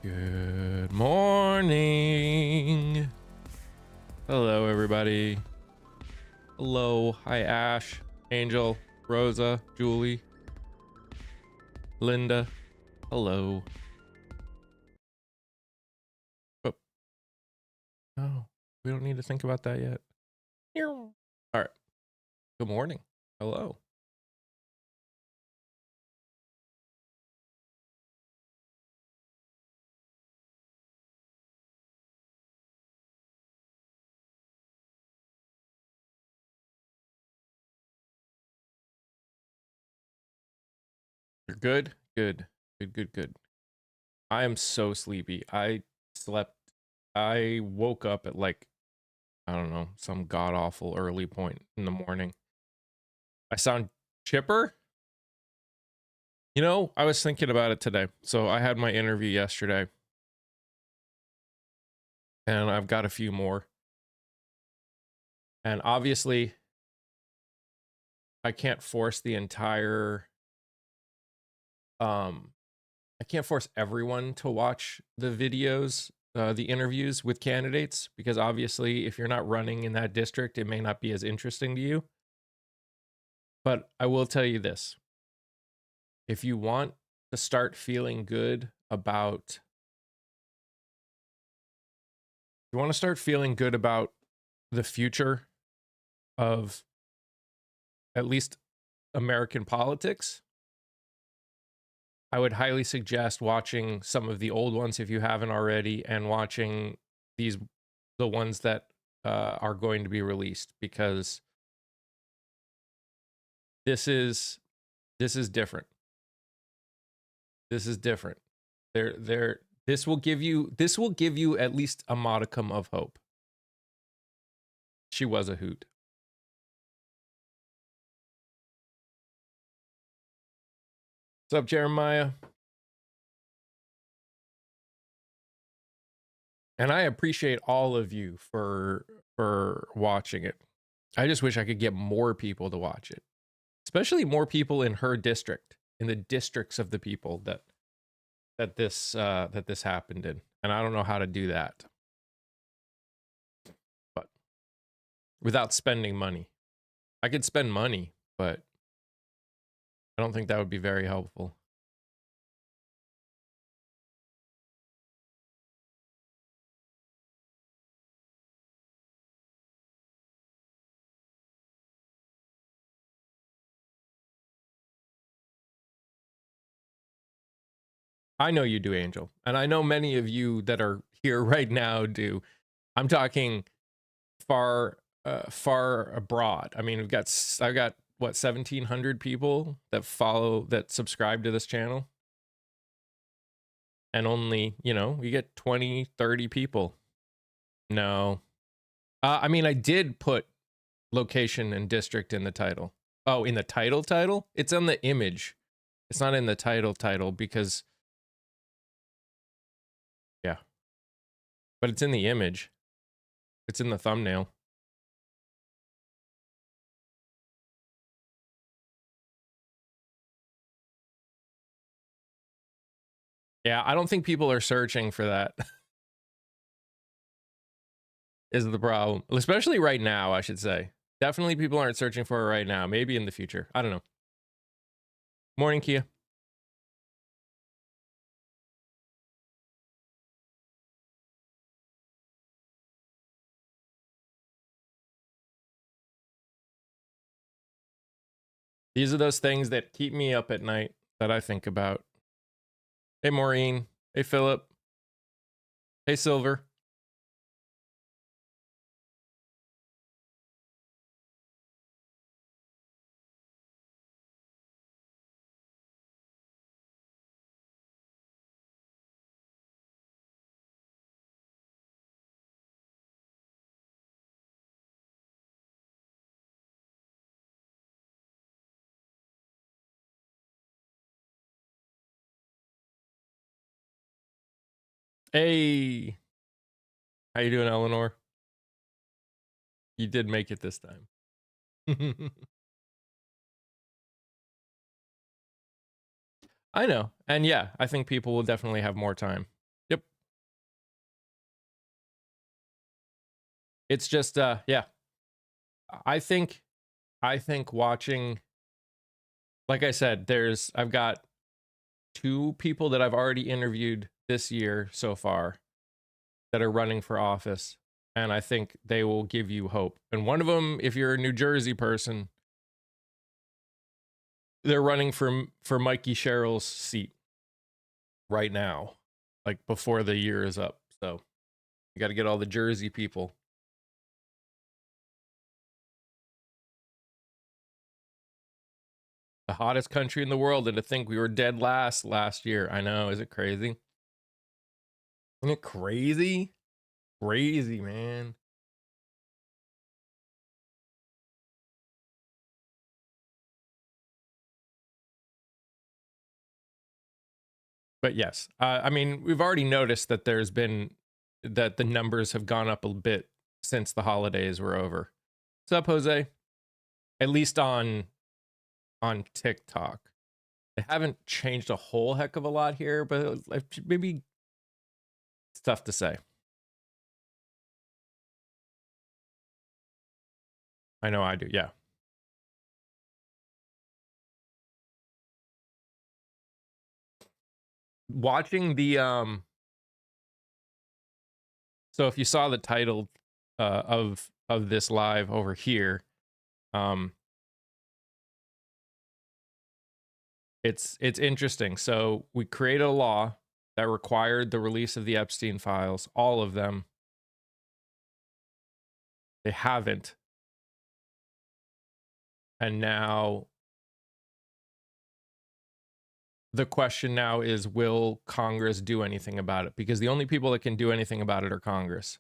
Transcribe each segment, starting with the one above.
Good morning. Hello, everybody. Hello. Hi, Ash, Angel, Rosa, Julie, Linda. Hello. Oh, no, we don't need to think about that yet. All right. Good morning. Hello. You're good? Good. Good, good, good. I am so sleepy. I woke up at like, I don't know, some god awful early point in the morning. I sound chipper? You know, I was thinking about it today. So I had my interview yesterday, and I've got a few more. And obviously, I can't force the entire I can't force everyone to watch the videos, the interviews with candidates, because obviously if you're not running in that district, it may not be as interesting to you. But I will tell you this. If you want to start feeling good about the future of at least American politics, I would highly suggest watching some of the old ones if you haven't already, and watching the ones that are going to be released, because this is different. This is different. This will give you at least a modicum of hope. She was a hoot. What's up, Jeremiah? And I appreciate all of you for watching it. I just wish I could get more people to watch it, especially more people in her district, in the districts of the people that this happened in. And I don't know how to do that, but without spending money. I could spend money, but I don't think that would be very helpful. I know you do, Angel, and I know many of you that are here right now do. I'm talking far abroad. I mean, I've got what, 1,700 people that subscribe to this channel, and only, you get 20, 30 people. No, I mean, I did put location and district in the title. Oh, in the title? It's on the image. It's not in the title because, yeah, but it's in the image. It's in the thumbnail. Yeah, I don't think people are searching for that. Is the problem. Especially right now, I should say. Definitely people aren't searching for it right now. Maybe in the future. I don't know. Morning, Kia. These are those things that keep me up at night that I think about. Hey, Maureen. Hey, Philip. Hey, Silver. Hey. How you doing, Eleanor? You did make it this time. I know. And yeah, I think people will definitely have more time. Yep. It's just yeah. I think I think watching, like I said, I've got two people that I've already interviewed this year so far that are running for office, and I think they will give you hope. And one of them, if you're a New Jersey person, they're running for Mikey Sherrill's seat right now, like before the year is up. So you got to get all the Jersey people. The hottest country in the world, and to think we were dead last year. I know, is it crazy? Isn't it crazy? Crazy, man. But yes, I mean, we've already noticed that that the numbers have gone up a bit since the holidays were over. What's up, Jose? At least on TikTok. They haven't changed a whole heck of a lot here, but maybe it's tough to say. I know I do, yeah. Watching the so if you saw the title of this live over here, um it's interesting. So we created a law that required the release of the Epstein files, all of them. They haven't. And now the question now is, will Congress do anything about it? Because the only people that can do anything about it are Congress.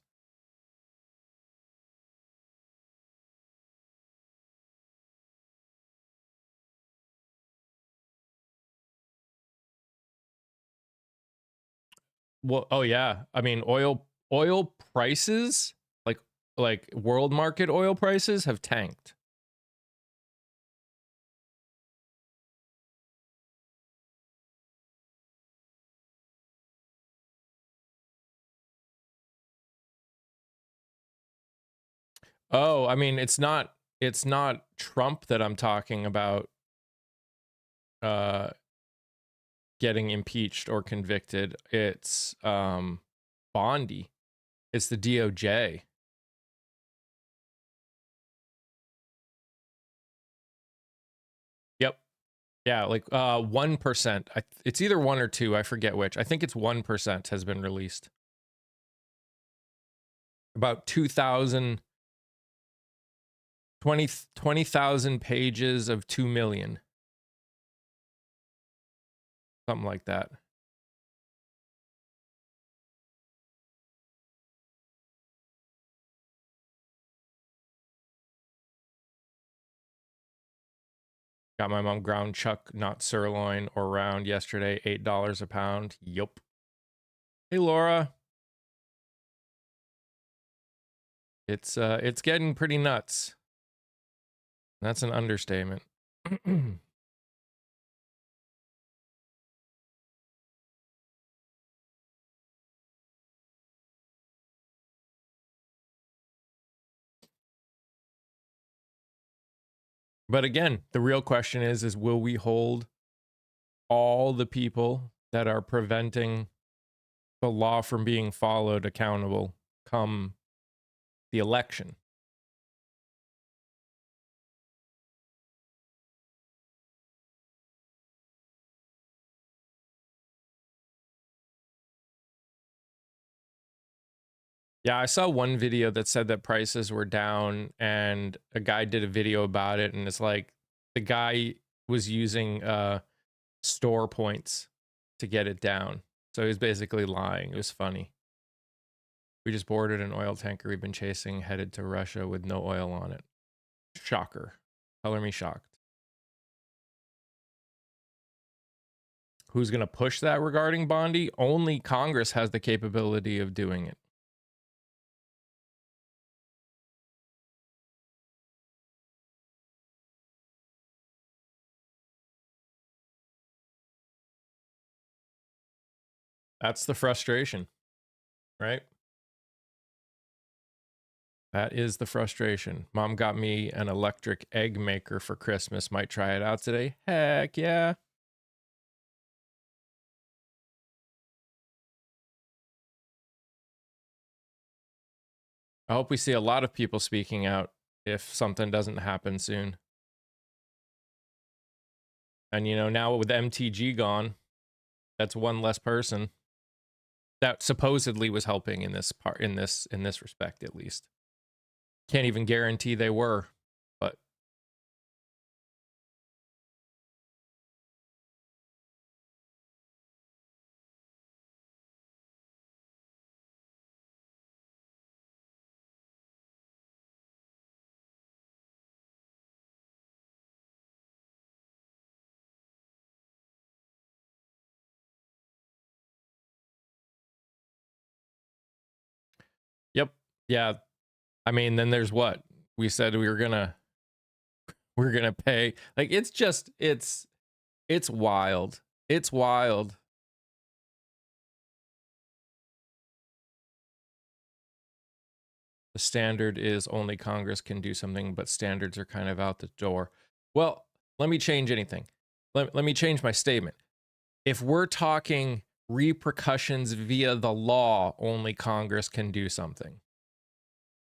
Well, oh yeah. I mean, oil prices, like world market oil prices have tanked. Oh, I mean, it's not Trump that I'm talking about uh getting impeached or convicted. It's Bondi. It's the DOJ. Yep. Yeah, like 1%. It's either 1 or 2, I forget which. I think it's 1% has been released. About 20,000 pages of 2 million. Something like that. Got my mom ground chuck, not sirloin or round yesterday, $8 a pound. Yup. Hey Laura. It's getting pretty nuts. That's an understatement. But again, the real question is will we hold all the people that are preventing the law from being followed accountable come the election? Yeah, I saw one video that said that prices were down, and a guy did a video about it, and it's like the guy was using store points to get it down. So he was basically lying. It was funny. We just boarded an oil tanker we've been chasing, headed to Russia with no oil on it. Shocker. Color me shocked. Who's going to push that regarding Bondi? Only Congress has the capability of doing it. That's the frustration, right? That is the frustration. Mom got me an electric egg maker for Christmas. Might try it out today. Heck yeah. I hope we see a lot of people speaking out if something doesn't happen soon. And, you know, now with MTG gone, that's one less person that supposedly was helping in this part, in this respect, at least. Can't even guarantee they were, but yep. Yeah. I mean, then there's what? We said we're gonna pay. Like, it's just it's wild. It's wild. The standard is only Congress can do something, but standards are kind of out the door. Well, let me change anything. Let me change my statement. If we're talking repercussions via the law, only Congress can do something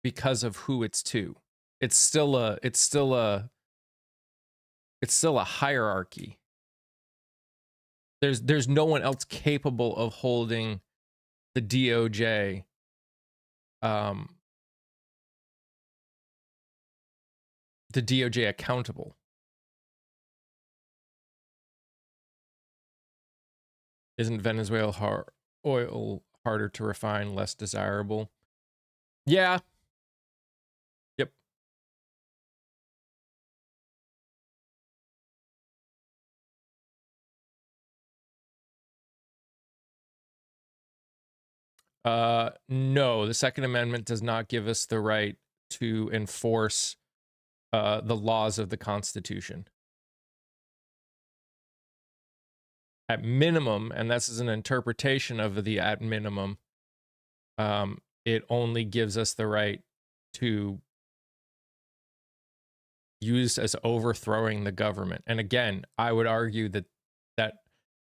because of who it's to. It's still a hierarchy. There's no one else capable of holding the DOJ accountable. Isn't Venezuela oil harder to refine, less desirable? Yeah. Yep. No, the Second Amendment does not give us the right to enforce the laws of the Constitution. At minimum, and this is an interpretation of the at minimum, it only gives us the right to use as overthrowing the government. And again, I would argue that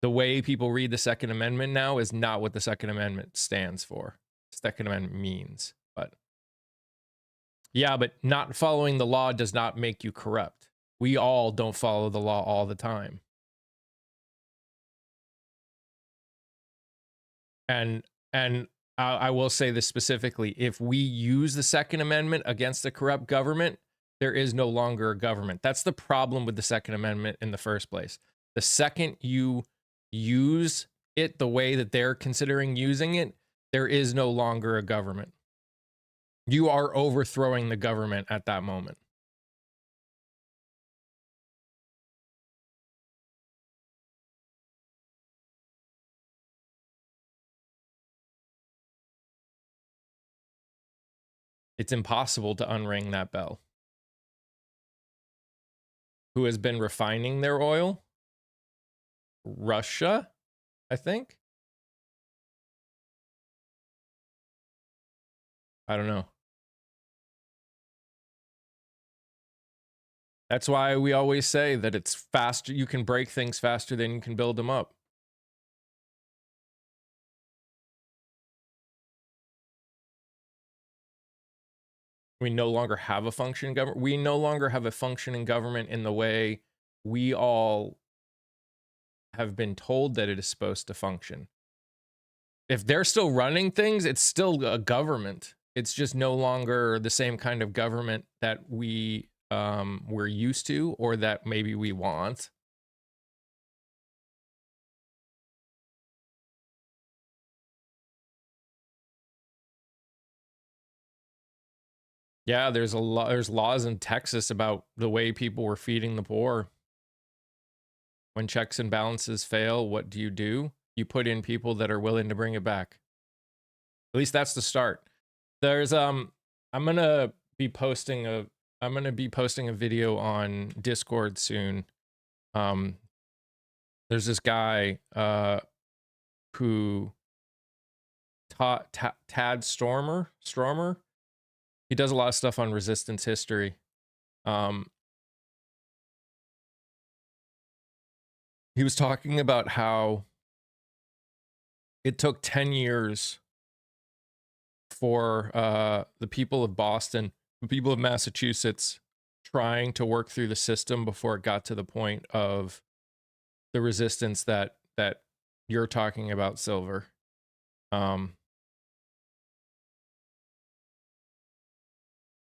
the way people read the Second Amendment now is not what the Second Amendment stands for. Second Amendment means. But yeah, but not following the law does not make you corrupt. We all don't follow the law all the time. And I will say this specifically, if we use the Second Amendment against a corrupt government, there is no longer a government. That's the problem with the Second Amendment in the first place. The second you use it the way that they're considering using it, there is no longer a government. You are overthrowing the government at that moment. It's impossible to unring that bell. Who has been refining their oil? Russia, I think. I don't know. That's why we always say that it's faster. You can break things faster than you can build them up. We no longer have a functioning government. We no longer have a functioning government in the way we all have been told that it is supposed to function. If they're still running things, it's still a government. It's just no longer the same kind of government that we're used to, or that maybe we want. Yeah, there's laws in Texas about the way people were feeding the poor. When checks and balances fail, what do? You put in people that are willing to bring it back. At least that's the start. There's I'm gonna be posting a video on Discord soon. There's this guy who Tad Stormer. He does a lot of stuff on resistance history. He was talking about how it took 10 years for the people of Boston, the people of Massachusetts, trying to work through the system before it got to the point of the resistance that you're talking about, Silver.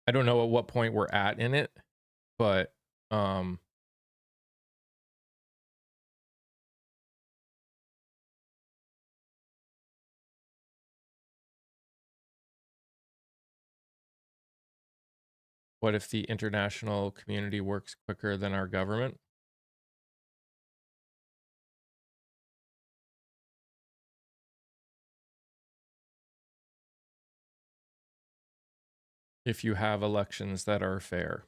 I don't know at what point we're at in it, but what if the international community works quicker than our government? If you have elections that are fair.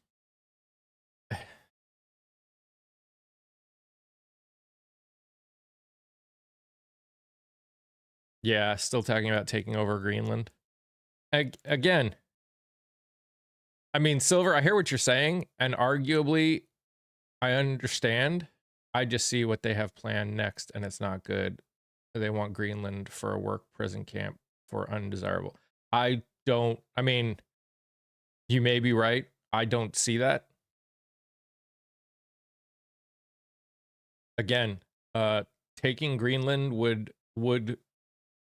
Yeah, still talking about taking over Greenland. Again, I mean, Silver, I hear what you're saying, and arguably, I understand. I just see what they have planned next, and it's not good. They want Greenland for a work prison camp for undesirable. I mean, you may be right. I don't see that. Again, taking Greenland would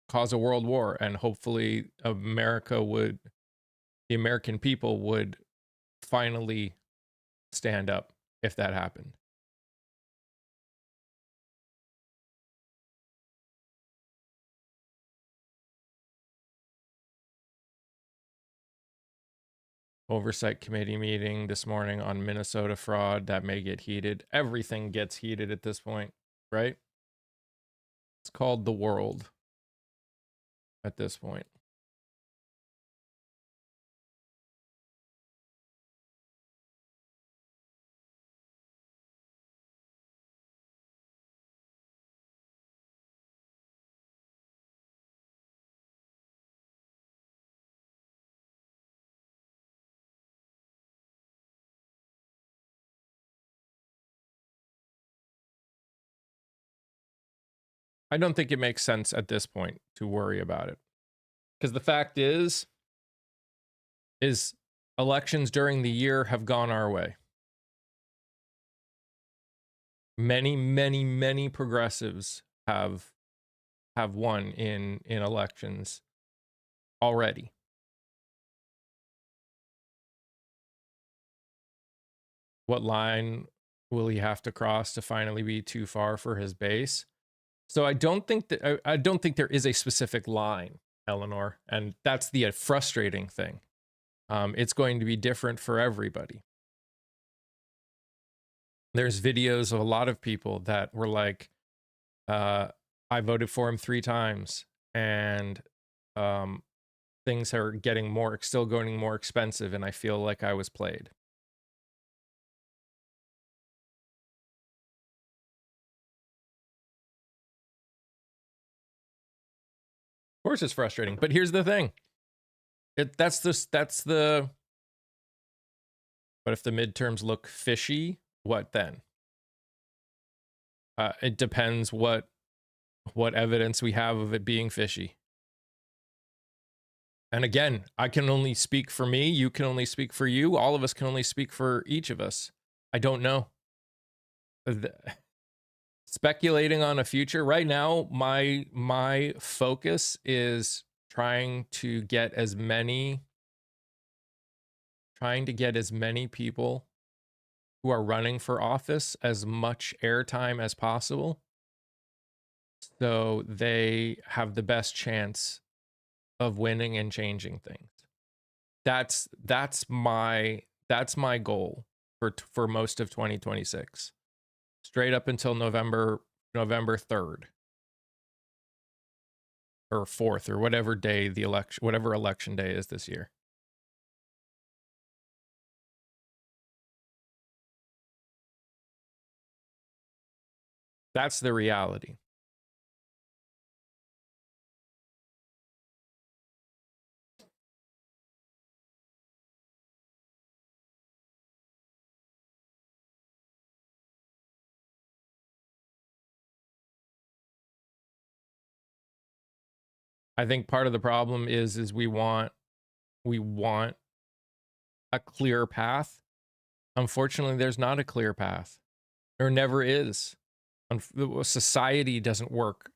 cause a world war, and hopefully the American people would finally stand up if that happened. Oversight committee meeting this morning on Minnesota fraud that may get heated. Everything gets heated at this point, right? It's called the world at this point. I don't think it makes sense at this point to worry about it. Because the fact is elections during the year have gone our way. Many progressives have won in elections already. What line will he have to cross to finally be too far for his base? So I don't think there is a specific line, Eleanor, and that's the frustrating thing. It's going to be different for everybody. There's videos of a lot of people that were like, I voted for him 3 times, and things are still going more expensive, and I feel like I was played. Of course it's frustrating, but here's the thing. That's the but if the midterms look fishy, what then? It depends what evidence we have of it being fishy. And again, I can only speak for me, you can only speak for you, all of us can only speak for each of us. I don't know. Speculating on a future right now, my focus is trying to get as many people who are running for office as much airtime as possible, so they have the best chance of winning and changing things. That's my goal for most of 2026, straight up until November 3rd or 4th or whatever day whatever election day is this year. That's the reality. I think part of the problem is we want a clear path. Unfortunately, there's not a clear path. There never is. Society doesn't work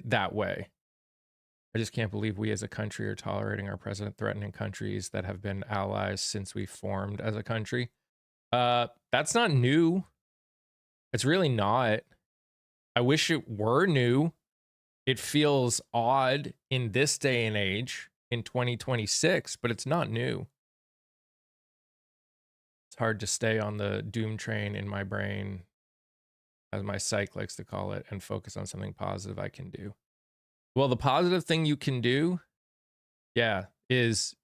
that way. I just can't believe we as a country are tolerating our president threatening countries that have been allies since we formed as a country. That's not new. It's really not. I wish it were new. It feels odd in this day and age in 2026, but it's not new. It's hard to stay on the doom train in my brain, as my psych likes to call it, and focus on something positive I can do. Well, the positive thing you can do, yeah, is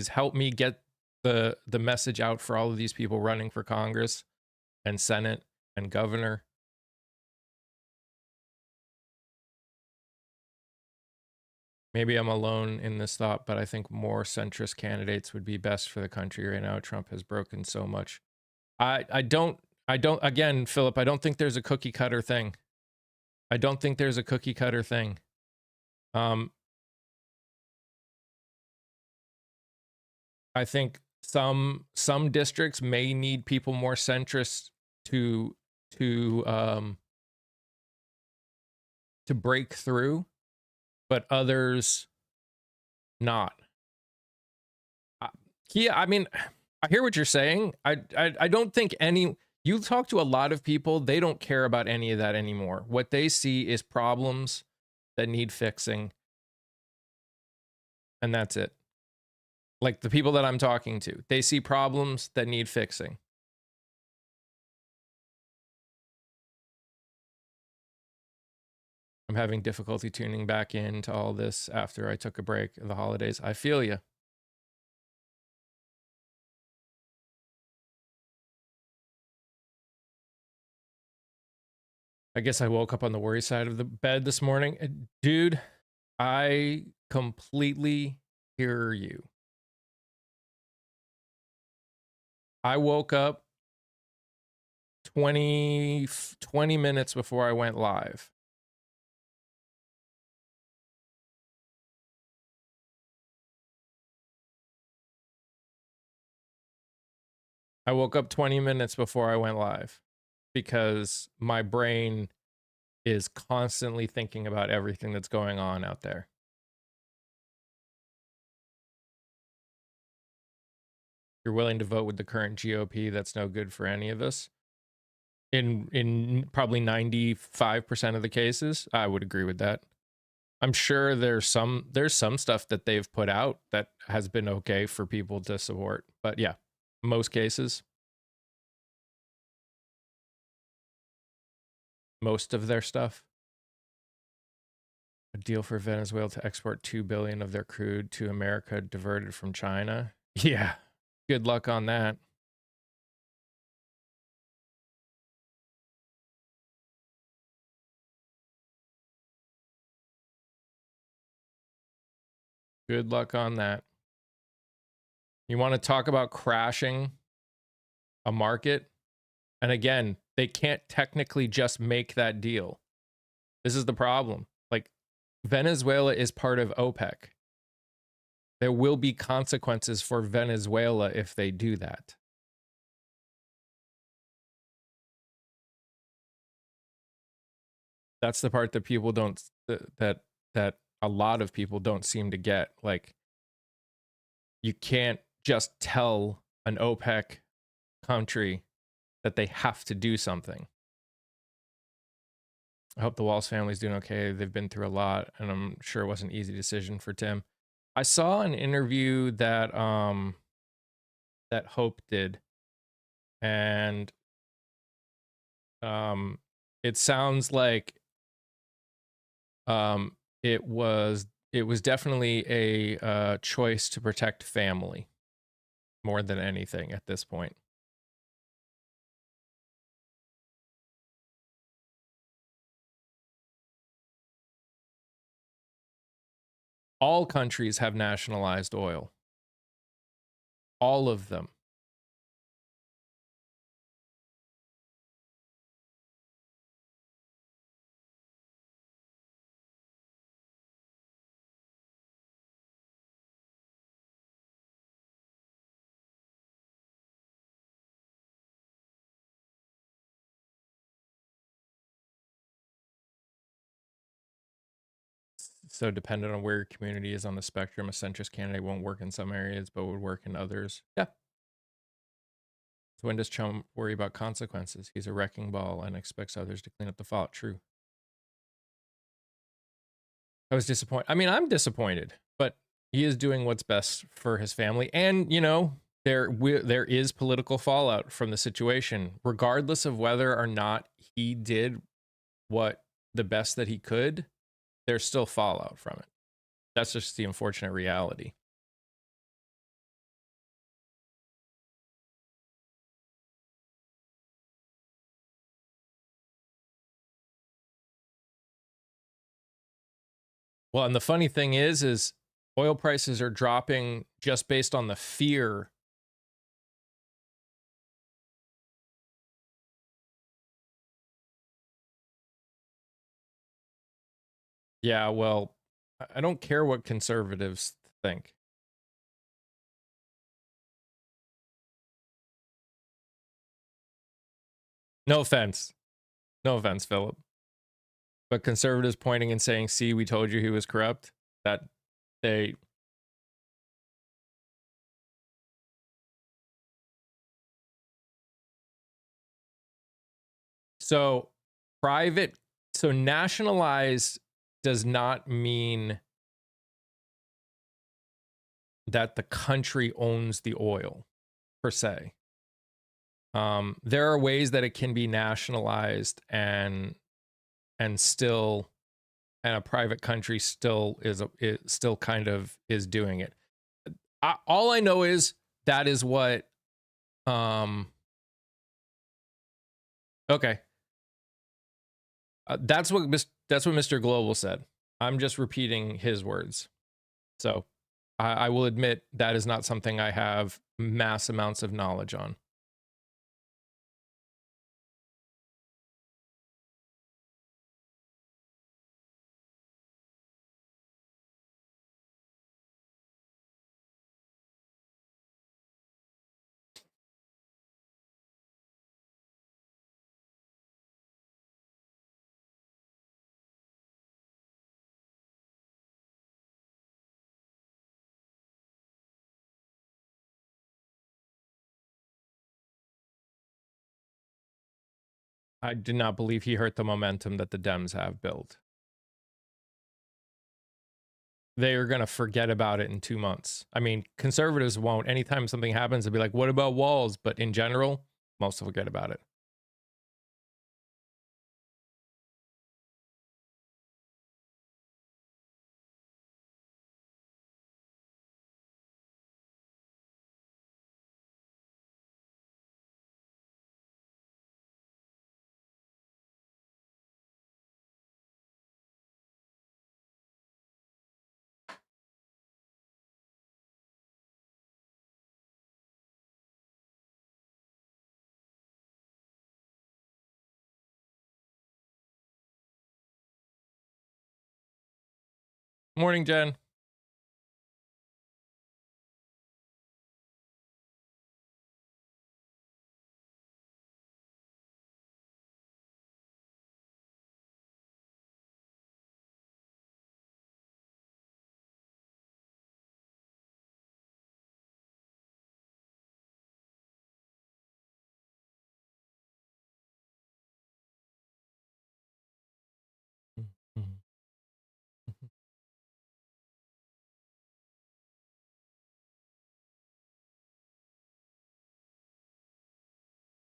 help me get the message out for all of these people running for Congress and Senate and governor. Maybe I'm alone in this thought, but I think more centrist candidates would be best for the country right now. Trump has broken so much. I don't again, Philip, I don't think there's a cookie cutter thing. I don't think there's a cookie cutter thing. I think some districts may need people more centrist to break through, but others not. Yeah, I mean, I hear what you're saying. I don't think you talk to a lot of people, they don't care about any of that anymore. What they see is problems that need fixing, and that's it. Like the people that I'm talking to, they see problems that need fixing. I'm having difficulty tuning back into all this after I took a break of the holidays. I feel you. I guess I woke up on the worry side of the bed this morning. Dude, I completely hear you. I woke up 20 minutes before I went live. I woke up 20 minutes before I went live because my brain is constantly thinking about everything that's going on out there. You're willing to vote with the current GOP, that's no good for any of us. In probably 95% of the cases, I would agree with that. I'm sure there's some stuff that they've put out that has been okay for people to support, but yeah, most cases, most of their stuff. A deal for Venezuela to export 2 billion of their crude to America diverted from China. Yeah, good luck on that. Good luck on that. You want to talk about crashing a market? And again, they can't technically just make that deal. This is the problem. Like, Venezuela is part of OPEC. There will be consequences for Venezuela if they do that. That's the part that people don't, that a lot of people don't seem to get. Like, you can't just tell an OPEC country that they have to do something. I hope the Walls family's doing okay. They've been through a lot, and I'm sure it wasn't an easy decision for Tim. I saw an interview that that Hope did, and it sounds like it was definitely a choice to protect family more than anything at this point. All countries have nationalized oil. All of them. So dependent on where your community is on the spectrum, a centrist candidate won't work in some areas, but would work in others. Yeah. So when does Trump worry about consequences? He's a wrecking ball and expects others to clean up the fault. True. I was disappointed. I mean, I'm disappointed, but he is doing what's best for his family. And, you know, there is political fallout from the situation, regardless of whether or not he did what the best that he could. There's still fallout from it. That's just the unfortunate reality. Well, and the funny thing is oil prices are dropping just based on the fear. Yeah, well, I don't care what conservatives think. No offense. No offense, Philip. But conservatives pointing and saying, see, we told you he was corrupt, that they. So nationalized does not mean that the country owns the oil per se. There are ways that it can be nationalized and still, and a private country still still kind of is doing it. All I know is that is what. Okay. That's what Mr. Global said. I'm just repeating his words. So I will admit that is not something I have mass amounts of knowledge on. I did not believe he hurt the momentum that the Dems have built. They are going to forget about it in 2 months. I mean, conservatives won't. Anytime something happens, they'll be like, what about walls? But in general, most will forget about it. Morning, Jen.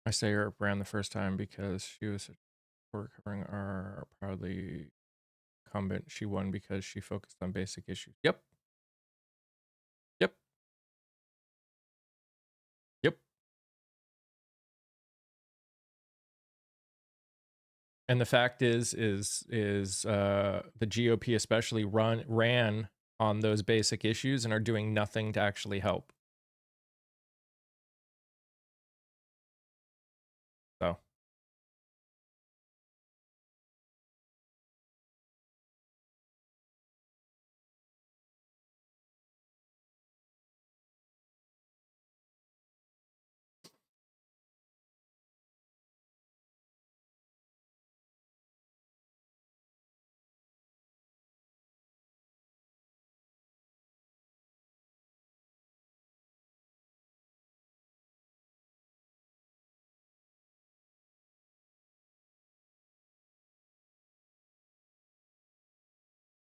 I say her brand the first time because she was covering our proudly incumbent. She won because she focused on basic issues. Yep. Yep. Yep. And the fact is the GOP especially ran on those basic issues and are doing nothing to actually help. So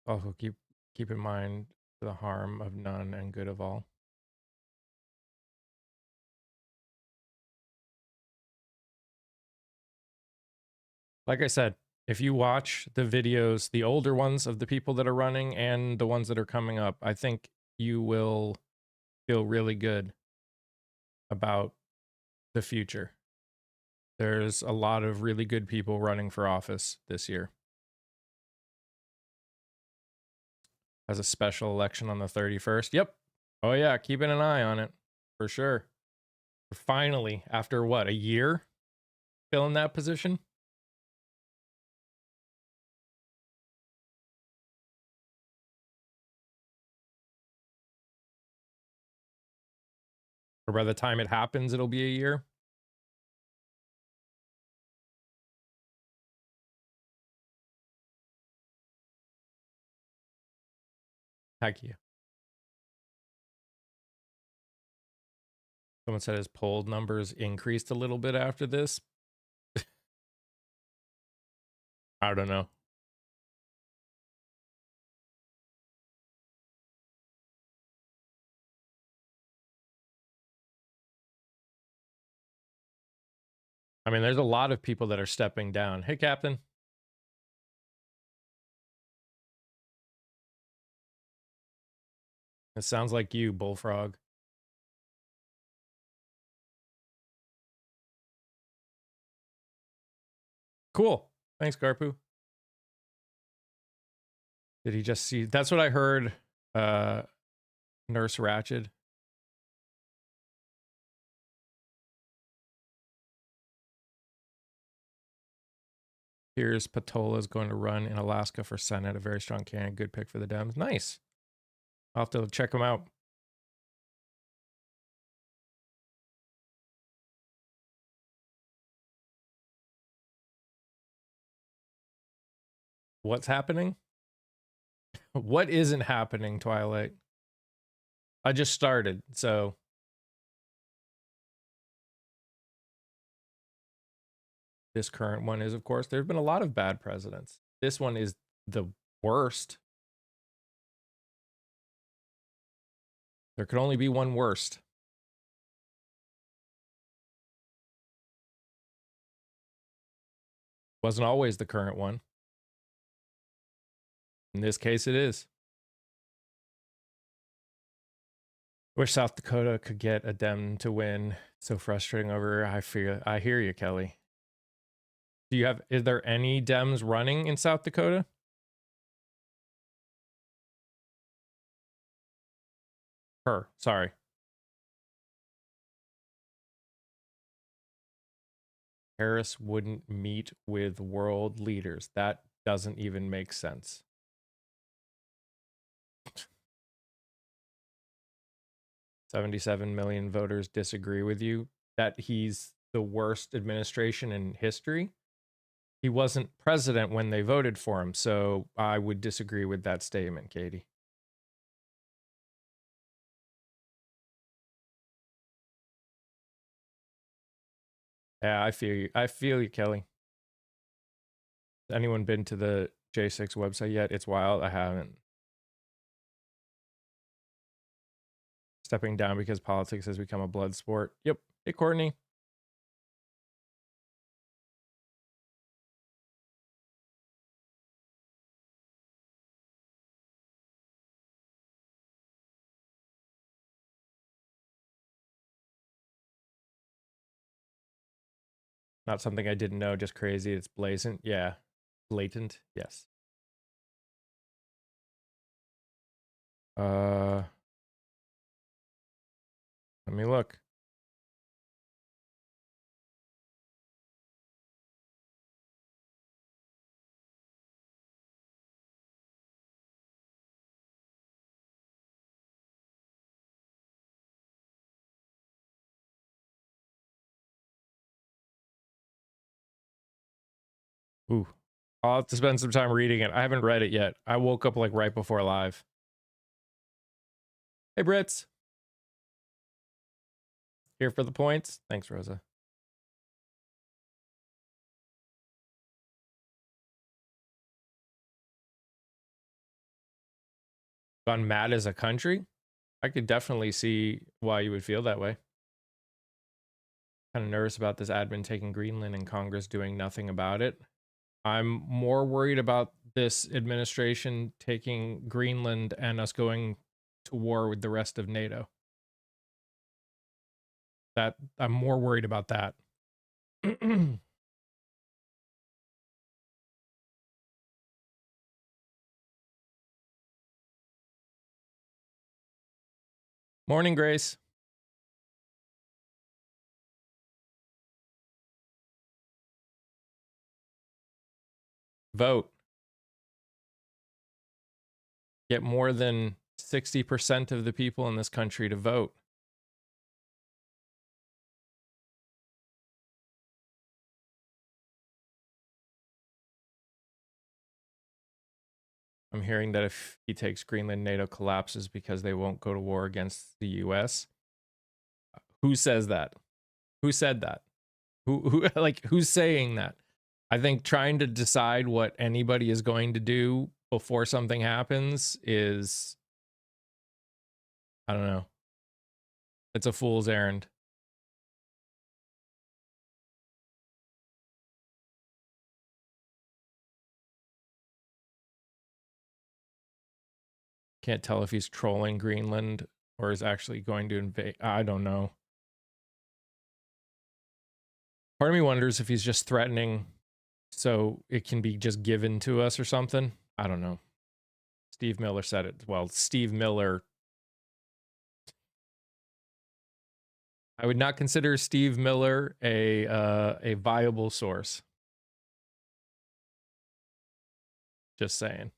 Also keep in mind the harm of none and good of all. Like I said, if you watch the videos, the older ones of the people that are running and the ones that are coming up, I think you will feel really good about the future. There's a lot of really good people running for office this year. Has a special election on the 31st. Yep. Oh yeah, keeping an eye on it for sure. Finally, after what, a year filling that position? Or by the time it happens, it'll be a year? Heck yeah. Someone said his poll numbers increased a little bit after this. I don't know. I mean, there's a lot of people that are stepping down. Hey, Captain. It sounds like you, Bullfrog. Cool. Thanks, Garpu. Did he just see? That's what I heard. Nurse Ratched. Here's Patola is going to run in Alaska for Senate. A very strong candidate. Good pick for the Dems. Nice. I'll have to check him out. What's happening? What isn't happening, Twilight? I just started, so. This current one is, of course, there have been a lot of bad presidents. This one is the worst. There could only be one worst. Wasn't always the current one. In this case, it is. Wish South Dakota could get a Dem to win. So frustrating over. I hear you, Kelly. Is there any Dems running in South Dakota? Sorry. Harris wouldn't meet with world leaders. That doesn't even make sense. 77 million voters disagree with you that he's the worst administration in history. He wasn't president when they voted for him, so I would disagree with that statement, Katie. Yeah, I feel you, Kelly. Has anyone been to the J6 website yet? It's wild. I haven't. Stepping down because politics has become a blood sport. Yep. Hey, Courtney. Not something I didn't know, just crazy. It's blatant. Yeah. Blatant. Yes. Let me look. Ooh. I'll have to spend some time reading it. I haven't read it yet. I woke up like right before live. Hey, Brits. Here for the points. Thanks, Rosa. Gone mad as a country? I could definitely see why you would feel that way. Kind of nervous about this admin taking Greenland and Congress doing nothing about it. I'm more worried about this administration taking Greenland and us going to war with the rest of NATO. That I'm more worried about that. Morning, Grace. Vote. Get more than 60% of the people in this country to vote. I'm hearing that if he takes Greenland, NATO collapses because they won't go to war against the US. Who says that? Who said that? Who like who's saying that? I think trying to decide what anybody is going to do before something happens is, I don't know. It's a fool's errand. Can't tell if he's trolling Greenland or is actually going to invade. I don't know. Part of me wonders if he's just threatening so it can be just given to us or something. I don't know. Steve Miller said it. Well, Steve Miller. I would not consider Steve Miller a viable source. Just saying.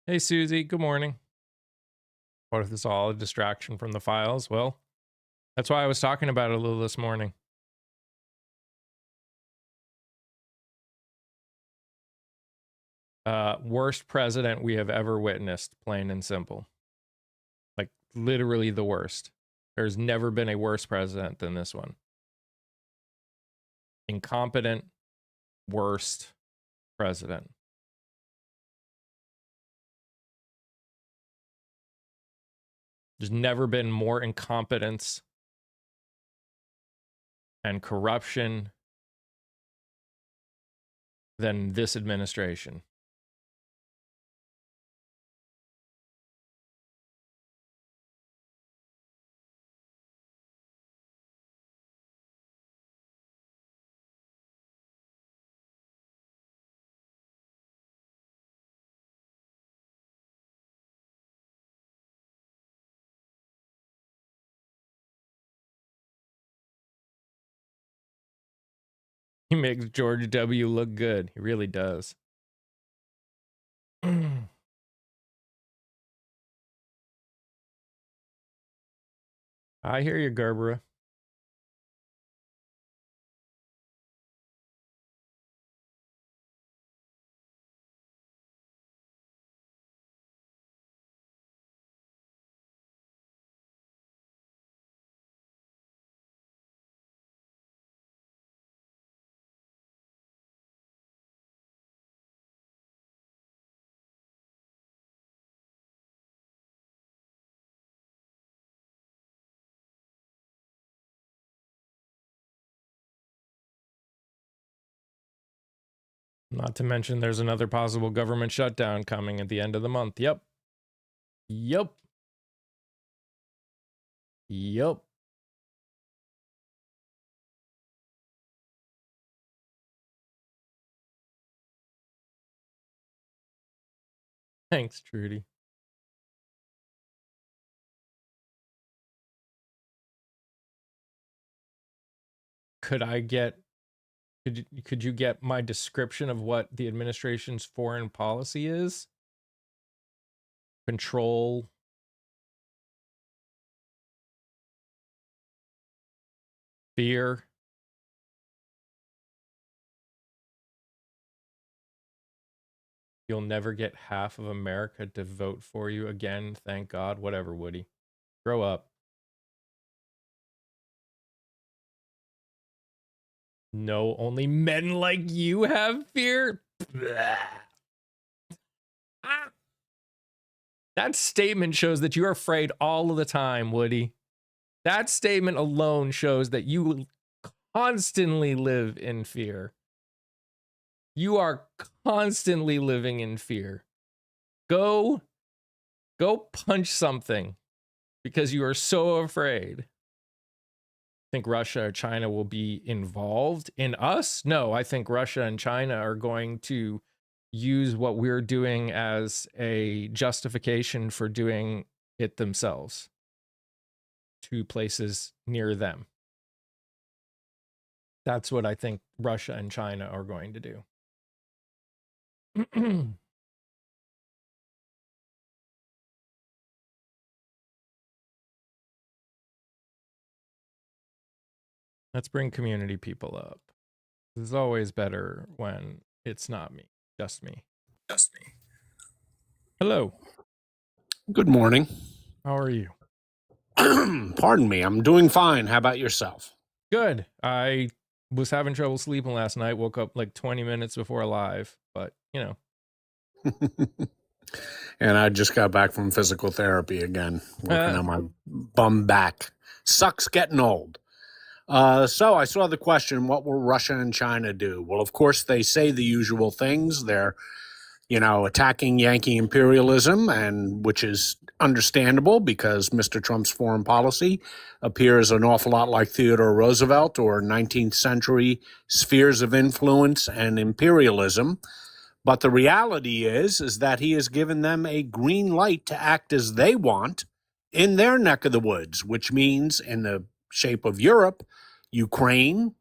Hey, Susie. Good morning. What if it's all a distraction from the files? Well, that's why I was talking about it a little this morning. Worst president we have ever witnessed, plain and simple. Like, literally the worst. There's never been a worse president than this one. Incompetent, worst president. There's never been more incompetence and corruption than this administration. He makes George W. look good. He really does. I hear you, Gerbera. Not to mention there's another possible government shutdown coming at the end of the month. Yep. Yep. Yep. Thanks, Trudy. Could I get could you get my description of what the administration's foreign policy is? Control, fear. You'll never get half of America to vote for you again, thank God. Whatever, Woody. Grow up. No, only men like you have fear. Ah. That statement shows that you're afraid all of the time, Woody. That statement alone shows that you constantly live in fear. You are constantly living in fear. Go punch something because you are so afraid. Think Russia or China will be involved in us? No, I think Russia and China are going to use what we're doing as a justification for doing it themselves to places near them. That's what I think Russia and China are going to do. Let's bring community people up. It's always better when it's not me, just me. Just me. Hello. Good morning. How are you? Pardon me. I'm doing fine. How about yourself? Good. I was having trouble sleeping last night. Woke up like 20 minutes before live, but you know. And I just got back from physical therapy again, working on my bum back. Sucks getting old. So I saw the question, what will Russia and China do? Well, of course, they say the usual things. They're, attacking Yankee imperialism, and which is understandable because Mr. Trump's foreign policy appears an awful lot like Theodore Roosevelt or 19th century spheres of influence and imperialism. But the reality is that he has given them a green light to act as they want in their neck of the woods, which means in the shape of Europe, Ukraine,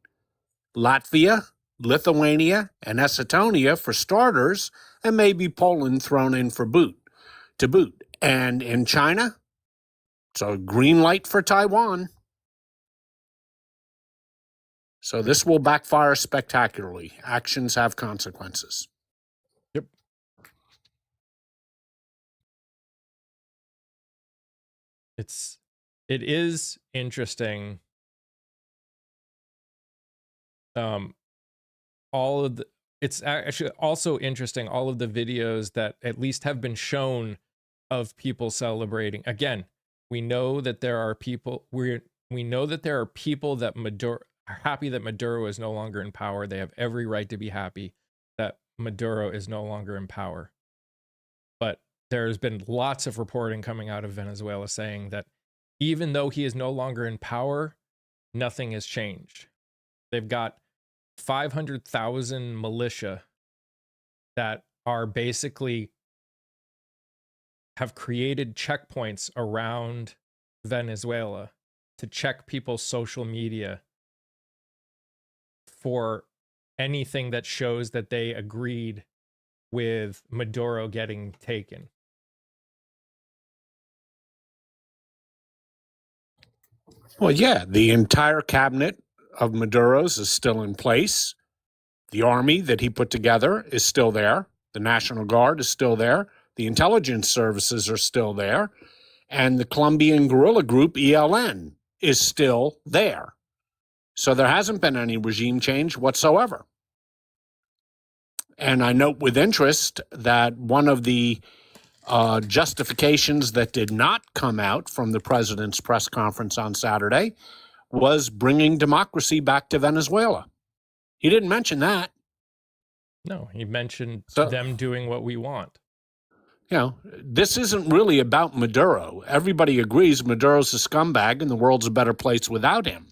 Latvia, Lithuania, and Estonia for starters, and maybe Poland thrown in to boot. And in China, it's a green light for Taiwan. So this will backfire spectacularly. Actions have consequences. Yep. It is interesting. It's actually also interesting, all of the videos that at least have been shown of people celebrating. Again, we know that there are people we know that there are people that Maduro are happy that Maduro is no longer in power. They have every right to be happy that Maduro is no longer in power. But there's been lots of reporting coming out of Venezuela saying that even though he is no longer in power, nothing has changed. They've got 500,000 militia that are basically have created checkpoints around Venezuela to check people's social media for anything that shows that they agreed with Maduro getting taken. Well, yeah, the entire cabinet of Maduro's is still in place. The army that he put together is still there. The National Guard is still there. The intelligence services are still there. And the Colombian guerrilla group, ELN, is still there. So there hasn't been any regime change whatsoever. And I note with interest that one of the justifications that did not come out from the president's press conference on Saturday was bringing democracy back to Venezuela. He didn't mention that. No, he mentioned them doing what we want. This isn't really about Maduro. Everybody agrees Maduro's a scumbag and the world's a better place without him.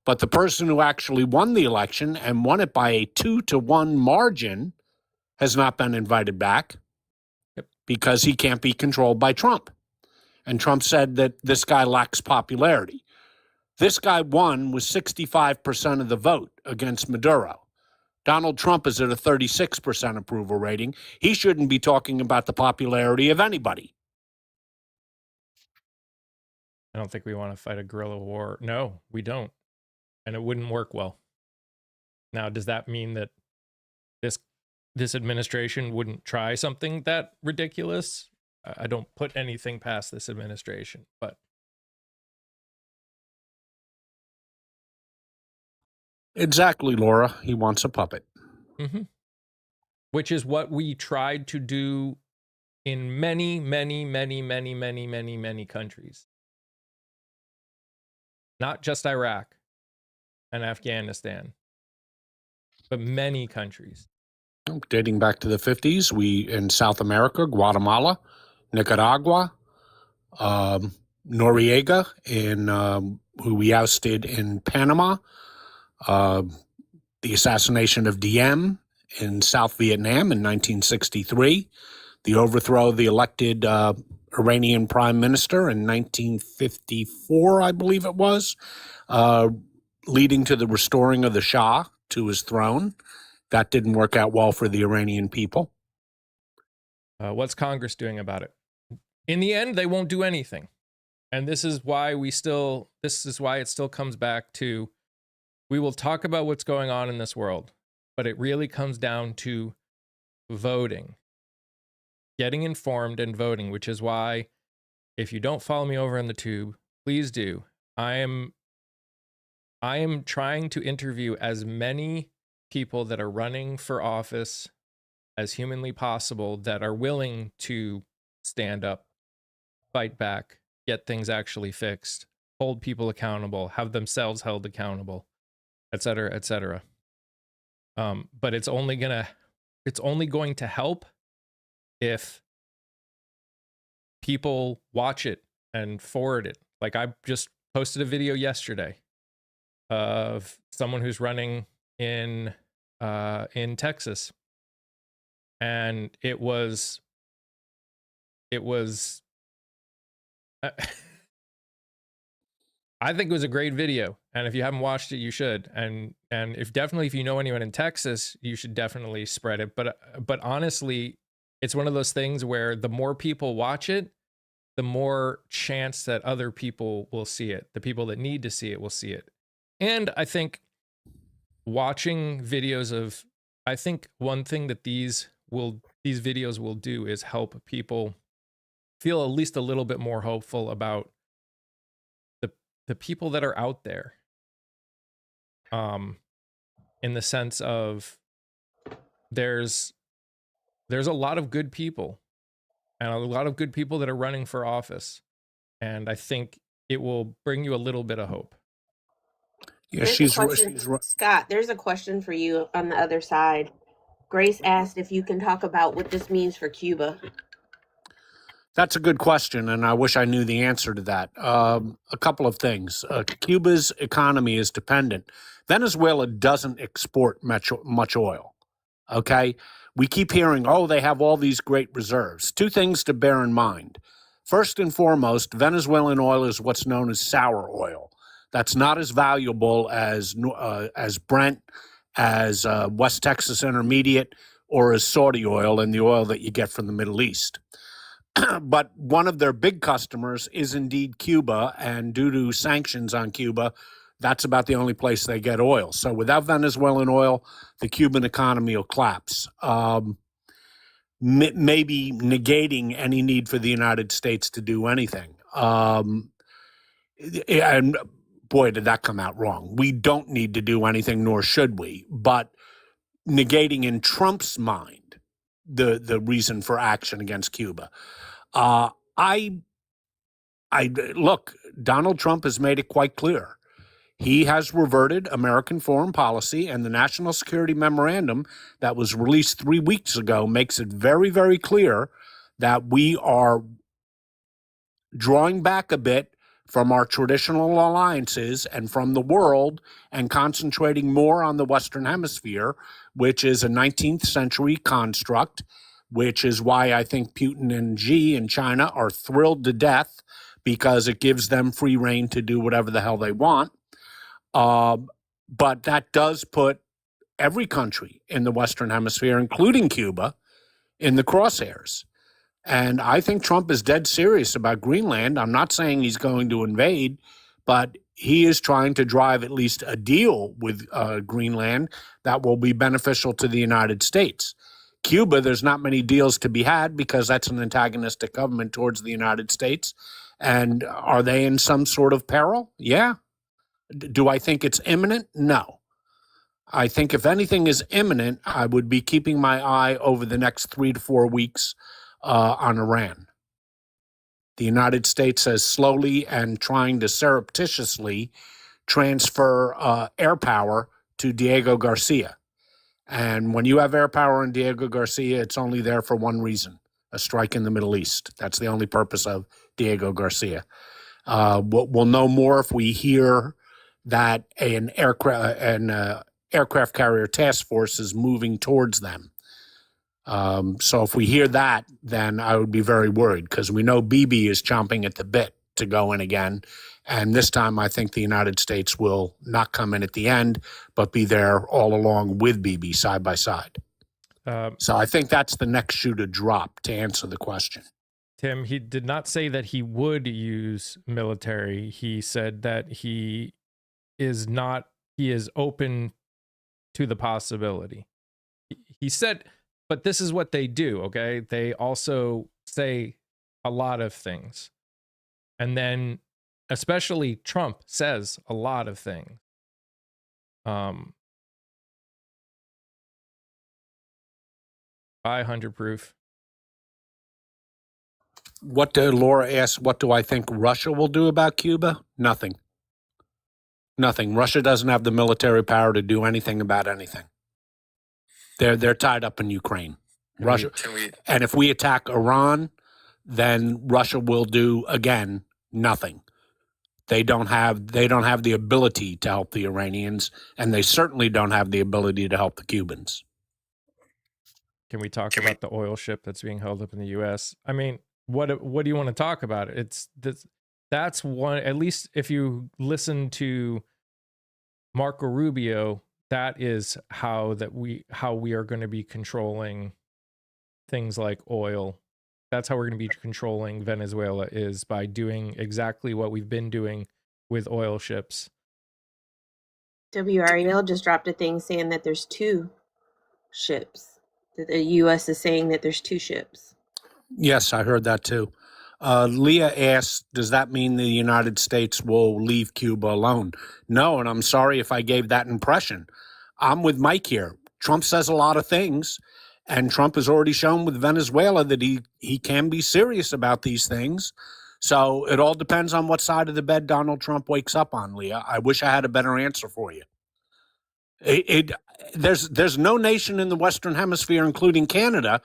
But the person who actually won the election and won it by a 2-1 margin has not been invited back because he can't be controlled by Trump. And Trump said that this guy lacks popularity. This guy won with 65% of the vote against Maduro. Donald Trump is at a 36% approval rating. He shouldn't be talking about the popularity of anybody. I don't think we want to fight a guerrilla war. No, we don't. And it wouldn't work well. Now, does that mean that this administration wouldn't try something that ridiculous? I don't put anything past this administration, but Exactly, Laura. He wants a puppet. Mm-hmm. Which is what we tried to do in many, many, many, many, many, many, many countries. Not just Iraq and Afghanistan, but many countries. Dating back to the 50s, we in South America, Guatemala, Nicaragua, Noriega, who we ousted in Panama, the assassination of Diem in South Vietnam in 1963, the overthrow of the elected Iranian prime minister in 1954, I believe it was, leading to the restoring of the Shah to his throne. That didn't work out well for the Iranian people. What's Congress doing about it? In the end, they won't do anything. And this is why it still comes back to, we will talk about what's going on in this world, but it really comes down to voting, getting informed and voting, which is why, if you don't follow me over on the tube, please do. I am trying to interview as many people that are running for office as humanly possible, that are willing to stand up, fight back, get things actually fixed, hold people accountable, have themselves held accountable, et cetera, et cetera. But it's only going to help if people watch it and forward it. Like, I just posted a video yesterday of someone who's running in Texas, and it was I think it was a great video, and if you haven't watched it, you should. And if you know anyone in Texas, you should definitely spread it. But honestly, it's one of those things where the more people watch it, the more chance that other people will see it. The people that need to see it will see it. And I think watching videos of, I think one thing that these videos will do is help people feel at least a little bit more hopeful about the people that are out there, in the sense of there's a lot of good people, and a lot of good people that are running for office, and I think it will bring you a little bit of hope. Yeah, Scott, there's a question for you on the other side. Grace asked if you can talk about what this means for Cuba. That's a good question, and I wish I knew the answer to that. A couple of things. Cuba's economy is dependent. Venezuela doesn't export much oil, okay? We keep hearing, oh, they have all these great reserves. Two things to bear in mind. First and foremost, Venezuelan oil is what's known as sour oil. That's not as valuable as Brent, as West Texas Intermediate, or as Saudi oil and the oil that you get from the Middle East. But one of their big customers is indeed Cuba, and due to sanctions on Cuba, that's about the only place they get oil. So without Venezuelan oil, the Cuban economy will collapse, maybe negating any need for the United States to do anything. And boy, did that come out wrong. We don't need to do anything, nor should we, but negating in Trump's mind the reason for action against Cuba. Look, Donald Trump has made it quite clear. He has reverted American foreign policy, and the National Security Memorandum that was released 3 weeks ago makes it very, very clear that we are drawing back a bit from our traditional alliances and from the world, and concentrating more on the Western Hemisphere, which is a 19th century construct, which is why I think Putin and Xi in China are thrilled to death, because it gives them free rein to do whatever the hell they want. But that does put every country in the Western Hemisphere, including Cuba, in the crosshairs. And I think Trump is dead serious about Greenland. I'm not saying he's going to invade, but he is trying to drive at least a deal with Greenland that will be beneficial to the United States. Cuba, there's not many deals to be had because that's an antagonistic government towards the United States. And are they in some sort of peril? Yeah. Do I think it's imminent? No. I think if anything is imminent, I would be keeping my eye over the next 3 to 4 weeks on Iran. The United States has slowly and trying to surreptitiously transfer air power to Diego Garcia. And when you have air power in Diego Garcia, it's only there for one reason: a strike in the Middle East. That's the only purpose of Diego Garcia. We'll know more if we hear that an aircraft carrier task force is moving towards them. So if we hear that, then I would be very worried, because we know Bibi is chomping at the bit to go in again. And this time I think the United States will not come in at the end, but be there all along with Bibi side by side. So I think that's the next shoe to drop, to answer the question. Tim, he did not say that he would use military. He said that he is open to the possibility. He said, but this is what they do, okay? They also say a lot of things. And then especially Trump says a lot of things. 500 proof. What Laura asked, what do I think Russia will do about Cuba? Nothing. Nothing. Russia doesn't have the military power to do anything about anything. They're tied up in Ukraine. Russia. And if we attack Iran, then Russia will do, again, nothing. They don't have the ability to help the Iranians, and they certainly don't have the ability to help the Cubans. Can we talk about the oil ship that's being held up in the U.S.? I mean, what do you want to talk about? That's one. At least if you listen to Marco Rubio, that is how we are going to be controlling things like oil. That's how we're going to be controlling Venezuela, is by doing exactly what we've been doing with oil ships. WRAL just dropped a thing saying that there's 2 ships. That the U.S. is saying that there's 2 ships. Yes, I heard that too. Leah asked, does that mean the United States will leave Cuba alone? No, and I'm sorry if I gave that impression. I'm with Mike here. Trump says a lot of things, and Trump has already shown with Venezuela that he can be serious about these things. So it all depends on what side of the bed Donald Trump wakes up on, Leah. I wish I had a better answer for you. There's no nation in the Western Hemisphere, including Canada,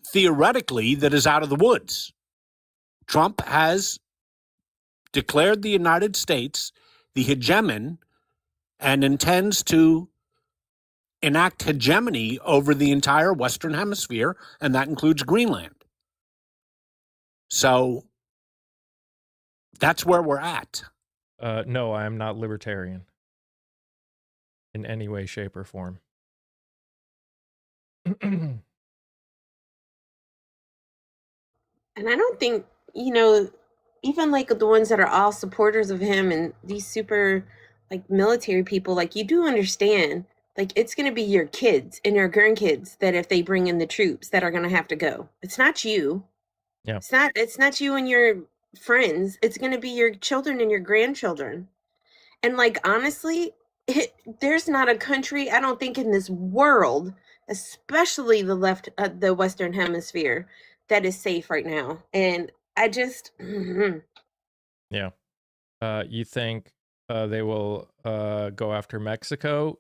theoretically, that is out of the woods. Trump has declared the United States the hegemon and intends to enact hegemony over the entire Western Hemisphere, and that includes Greenland. So that's where we're at. No, I am not libertarian in any way, shape, or form. And I don't think, even like the ones that are all supporters of him and these super like military people, like, you do understand, like, it's going to be your kids and your grandkids that if they bring in the troops that are going to have to go. It's not you. Yeah. It's not you and your friends. It's going to be your children and your grandchildren. And like, honestly, there's not a country, I don't think, in this world, especially the Western Hemisphere, that is safe right now. And I just Yeah. You think they will go after Mexico?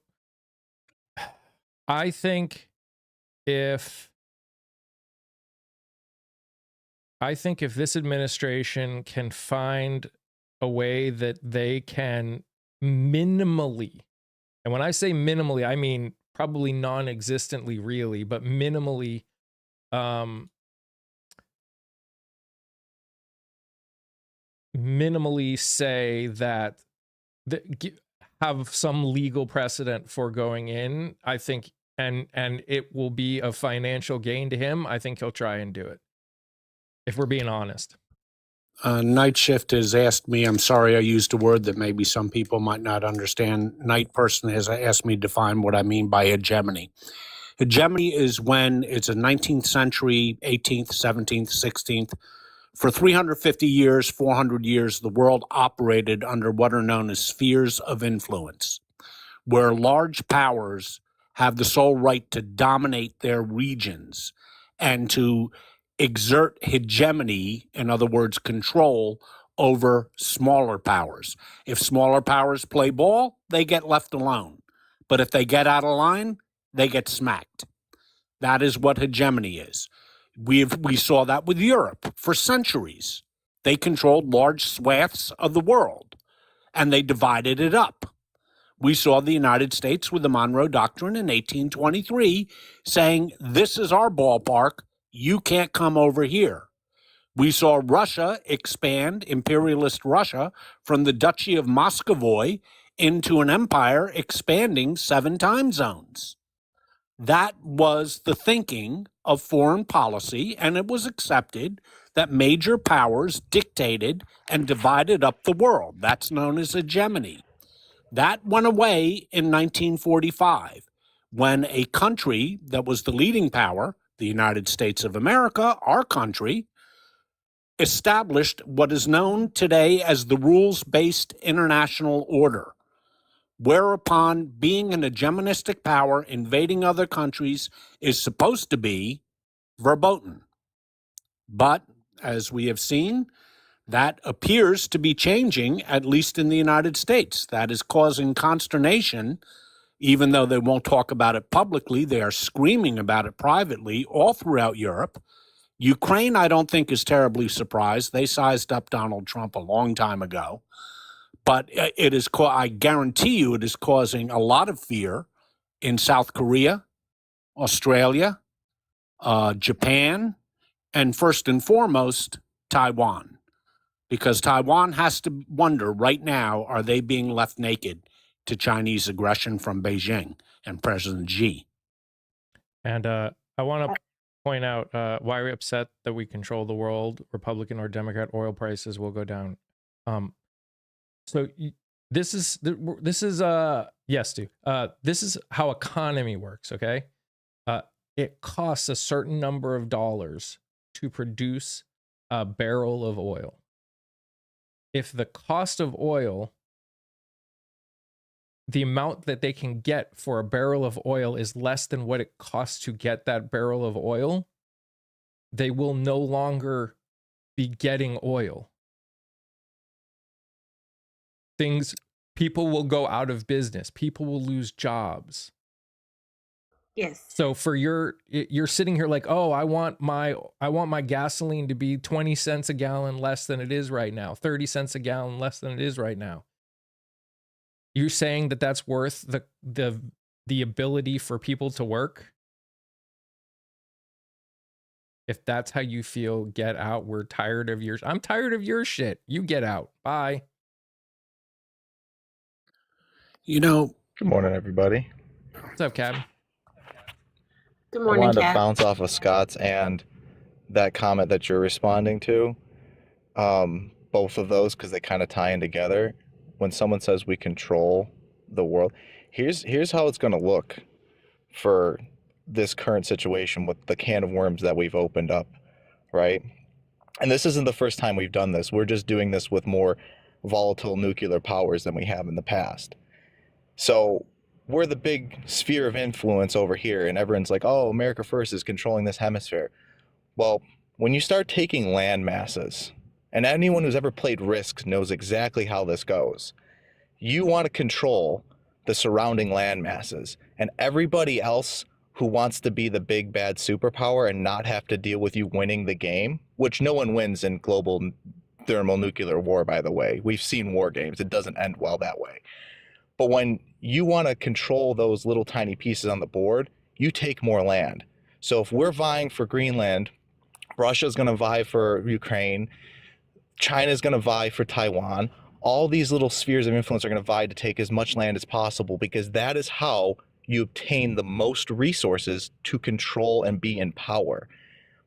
I think if this administration can find a way that they can minimally, and when I say minimally, I mean probably non-existently really, but minimally say that have some legal precedent for going in, I think, and it will be a financial gain to him, I think he'll try and do it, if we're being honest. Night Shift has asked me, I'm sorry I used a word that maybe some people might not understand. Night Person has asked me to define what I mean by hegemony. Hegemony is when it's a 19th century, 18th, 17th, 16th. For 350 years, 400 years, the world operated under what are known as spheres of influence. where large powers have the sole right to dominate their regions and to exert hegemony, in other words, control over smaller powers. If smaller powers play ball, they get left alone. But if they get out of line, they get smacked. That is what hegemony is. We saw that with Europe for centuries. They controlled large swaths of the world, and they divided it up. We saw the United States with the Monroe Doctrine in 1823 saying, this is our ballpark, you can't come over here. We saw Russia expand, imperialist Russia, from the Duchy of Muscovy into an empire expanding 7 time zones. That was the thinking of foreign policy, and it was accepted that major powers dictated and divided up the world. That's known as hegemony. That went away in 1945 when a country that was the leading power, the United States of America, our country, established what is known today as the rules-based international order, whereupon being an hegemonistic power invading other countries is supposed to be verboten. But as we have seen, that appears to be changing, at least in the United States. That is causing consternation, even though they won't talk about it publicly. They are screaming about it privately all throughout Europe. Ukraine, I don't think, is terribly surprised. They sized up Donald Trump a long time ago. But it is, I guarantee you, it is causing a lot of fear in South Korea, Australia, Japan, and first and foremost, Taiwan. Because Taiwan has to wonder right now, are they being left naked to Chinese aggression from Beijing and President Xi? And I want to point out why we're upset that we control the world. Republican or Democrat oil prices will go down. So this is yes, Stu. This is how economy works. Okay, it costs a certain number of dollars to produce a barrel of oil. If the cost of oil, the amount that they can get for a barrel of oil is less than what it costs to get that barrel of oil, they will no longer be getting oil. People will go out of business. People will lose jobs. Yes. So for you're sitting here like, oh, I want my gasoline to be 20 cents a gallon less than it is right now, 30 cents a gallon less than it is right now. You're saying that that's worth the ability for people to work? If that's how you feel, get out. I'm tired of your shit. You get out. Bye. Good morning, everybody. What's up, Cap? Good I morning, wanted to Kat. bounce off of Scott's and that comment that you're responding to. Both of those, because they kind of tie in together. When someone says we control the world, here's how it's going to look for this current situation with the can of worms that we've opened up, right? And this isn't the first time we've done this. We're just doing this with more volatile nuclear powers than we have in the past. So we're the big sphere of influence over here, and everyone's like, oh, America First is controlling this hemisphere. Well, when you start taking land masses, and anyone who's ever played Risk knows exactly how this goes, you want to control the surrounding land masses, and everybody else who wants to be the big bad superpower and not have to deal with you winning the game, which no one wins in global thermonuclear war, by the way. We've seen war games. It doesn't end well that way. But when you want to control those little tiny pieces on the board, you take more land. So if we're vying for Greenland, Russia's going to vie for Ukraine, China's going to vie for Taiwan, all these little spheres of influence are going to vie to take as much land as possible, because that is how you obtain the most resources to control and be in power.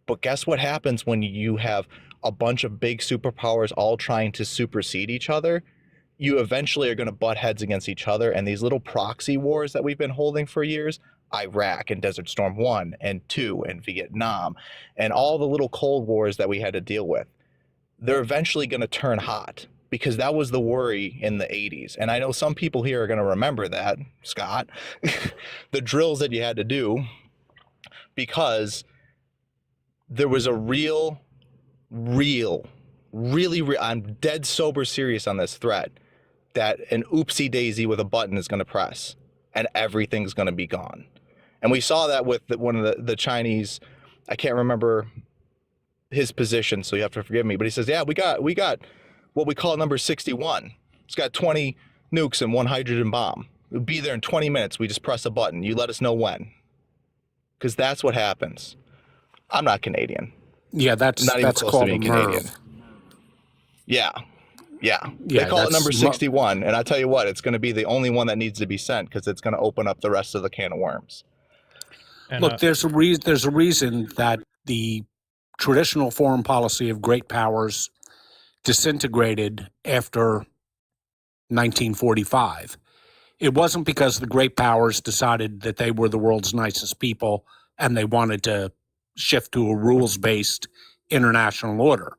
But guess what happens when you have a bunch of big superpowers all trying to supersede each other? You eventually are going to butt heads against each other, and these little proxy wars that we've been holding for years, Iraq and Desert Storm 1 and 2 and Vietnam, and all the little Cold Wars that we had to deal with, they're eventually going to turn hot. because that was the worry in the 80s. And I know some people here are going to remember that, Scott, the drills that you had to do, because there was a really, I'm dead sober serious on this threat, that an oopsie daisy with a button is going to press and everything's going to be gone. And we saw that with one of the Chinese, I can't remember his position, so you have to forgive me, but he says, yeah, we got what we call number 61. It's got 20 nukes and 1 hydrogen bomb. We'll be there in 20 minutes. We just press a button. You let us know when. Because that's what happens. I'm not Canadian. Yeah, Not even that's close to called a being Canadian. MIRV. Yeah. Yeah, They call it that's number 61. And I tell you what, it's going to be the only one that needs to be sent, because it's going to open up the rest of the can of worms. And, Look, there's a reason that the traditional foreign policy of great powers disintegrated after 1945. It wasn't because the great powers decided that they were the world's nicest people and they wanted to shift to a rules-based international order.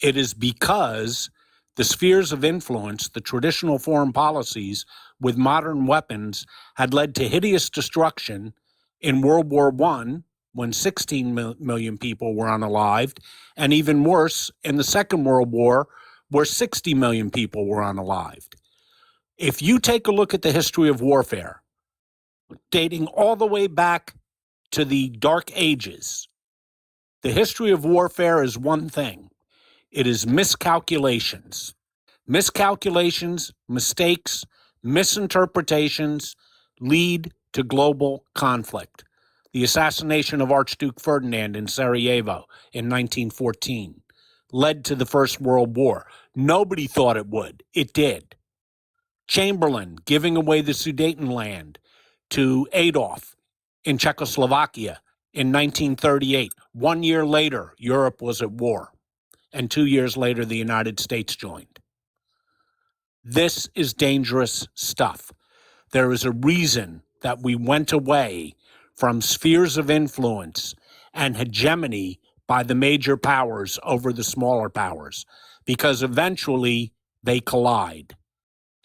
It is because the spheres of influence, the traditional foreign policies with modern weapons, had led to hideous destruction in World War I, when 16 million people were unalived, and even worse in the Second World War, where 60 million people were unalived. If you take a look at the history of warfare, dating all the way back to the Dark Ages, the history of warfare is one thing. It is miscalculations. Miscalculations, mistakes, misinterpretations lead to global conflict. The assassination of Archduke Ferdinand in Sarajevo in 1914 led to the First World War. Nobody thought it would. It did. Chamberlain giving away the Sudetenland to Adolf in Czechoslovakia in 1938. 1 year later, Europe was at war. And 2 years later, the United States joined. This is dangerous stuff. There is a reason that we went away from spheres of influence and hegemony by the major powers over the smaller powers, because eventually they collide.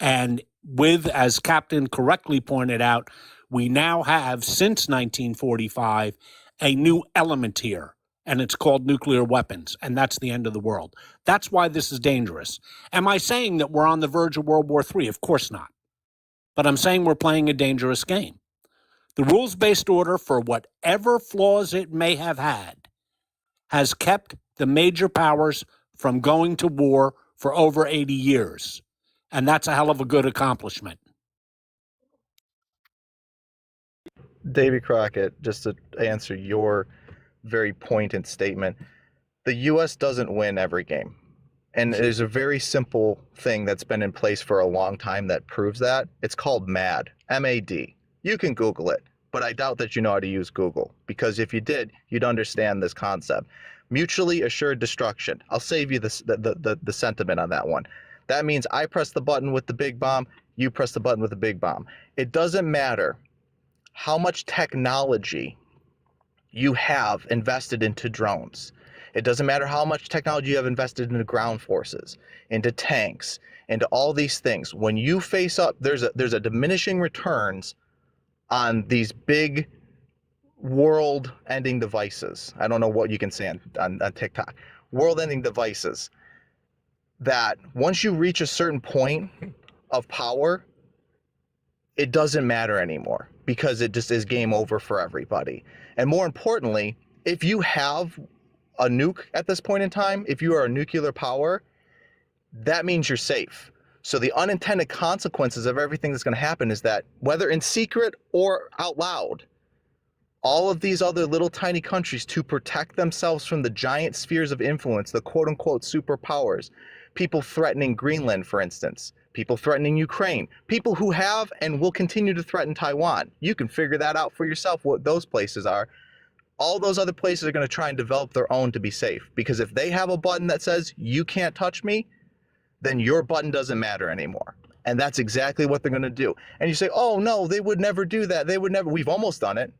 And with, as Captain correctly pointed out, we now have, since 1945, a new element here, and it's called nuclear weapons, and that's the end of the world. That's why this is dangerous. Am I saying that we're on the verge of World War III? Of course not. But I'm saying we're playing a dangerous game. The rules-based order, for whatever flaws it may have had, has kept the major powers from going to war for over 80 years. And that's a hell of a good accomplishment. Davy Crockett, just to answer your very poignant statement, the U.S. doesn't win every game. And there's a very simple thing that's been in place for a long time that proves that. It's called MAD, M-A-D. You can Google it, but I doubt that you know how to use Google, because if you did, you'd understand this concept. Mutually assured destruction. I'll save you the sentiment on that one. That means I press the button with the big bomb, you press the button with the big bomb. It doesn't matter how much technology you have invested into drones. It doesn't matter how much technology you have invested into ground forces, into tanks, into all these things. When you face up, there's a diminishing returns on these big world-ending devices. I don't know what you can say on TikTok. World-ending devices that once you reach a certain point of power, it doesn't matter anymore, because it just is game over for everybody. And more importantly, if you have a nuke at this point in time, if you are a nuclear power, that means you're safe. So the unintended consequences of everything that's going to happen is that, whether in secret or out loud, all of these other little tiny countries, to protect themselves from the giant spheres of influence, the quote unquote superpowers, people threatening Greenland, for instance, people threatening Ukraine, people who have and will continue to threaten Taiwan. You can figure that out for yourself, what those places are. All those other places are going to try and develop their own to be safe, because if they have a button that says you can't touch me, then your button doesn't matter anymore. And that's exactly what they're going to do. And you say, oh no, they would never do that. They would never. We've almost done it.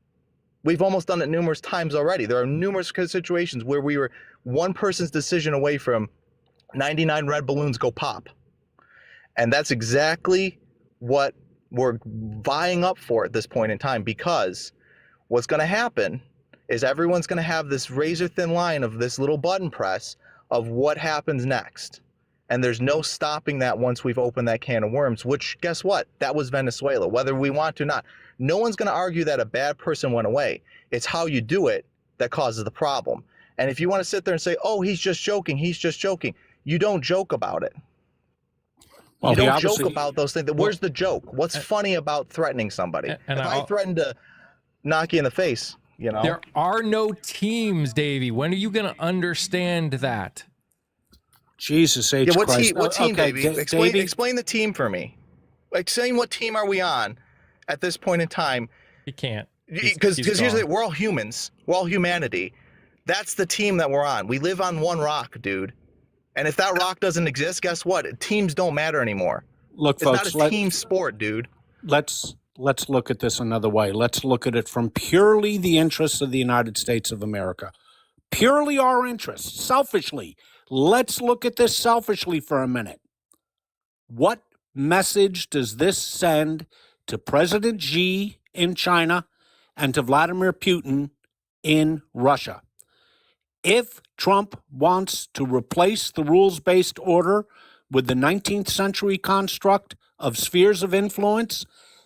We've almost done it numerous times already. There are numerous situations where we were one person's decision away from 99 red balloons go pop. And that's exactly what we're vying up for at this point in time, because what's going to happen is everyone's going to have this razor thin line of this little button press of what happens next. And there's no stopping that once we've opened that can of worms, which, guess what? That was Venezuela, whether we want to or not. No one's going to argue that a bad person went away. It's how you do it that causes the problem. And if you want to sit there and say, oh, he's just joking, you don't joke about it. Well, You he don't joke obviously- about those things. Where's the joke? What's funny about threatening somebody? And If I threatened to knock you in the face, you know, There are no teams, Davey. When are you going to understand that? Jesus H. yeah, what Christ. team? What team, Okay, baby? Davey, Explain the team for me. Explain what team are we on at this point in time? You can't. He's Because here's the gone. thing, we're all humans. We're all humanity. That's the team that we're on. We live on one rock, dude. And if that rock doesn't exist, guess what? Teams don't matter anymore. look, It's folks, not a team sport, dude. let's look at this another way. Let's look at it from purely the interests of the United States of America. Purely our interests, selfishly. Let's look at this selfishly for a minute. What message does this send to President Xi in China and to Vladimir Putin in Russia? If Trump wants to replace the rules-based order with the 19th century construct of spheres of influence,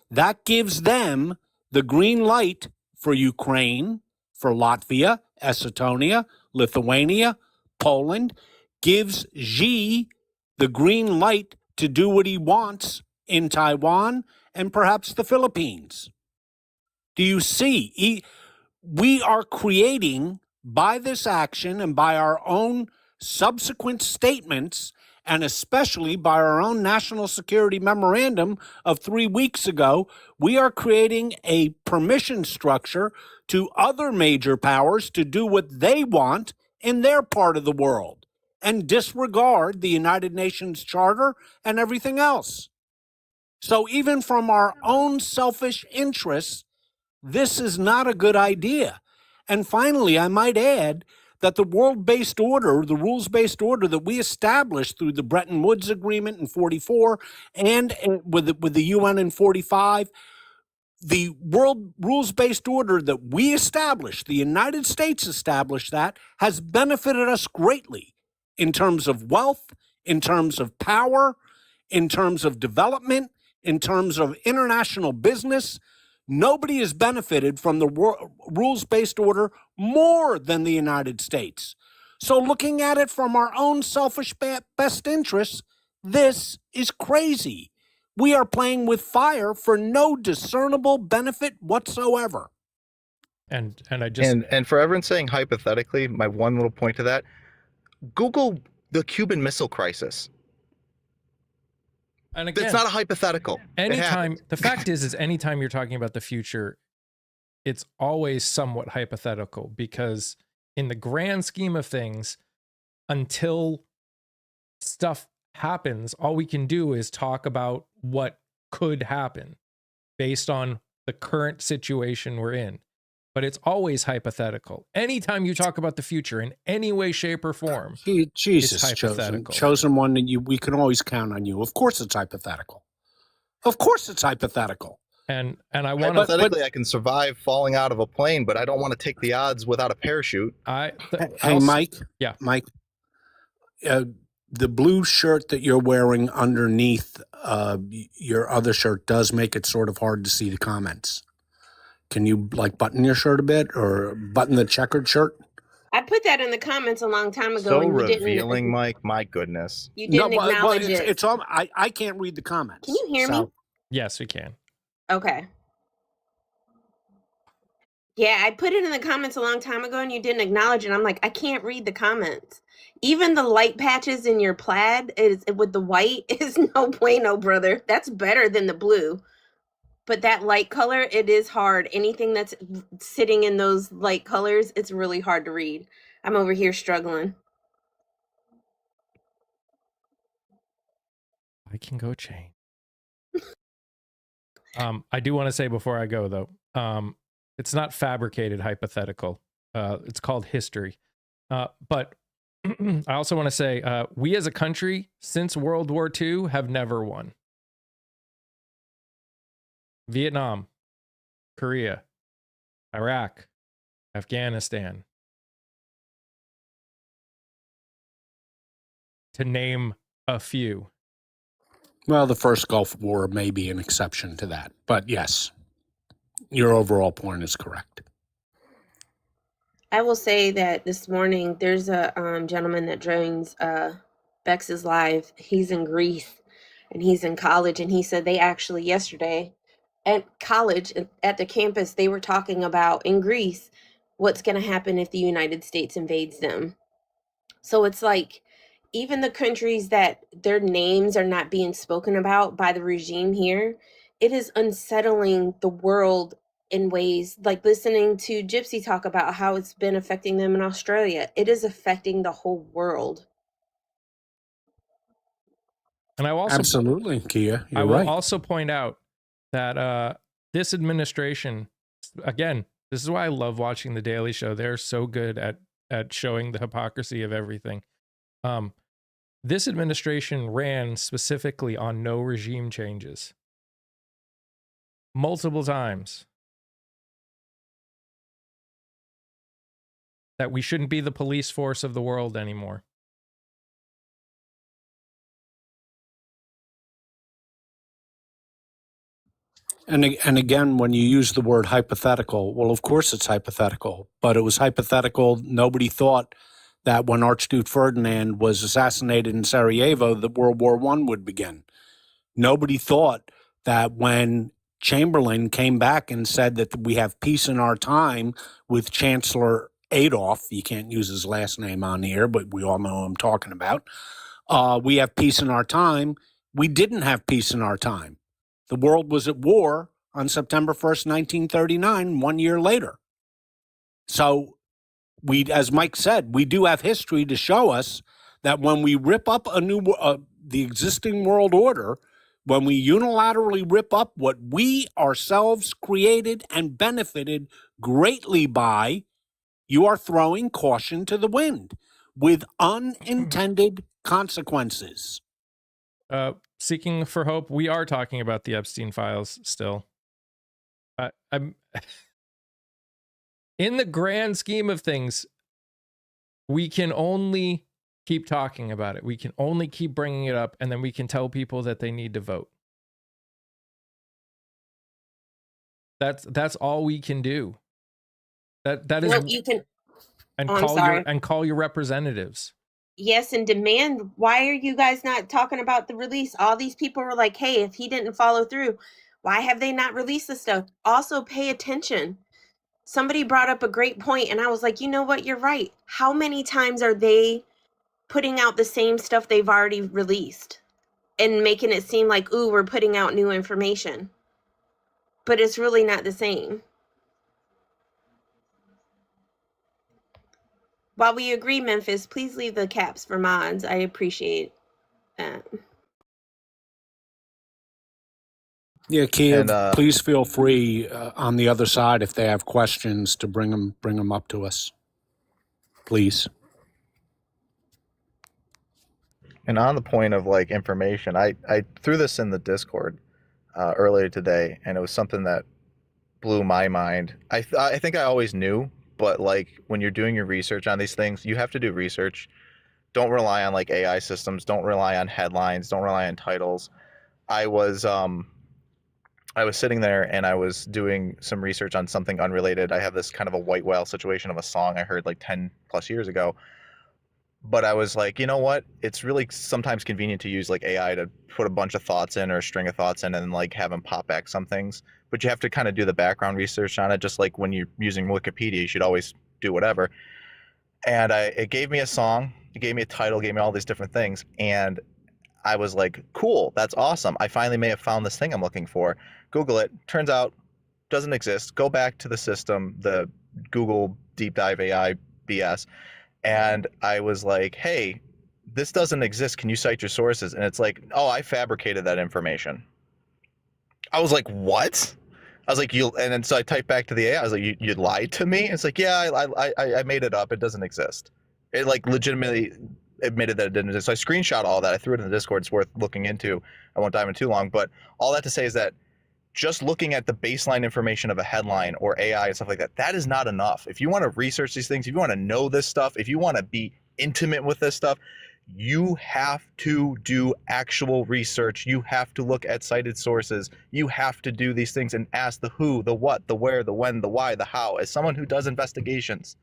that gives them the green light for Ukraine, for Latvia, Estonia, Lithuania, Poland, gives Xi the green light to do what he wants in Taiwan and perhaps the Philippines. Do you see? We are creating, by this action and by our own subsequent statements, and especially by our own national security memorandum of 3 weeks ago, we are creating a permission structure to other major powers to do what they want in their part of the world and disregard the United Nations Charter and everything else. So even from our own selfish interests, this is not a good idea. And finally, I might add that the world-based order, the rules-based order that we established through the Bretton Woods Agreement in 44 and with the UN in 45, the world rules-based order that we established, the United States established, that has benefited us greatly in terms of wealth, in terms of power, in terms of development, in terms of international business. Nobody has benefited from the rules-based order more than the United States. So looking at it from our own selfish best interests, this is crazy. We are playing with fire for no discernible benefit whatsoever. And I just And for everyone saying hypothetically, my one little point to that, Google the Cuban Missile Crisis. and again, It's not a hypothetical. It anytime happened. the fact is anytime you're talking about the future, it's always somewhat hypothetical, because in the grand scheme of things, until stuff happens, all we can do is talk about what could happen based on the current situation we're in. But it's always hypothetical. Anytime you talk about the future in any way, shape, or form, Jesus, hypothetical. chosen one, that we can always count on you. Of course, it's hypothetical. Of course, it's hypothetical. and I want to. Hypothetically, I can survive falling out of a plane, but I don't want to take the odds without a parachute. Hey, Mike. Yeah. Mike. The blue shirt that you're wearing underneath your other shirt does make it sort of hard to see the comments. Can you button your shirt a bit, or button the checkered shirt? I put that in the comments a long time ago. So and you revealing, didn't, Mike. My goodness. You didn't acknowledge it. It's all. I can't read the comments. Can you hear me? Yes, we can. Okay. Yeah, I put it in the comments a long time ago and you didn't acknowledge it. I'm like, I can't read the comments. Even the light patches in your plaid is with the white is no bueno, brother. That's better than the blue. But that light color, it is hard. Anything that's sitting in those light colors, it's really hard to read. I'm over here struggling. I can go chain. I do want to say before I go, though, it's not fabricated hypothetical. It's called history. But I also want to say, we as a country, since World War II, have never won. Vietnam, Korea, Iraq, Afghanistan, to name a few. Well, the first Gulf War may be an exception to that. But yes, your overall point is correct. I will say that this morning there's a gentleman that joins Bex's Live. He's in Greece and he's in college, and he said they actually yesterday at college at the campus they were talking about in Greece what's going to happen if the United States invades them. So it's like even the countries that their names are not being spoken about by the regime here, it is unsettling the world in ways like listening to Gypsy talk about how it's been affecting them in Australia. It is affecting the whole world. And I also Absolutely, Kia. I You're will right. also point out that this administration, again, this is why I love watching the Daily Show. They're so good at showing the hypocrisy of everything. This administration ran specifically on no regime changes multiple times. That we shouldn't be the police force of the world anymore. And again, when you use the word hypothetical, well, of course it's hypothetical, but it was hypothetical. Nobody thought that when Archduke Ferdinand was assassinated in Sarajevo, that World War I would begin. Nobody thought that when Chamberlain came back and said that we have peace in our time with Chancellor Adolf, you can't use his last name on here, but we all know who I'm talking about. We have peace in our time. We didn't have peace in our time. The world was at war on September 1st, 1939, 1 year later. So we, as Mike said, we do have history to show us that when we rip up the existing world order, when we unilaterally rip up what we ourselves created and benefited greatly by, you are throwing caution to the wind with unintended consequences. Seeking for Hope, we are talking about the Epstein files still. I'm in the grand scheme of things, we can only keep talking about it. We can only keep bringing it up, and then we can tell people that they need to vote. That's all we can do. That is Well, you can. and Oh, call your representatives. Yes, and demand. Why are you guys not talking about the release? All these people were like, hey, if he didn't follow through, why have they not released the stuff? Also, pay attention. Somebody brought up a great point, and I was like, you know what? You're right. How many times are they putting out the same stuff they've already released and making it seem like, ooh, we're putting out new information? But it's really not the same. While we agree, Memphis, please leave the caps for mods. I appreciate that. Yeah, Kiev, And, please feel free on the other side if they have questions to bring them up to us. Please. And on the point of like information, I threw this in the Discord earlier today, and it was something that blew my mind. I think I always knew, but like when you're doing your research on these things, you have to do research. Don't rely on like AI systems. Don't rely on headlines. Don't rely on titles. I was sitting there and I was doing some research on something unrelated. I have this kind of a white whale situation of a song I heard like 10 plus years ago. But I was like, you know what? It's really sometimes convenient to use like AI to put a bunch of thoughts in or a string of thoughts in and like have them pop back some things. But you have to kind of do the background research on it, just like when you're using Wikipedia, you should always do whatever. And it gave me a song, it gave me a title, gave me all these different things. And I was like, cool, that's awesome. I finally may have found this thing I'm looking for. Google it. Turns out doesn't exist. Go back to the system, the Google Deep Dive AI BS. And I was like, hey, this doesn't exist. Can you cite your sources? And it's like, oh, I fabricated that information. I was like, what? I was like, and then so I typed back to the AI. I was like, you lied to me? It's like, yeah, I made it up. It doesn't exist. It like legitimately admitted that it didn't exist. So I screenshot all that. I threw it in the Discord. It's worth looking into. I won't dive in too long, but all that to say is that just looking at the baseline information of a headline or AI and stuff like that, that is not enough. If you want to research these things, if you want to know this stuff, if you want to be intimate with this stuff, you have to do actual research. You have to look at cited sources. You have to do these things and ask the who, the what, the where, the when, the why, the how. As someone who does investigations,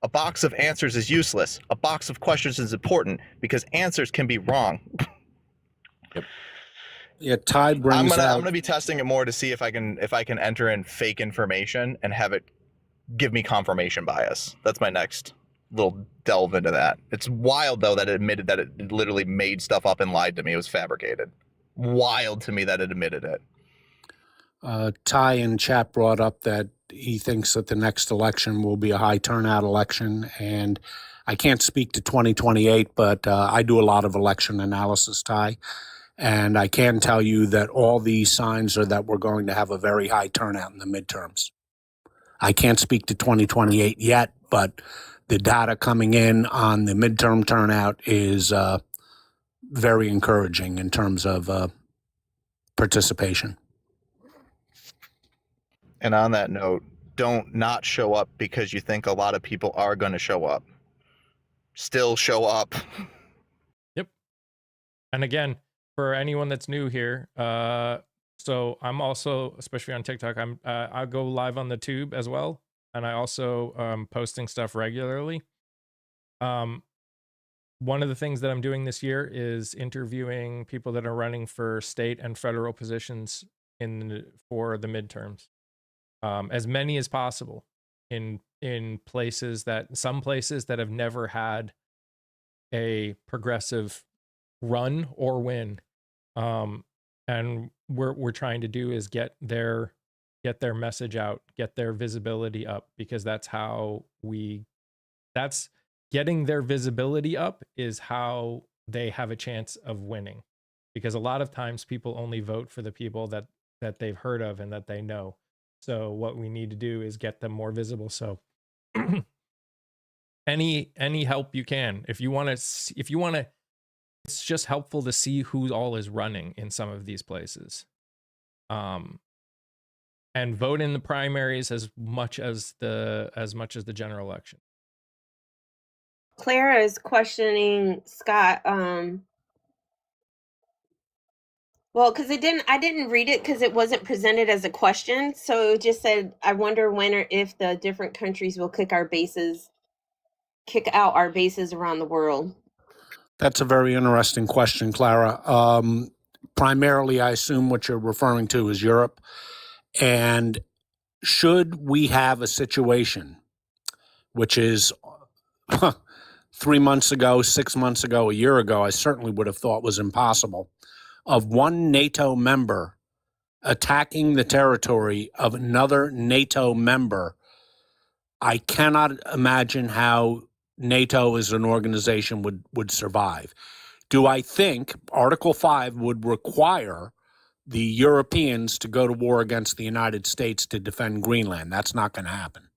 a box of answers is useless. A box of questions is important because answers can be wrong. Yeah, Ty brings I'm out. gonna be testing it more to see if I can enter in fake information and have it give me confirmation bias. That's my next little delve into that. It's wild though that it admitted that it literally made stuff up and lied to me. It was fabricated. Wild to me that it admitted it. Ty in chat brought up that he thinks that the next election will be a high turnout election, and I can't speak to 2028, but I do a lot of election analysis, Ty, and I can tell you that all these signs are that we're going to have a very high turnout in the midterms. I can't speak to 2028 yet, but the data coming in on the midterm turnout is very encouraging in terms of participation. And on that note, don't not show up because you think a lot of people are going to show up. Still show up. Yep. And again, for anyone that's new here, so I'm also, especially on TikTok, I'll go live on the tube as well, and I also posting stuff regularly. One of the things that I'm doing this year is interviewing people that are running for state and federal positions for the midterms. As many as possible in some places that have never had a progressive run or win. And we're trying to do is get their message out, get their visibility up, because that's getting their visibility up is how they have a chance of winning. Because a lot of times people only vote for the people that they've heard of and that they know. So what we need to do is get them more visible. So any help you can, if you want to, it's just helpful to see who all is running in some of these places. And vote in the primaries as much as the general election. Clara is questioning Scott. Well, because I didn't read it because it wasn't presented as a question. So it just said, I wonder when or if the different countries will kick out our bases around the world. That's a very interesting question, Clara. Primarily, I assume what you're referring to is Europe. And should we have a situation, which is 3 months ago, 6 months ago, a year ago, I certainly would have thought was impossible, of one NATO member attacking the territory of another NATO member, I cannot imagine how NATO as an organization would survive. Do I think Article 5 would require the Europeans to go to war against the United States to defend Greenland? That's not going to happen.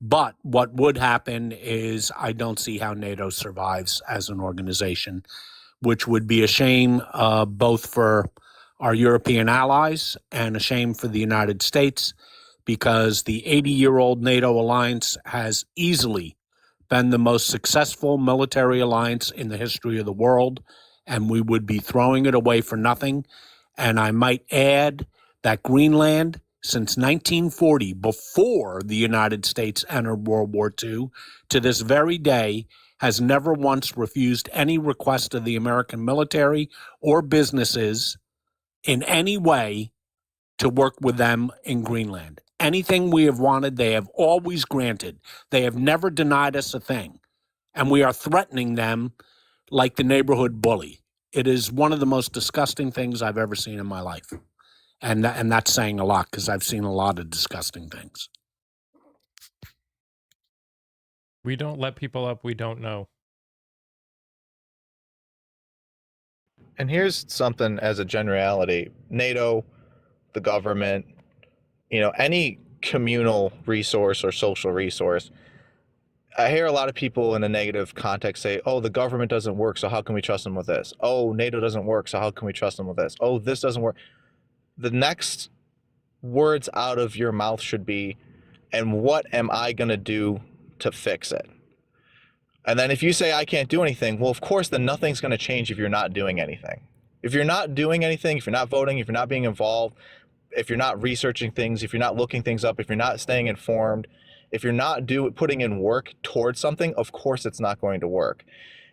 But what would happen is I don't see how NATO survives as an organization, which would be a shame both for our European allies and a shame for the United States, because the 80-year-old NATO alliance has easily been the most successful military alliance in the history of the world, and we would be throwing it away for nothing. And I might add that Greenland, since 1940, before the United States entered World War II, to this very day, has never once refused any request of the American military or businesses in any way to work with them in Greenland. Anything we have wanted, they have always granted. They have never denied us a thing. And we are threatening them like the neighborhood bully. It is one of the most disgusting things I've ever seen in my life. And that's saying a lot, because I've seen a lot of disgusting things. We don't let people up we don't know. And here's something as a generality. NATO, the government, any communal resource or social resource, I hear a lot of people in a negative context say, oh, the government doesn't work, so how can we trust them with this? Oh, NATO doesn't work, so how can we trust them with this? Oh, this doesn't work. The next words out of your mouth should be, and what am I going to do to fix it? And then if you say I can't do anything, well, of course, then nothing's going to change if you're not doing anything. If you're not doing anything, if you're not voting, if you're not being involved, if you're not researching things, if you're not looking things up, if you're not staying informed, if you're not putting in work towards something, of course it's not going to work.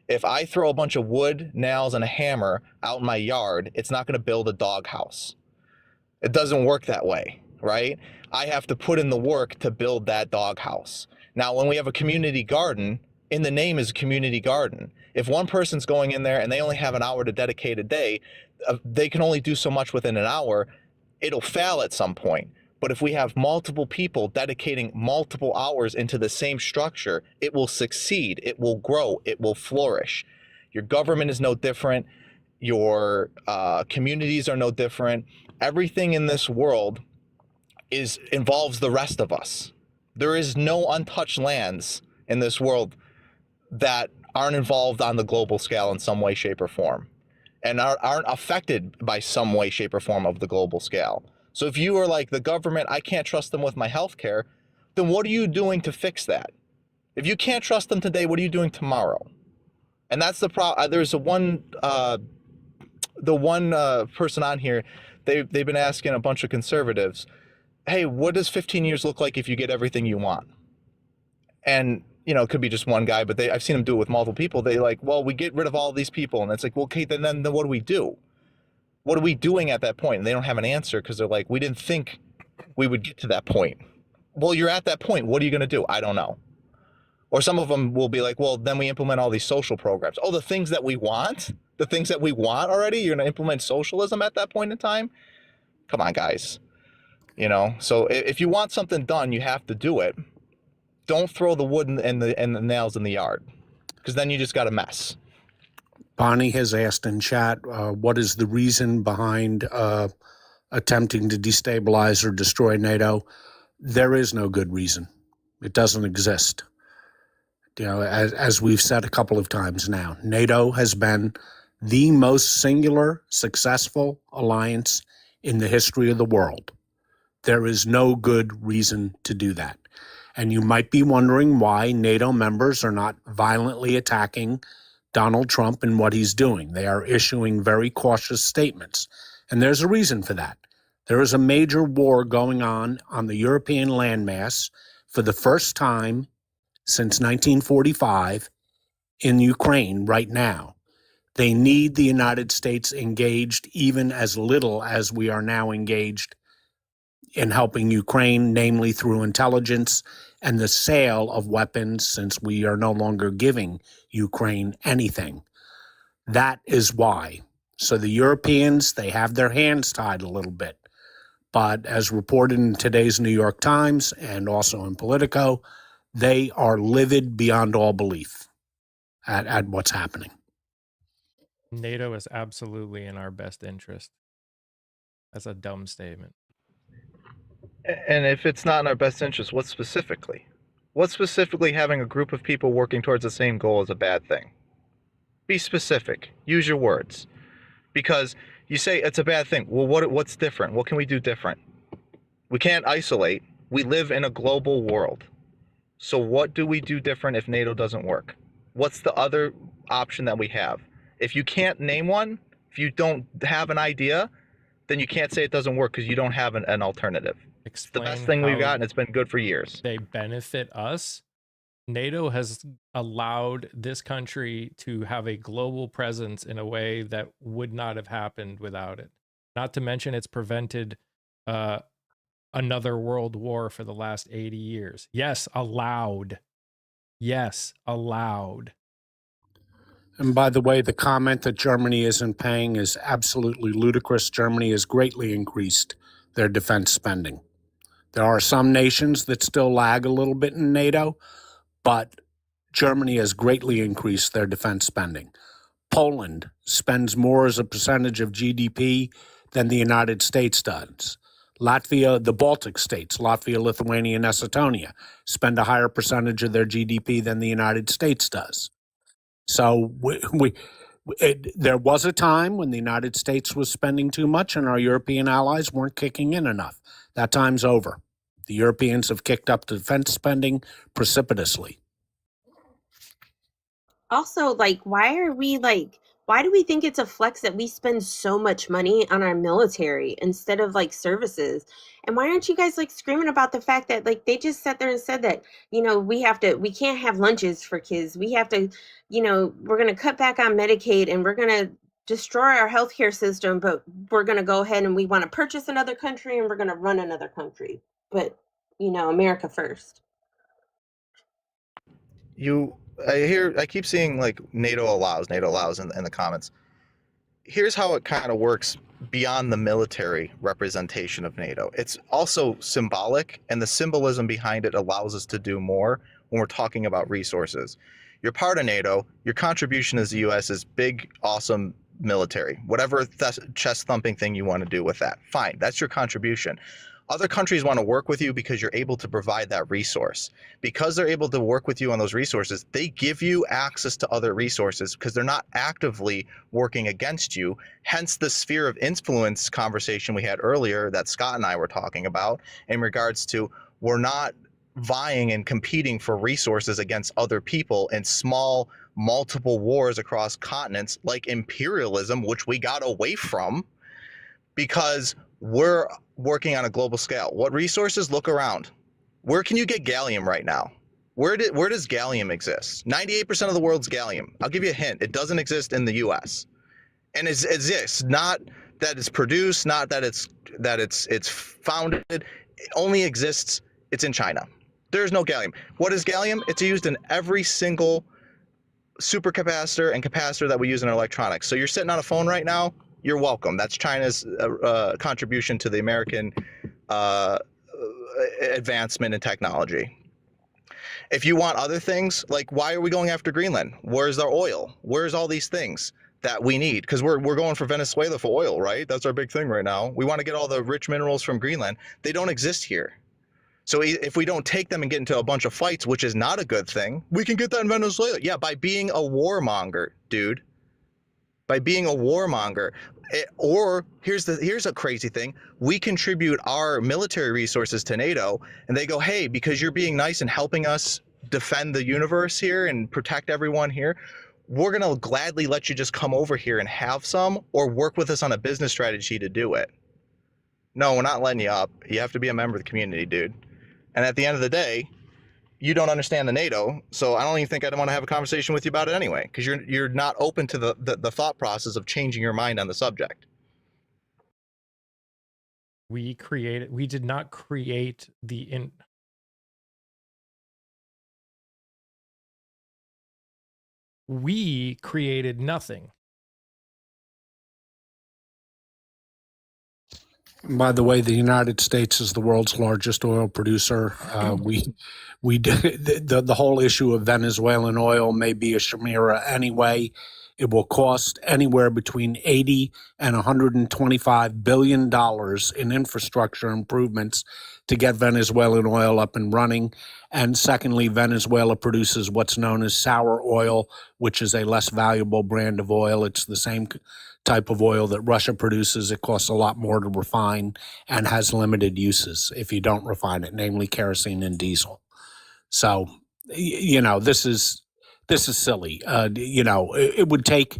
If I throw a bunch of wood, nails, and a hammer out in my yard, it's not going to build a doghouse. It doesn't work that way, right? I have to put in the work to build that doghouse. Now, when we have a community garden, in the name is a community garden. If one person's going in there and they only have an hour to dedicate a day, they can only do so much within an hour. It'll fail at some point. But if we have multiple people dedicating multiple hours into the same structure, it will succeed, it will grow, it will flourish. Your government is no different. Your communities are no different. Everything in this world involves the rest of us. There is no untouched lands in this world that aren't involved on the global scale in some way, shape, or form, and aren't affected by some way, shape, or form of the global scale. So if you are like, the government, I can't trust them with my health care, then what are you doing to fix that? If you can't trust them today, what are you doing tomorrow? And that's the problem. There's the one person on here, they've been asking a bunch of conservatives, hey, what does 15 years look like if you get everything you want? And, you know, it could be just one guy, but I've seen them do it with multiple people. They like, well, we get rid of all these people. And it's like, well, okay, then what do we do? What are we doing at that point? And they don't have an answer because they're like, we didn't think we would get to that point. Well, you're at that point. What are you going to do? I don't know. Or some of them will be like, well, then we implement all these social programs. Oh, the things that we want already, you're going to implement socialism at that point in time? Come on, guys. You know, so if you want something done, you have to do it. Don't throw the wood and the nails in the yard, because then you just got a mess. Bonnie has asked in chat, what is the reason behind attempting to destabilize or destroy NATO? There is no good reason. It doesn't exist. You know, as we've said a couple of times now, NATO has been the most singular, successful alliance in the history of the world. There is no good reason to do that. And you might be wondering why NATO members are not violently attacking Donald Trump and what he's doing. They are issuing very cautious statements. And there's a reason for that. There is a major war going on the European landmass for the first time since 1945 in Ukraine right now. They need the United States engaged even as little as we are now engaged in helping Ukraine, namely through intelligence and the sale of weapons, since we are no longer giving Ukraine anything. That is why. So the Europeans, they have their hands tied a little bit. But as reported in today's New York Times and also in Politico, they are livid beyond all belief at what's happening. NATO is absolutely in our best interest. That's a dumb statement. And if it's not in our best interest, what specifically? What specifically having a group of people working towards the same goal is a bad thing? Be specific. Use your words. Because you say it's a bad thing. Well, what's different? What can we do different? We can't isolate. We live in a global world. So what do we do different if NATO doesn't work? What's the other option that we have? If you can't name one, if you don't have an idea, then you can't say it doesn't work because you don't have an alternative. It's the best thing we've got, and it's been good for years. They benefit us. NATO has allowed this country to have a global presence in a way that would not have happened without it. Not to mention it's prevented another world war for the last 80 years. Yes, allowed. Yes, allowed. And by the way, the comment that Germany isn't paying is absolutely ludicrous. Germany has greatly increased their defense spending. There are some nations that still lag a little bit in NATO, but Germany has greatly increased their defense spending. Poland spends more as a percentage of GDP than the United States does. Latvia, the Baltic states, Latvia, Lithuania, and Estonia spend a higher percentage of their GDP than the United States does. So there was a time when the United States was spending too much and our European allies weren't kicking in enough. That time's over. The Europeans have kicked up defense spending precipitously. Also, like, why do we think it's a flex that we spend so much money on our military instead of like services? And why aren't you guys like screaming about the fact that like they just sat there and said that, we can't have lunches for kids. We have to, we're going to cut back on Medicaid and we're going to destroy our healthcare system, but we're going to go ahead and we want to purchase another country and we're going to run another country. But, America first. I keep seeing like NATO allows in the comments. Here's how it kind of works beyond the military representation of NATO. It's also symbolic, and the symbolism behind it allows us to do more when we're talking about resources. You're part of NATO. Your contribution as the U.S. is big, awesome military. Whatever chest thumping thing you want to do with that, fine. That's your contribution. Other countries want to work with you because you're able to provide that resource. Because they're able to work with you on those resources, they give you access to other resources because they're not actively working against you. Hence the sphere of influence conversation we had earlier that Scott and I were talking about in regards to we're not vying and competing for resources against other people in small, multiple wars across continents like imperialism, which we got away from because we're working on a global scale. What resources? Look around. Where can you get gallium right now? Where does gallium exist? 98% of the world's gallium. I'll give you a hint. It doesn't exist in the U.S. And it exists not that it's produced, not that it's founded. It only exists. It's in China. There's no gallium. What is gallium? It's used in every single supercapacitor and capacitor that we use in our electronics. So you're sitting on a phone right now. You're welcome. That's China's contribution to the American advancement in technology. If you want other things, like why are we going after Greenland? Where's our oil? Where's all these things that we need? Because we're going for Venezuela for oil, right? That's our big thing right now. We want to get all the rich minerals from Greenland. They don't exist here. So if we don't take them and get into a bunch of fights, which is not a good thing, we can get that in Venezuela. Yeah, by being a warmonger, dude. By being a warmonger. Or here's a crazy thing. We contribute our military resources to NATO and they go, hey, because you're being nice and helping us defend the universe here and protect everyone here, we're going to gladly let you just come over here and have some or work with us on a business strategy to do it. No, we're not letting you up. You have to be a member of the community, dude. And at the end of the day, you don't understand the NATO, so I don't even think I'd want to have a conversation with you about it anyway, because you're not open to the thought process of changing your mind on the subject. We did not create we created nothing. By the way, the United States is the world's largest oil producer. We did the whole issue of Venezuelan oil may be a chimera anyway. It will cost anywhere between $80 and $125 billion in infrastructure improvements to get Venezuelan oil up and running. And secondly, Venezuela produces what's known as sour oil, which is a less valuable brand of oil. It's the same type of oil that Russia produces. It costs a lot more to refine and has limited uses if you don't refine it, namely kerosene and diesel. So, this is silly. It would take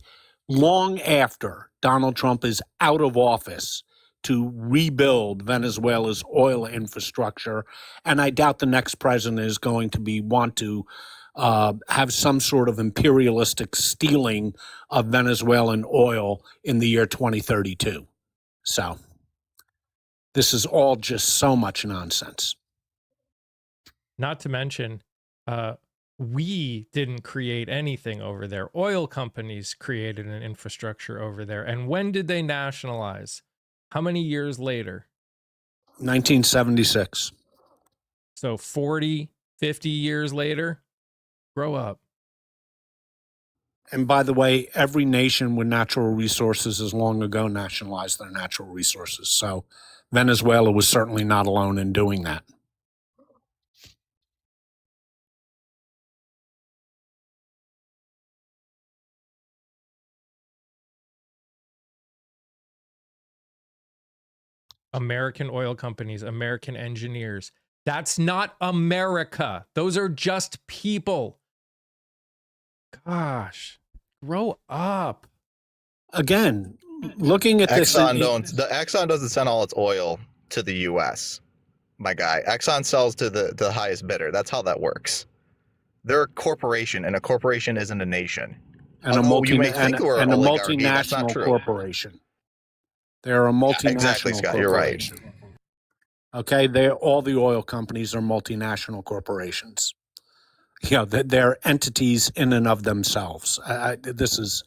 long after Donald Trump is out of office to rebuild Venezuela's oil infrastructure. And I doubt the next president is going to want to have some sort of imperialistic stealing of Venezuelan oil in the year 2032. So this is all just so much nonsense. Not to mention, we didn't create anything over there. Oil companies created an infrastructure over there. And when did they nationalize? How many years later? 1976. So 40, 50 years later? Grow up. And by the way, every nation with natural resources has long ago nationalized their natural resources. So Venezuela was certainly not alone in doing that. American oil companies, American engineers. That's not America. Those are just people. Gosh, grow up. Again, looking at this, Exxon doesn't send all its oil to the U.S. My guy, Exxon sells to the highest bidder. That's how that works. They're a corporation, and a corporation isn't a nation. and a multinational corporation. They're a multinational Exactly, Scott. You're right. corporation. Okay, all the oil companies are multinational corporations. You know, they're entities in and of themselves. This is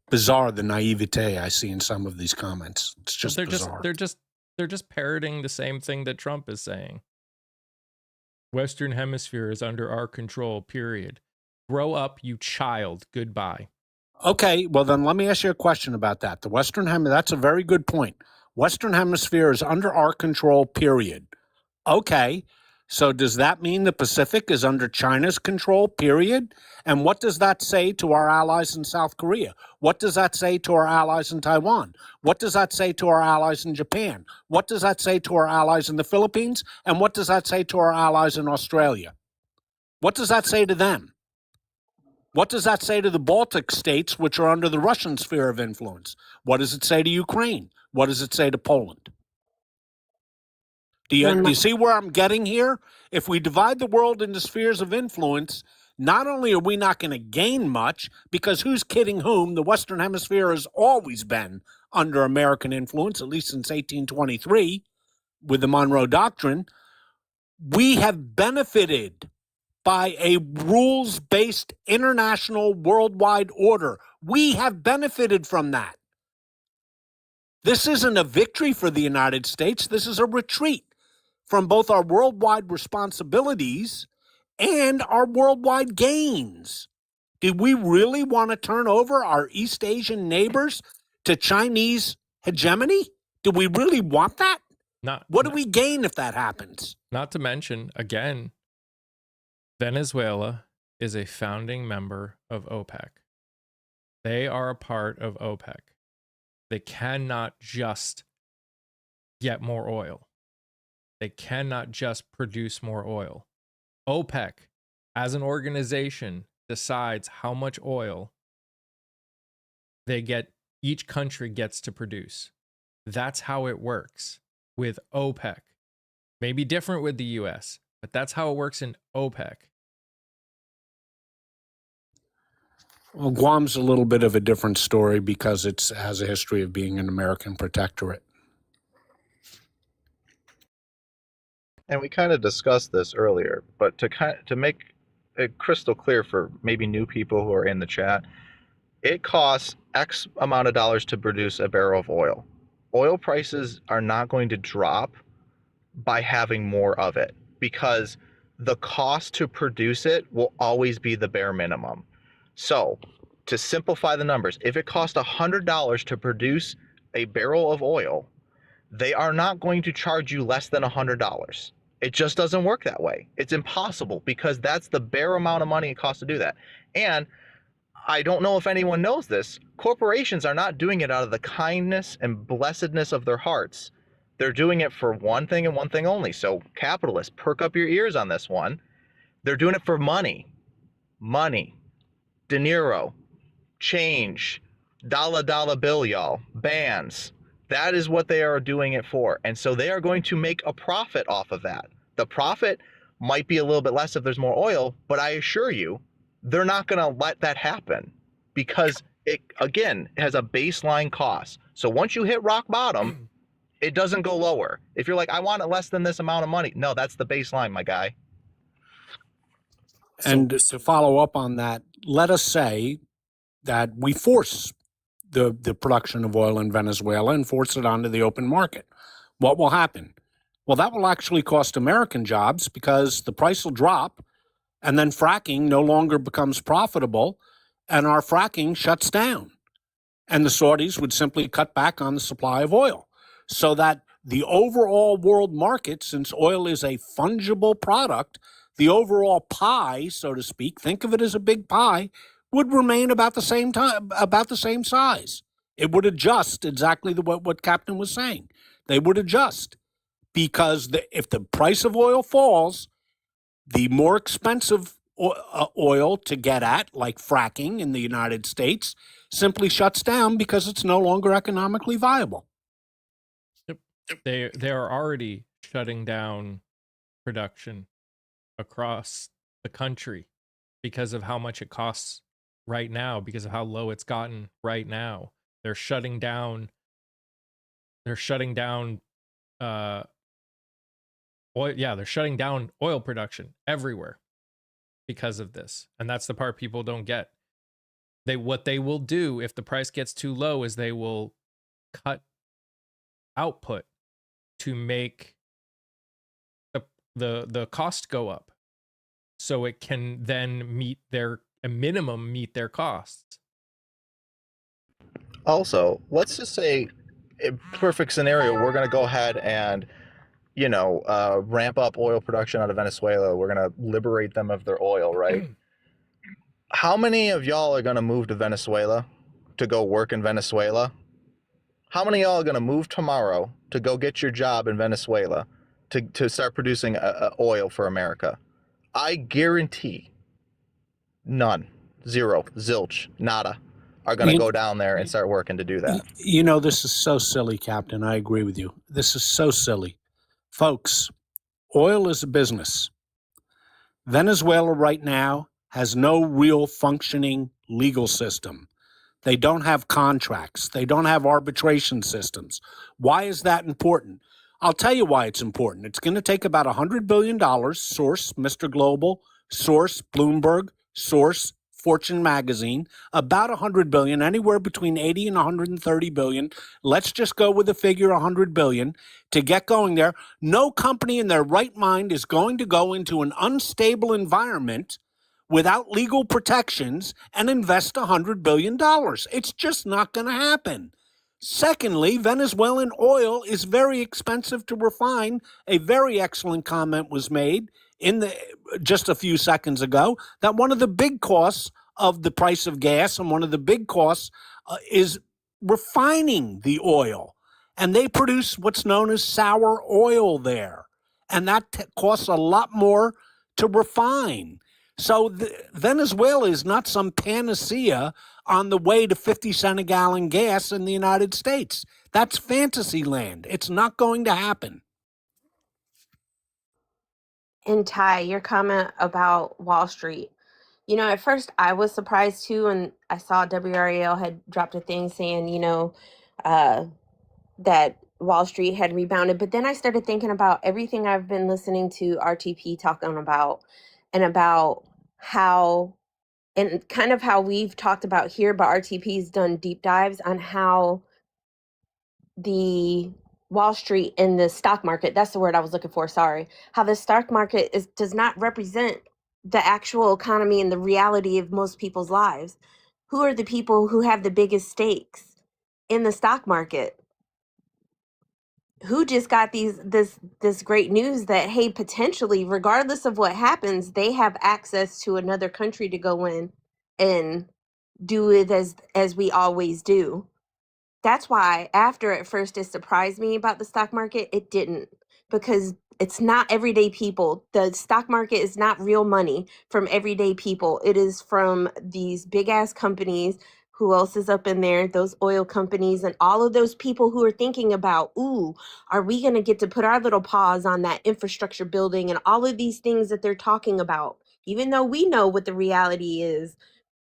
bizarre, the naivete I see in some of these comments. It's just bizarre. They're just parroting the same thing that Trump is saying. Western Hemisphere is under our control, period. Grow up, you child. Goodbye. Okay, well then let me ask you a question about that. The Western Hemisphere, that's a very good point. Western Hemisphere is under our control, period. Okay, so does that mean the Pacific is under China's control, period? And what does that say to our allies in South Korea? What does that say to our allies in Taiwan? What does that say to our allies in Japan? What does that say to our allies in the Philippines? And what does that say to our allies in Australia? What does that say to them? What does that say to the Baltic states, which are under the Russian sphere of influence? What does it say to Ukraine? What does it say to Poland? Do you see where I'm getting here? If we divide the world into spheres of influence, not only are we not going to gain much, because who's kidding whom? The Western Hemisphere has always been under American influence, at least since 1823, with the Monroe Doctrine. We have benefited by a rules-based international worldwide order. We have benefited from that. This isn't a victory for the United States. This is a retreat from both our worldwide responsibilities and our worldwide gains. Did we really want to turn over our East Asian neighbors to Chinese hegemony? Do we really want that? What do we gain if that happens? Not to mention, again, Venezuela is a founding member of OPEC. They are a part of OPEC. They cannot just get more oil. They cannot just produce more oil. OPEC, as an organization, decides how much oil each country gets to produce. That's how it works with OPEC. Maybe different with the US, but that's how it works in OPEC. Well, Guam's a little bit of a different story because it has a history of being an American protectorate. And we kind of discussed this earlier, but to make it crystal clear for maybe new people who are in the chat, it costs X amount of dollars to produce a barrel of oil. Oil prices are not going to drop by having more of it because the cost to produce it will always be the bare minimum. So to simplify the numbers, if it costs $100 to produce a barrel of oil, they are not going to charge you less than $100. It just doesn't work that way. It's impossible because that's the bare amount of money it costs to do that. And I don't know if anyone knows this, corporations are not doing it out of the kindness and blessedness of their hearts. They're doing it for one thing and one thing only. So capitalists, perk up your ears on this one. They're doing it for money. Money. De Niro. Change. Dollar bill, y'all. Bands. That is what they are doing it for. And so they are going to make a profit off of that. The profit might be a little bit less if there's more oil, but I assure you, they're not going to let that happen because it, again, has a baseline cost. So once you hit rock bottom, it doesn't go lower. If you're like, I want it less than this amount of money. No, that's the baseline, my guy. And to follow up on that, let us say that we force the production of oil in Venezuela and force it onto the open market. What will happen? Well, that will actually cost American jobs because the price will drop and then fracking no longer becomes profitable and our fracking shuts down. And the Saudis would simply cut back on the supply of oil so that the overall world market, since oil is a fungible product, the overall pie, so to speak, think of it as a big pie, would remain about the same time, about the same size. It would adjust exactly what Captain was saying. They would adjust because if the price of oil falls, the more expensive oil to get at, like fracking in the United States, simply shuts down because it's no longer economically viable. They are already shutting down production across the country because of how much it costs right now, because of how low it's gotten right now. They're shutting down oil. Yeah, they're shutting down oil production everywhere because of this. And that's the part people don't get. What they will do if the price gets too low is they will cut output to make the cost go up, so it can then meet their costs. Also, let's just say, perfect scenario, we're going to go ahead and, ramp up oil production out of Venezuela. We're going to liberate them of their oil, right? How many of y'all are going to move to Venezuela to go work in Venezuela? How many of y'all are going to move tomorrow to go get your job in Venezuela to start producing oil for America? I guarantee none, zero, zilch, nada are going to go down there and start working to do that. This is so silly, Captain. I agree with you. This is so silly. Folks, oil is a business. Venezuela right now has no real functioning legal system. They don't have contracts. They don't have arbitration systems. Why is that important? I'll tell you why it's important. It's going to take about $100 billion, source Mr. Global, source Bloomberg, source Fortune magazine, about $100 billion, anywhere between 80 and 130 billion. Let's just go with the figure 100 billion to get going there. No company in their right mind is going to go into an unstable environment without legal protections and invest $100 billion. It's just not going to happen. Secondly, Venezuelan oil is very expensive to refine. A very excellent comment was made just a few seconds ago that one of the big costs of the price of gas and one of the big costs is refining the oil. And they produce what's known as sour oil there. And that costs a lot more to refine. So Venezuela is not some panacea on the way to 50 cent a gallon gas in the United States. That's fantasy land. It's not going to happen. And Ty, your comment about Wall Street. At first I was surprised too, and I saw WRAL had dropped a thing saying, that Wall Street had rebounded. But then I started thinking about everything I've been listening to RTP talking about, and about how, and kind of how we've talked about here, but RTP's done deep dives on how the Wall Street and the stock market, that's the word I was looking for, sorry, how the stock market does not represent the actual economy and the reality of most people's lives. Who are the people who have the biggest stakes in the stock market? Who just got this great news that, hey, potentially, regardless of what happens, they have access to another country to go in and do it as we always do. That's why after at first it surprised me about the stock market, it didn't, because it's not everyday people. The stock market is not real money from everyday people. It is from these big ass companies. Who else is up in there? Those oil companies and all of those people who are thinking about, ooh, are we going to get to put our little paws on that infrastructure building and all of these things that they're talking about, even though we know what the reality is.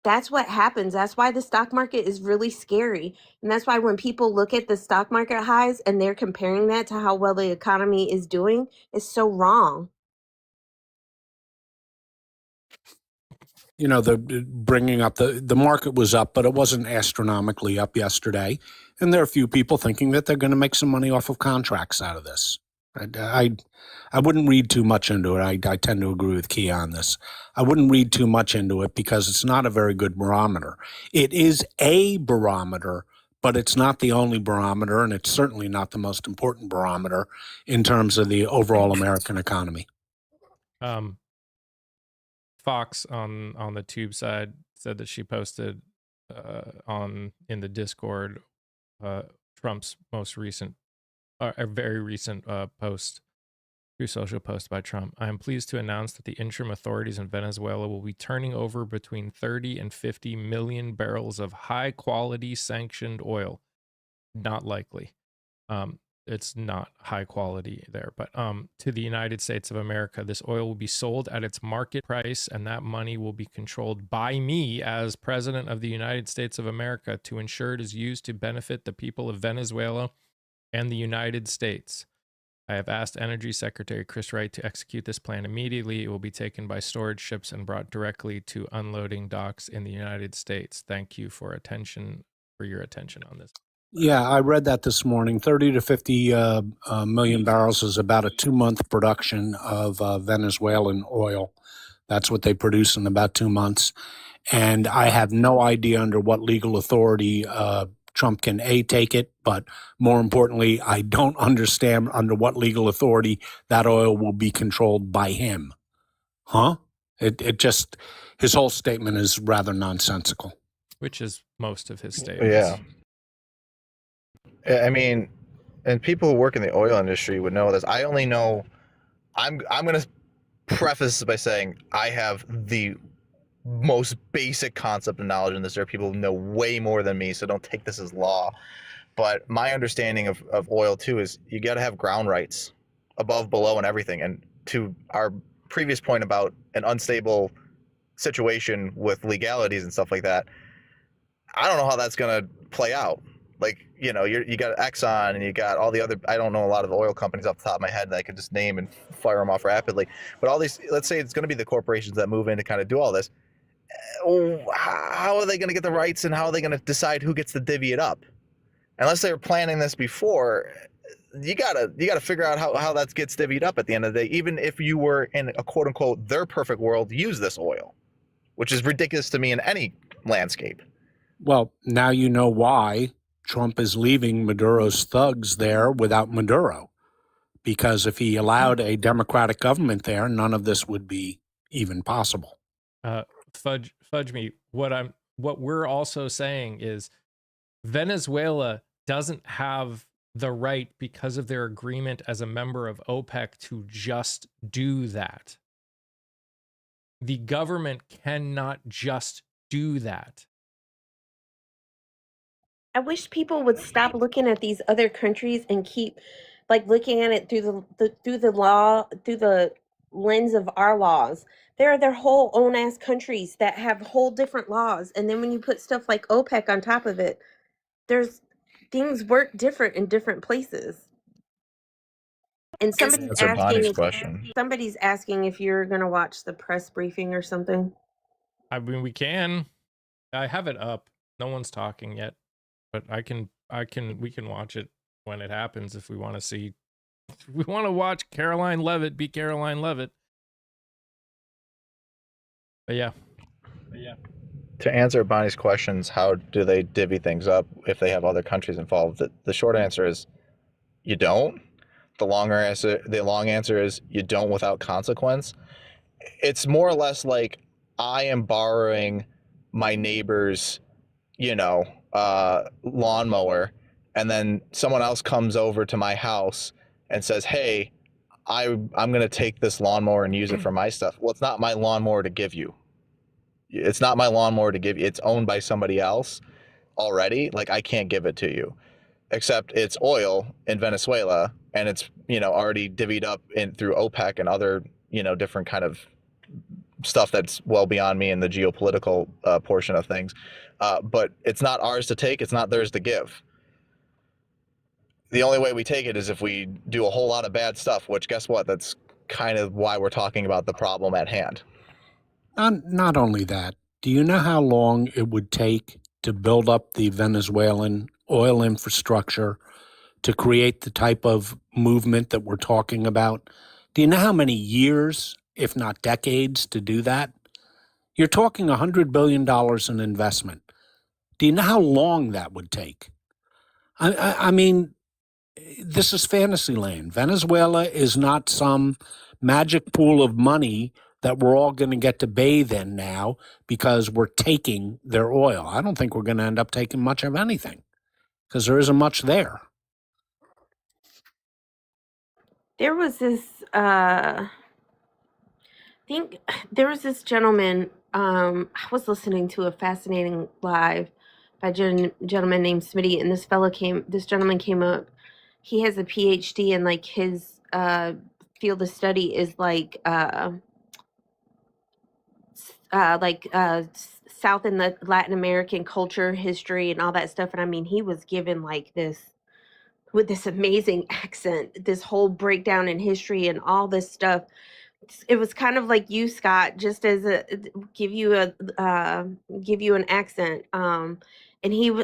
That's what happens. That's why the stock market is really scary. And that's why when people look at the stock market highs and they're comparing that to how well the economy is doing, it's so wrong. The bringing up the market was up, but it wasn't astronomically up yesterday. And there are a few people thinking that they're going to make some money off of contracts out of this. I wouldn't read too much into it. I tend to agree with Kia on this. I wouldn't read too much into it because it's not a very good barometer. It is a barometer, but it's not the only barometer, and it's certainly not the most important barometer in terms of the overall American economy. Fox on the tube side said that she posted in the Discord Trump's most recent, a very recent post, True Social post by Trump. I am pleased to announce that the interim authorities in Venezuela will be turning over between 30 and 50 million barrels of high quality sanctioned oil. Not likely. It's not high quality there, but to the United States of America. This oil will be sold at its market price, and that money will be controlled by me as President of the United States of America to ensure it is used to benefit the people of Venezuela and the United States. I have asked Energy Secretary Chris Wright to execute this plan immediately. It will be taken by storage ships and brought directly to unloading docks in the United States. Thank you for your attention on this. Yeah, I read that this morning. 30 to 50 million barrels is about a 2-month production of Venezuelan oil. That's what they produce in about 2 months. And I have no idea under what legal authority Trump can take it, but more importantly, I don't understand under what legal authority that oil will be controlled by him. Huh? It just, his whole statement is rather nonsensical. Which is most of his statements. Yeah. I mean, and people who work in the oil industry would know this. I only know, I'm going to preface this by saying I have the most basic concept of knowledge in this. There are people who know way more than me, so don't take this as law. But my understanding of oil too is you got to have ground rights above, below, and everything. And to our previous point about an unstable situation with legalities and stuff like that, I don't know how that's going to play out. Like, you know, you got Exxon and you got all the other, I don't know a lot of the oil companies off the top of my head that I could just name and fire them off rapidly. But all these, let's say it's going to be the corporations that move in to kind of do all this. How are they going to get the rights, and how are they going to decide who gets to divvy it up? Unless they were planning this before, you gotta figure out how that gets divvied up at the end of the day. Even if you were in a quote unquote their perfect world, use this oil, which is ridiculous to me in any landscape. Well, now you know why Trump is leaving Maduro's thugs there without Maduro, because if he allowed a democratic government there, none of this would be even possible. Fudge me. What we're also saying is Venezuela doesn't have the right, because of their agreement as a member of OPEC, to just do that. The government cannot just do that. I wish people would stop looking at these other countries and keep like looking at it through the lens of our laws. They're their whole own ass countries that have whole different laws. And then when you put stuff like OPEC on top of it, there's things work different in different places. And somebody's asking if you're gonna watch the press briefing or something. I mean, we can. I have it up. No one's talking yet, but we can watch it when it happens if we want to see. If we want to watch Caroline Leavitt be Caroline Leavitt. But yeah. To answer Bonnie's questions, how do they divvy things up if they have other countries involved? The short answer is you don't. The long answer is you don't without consequence. It's more or less like I am borrowing my neighbor's, lawnmower, and then someone else comes over to my house and says, "Hey, I'm going to take this lawnmower and use it for my stuff." Well, it's not my lawnmower to give you. It's not my lawnmower to give you. It's owned by somebody else already. Like, I can't give it to you, except it's oil in Venezuela, and it's, already divvied up through OPEC and other, different kind of stuff that's well beyond me in the geopolitical portion of things. But it's not ours to take. It's not theirs to give. The only way we take it is if we do a whole lot of bad stuff, which, guess what? That's kind of why we're talking about the problem at hand. Not only that, do you know how long it would take to build up the Venezuelan oil infrastructure to create the type of movement that we're talking about? Do you know how many years, if not decades, to do that? You're talking $100 billion in investment. Do you know how long that would take? I mean, this is fantasy land. Venezuela is not some magic pool of money that we're all going to get to bathe in now because we're taking their oil. I don't think we're going to end up taking much of anything because there isn't much there. There was this think there was this gentleman. I was listening to a fascinating live by a gentleman named Smitty, and this gentleman came up. He has a PhD, and like his field of study is like South and the Latin American culture, history, and all that stuff. And I mean, he was given like this with this amazing accent, this whole breakdown in history and all this stuff. It was kind of like you, Scott, just as a give you a give you an accent. And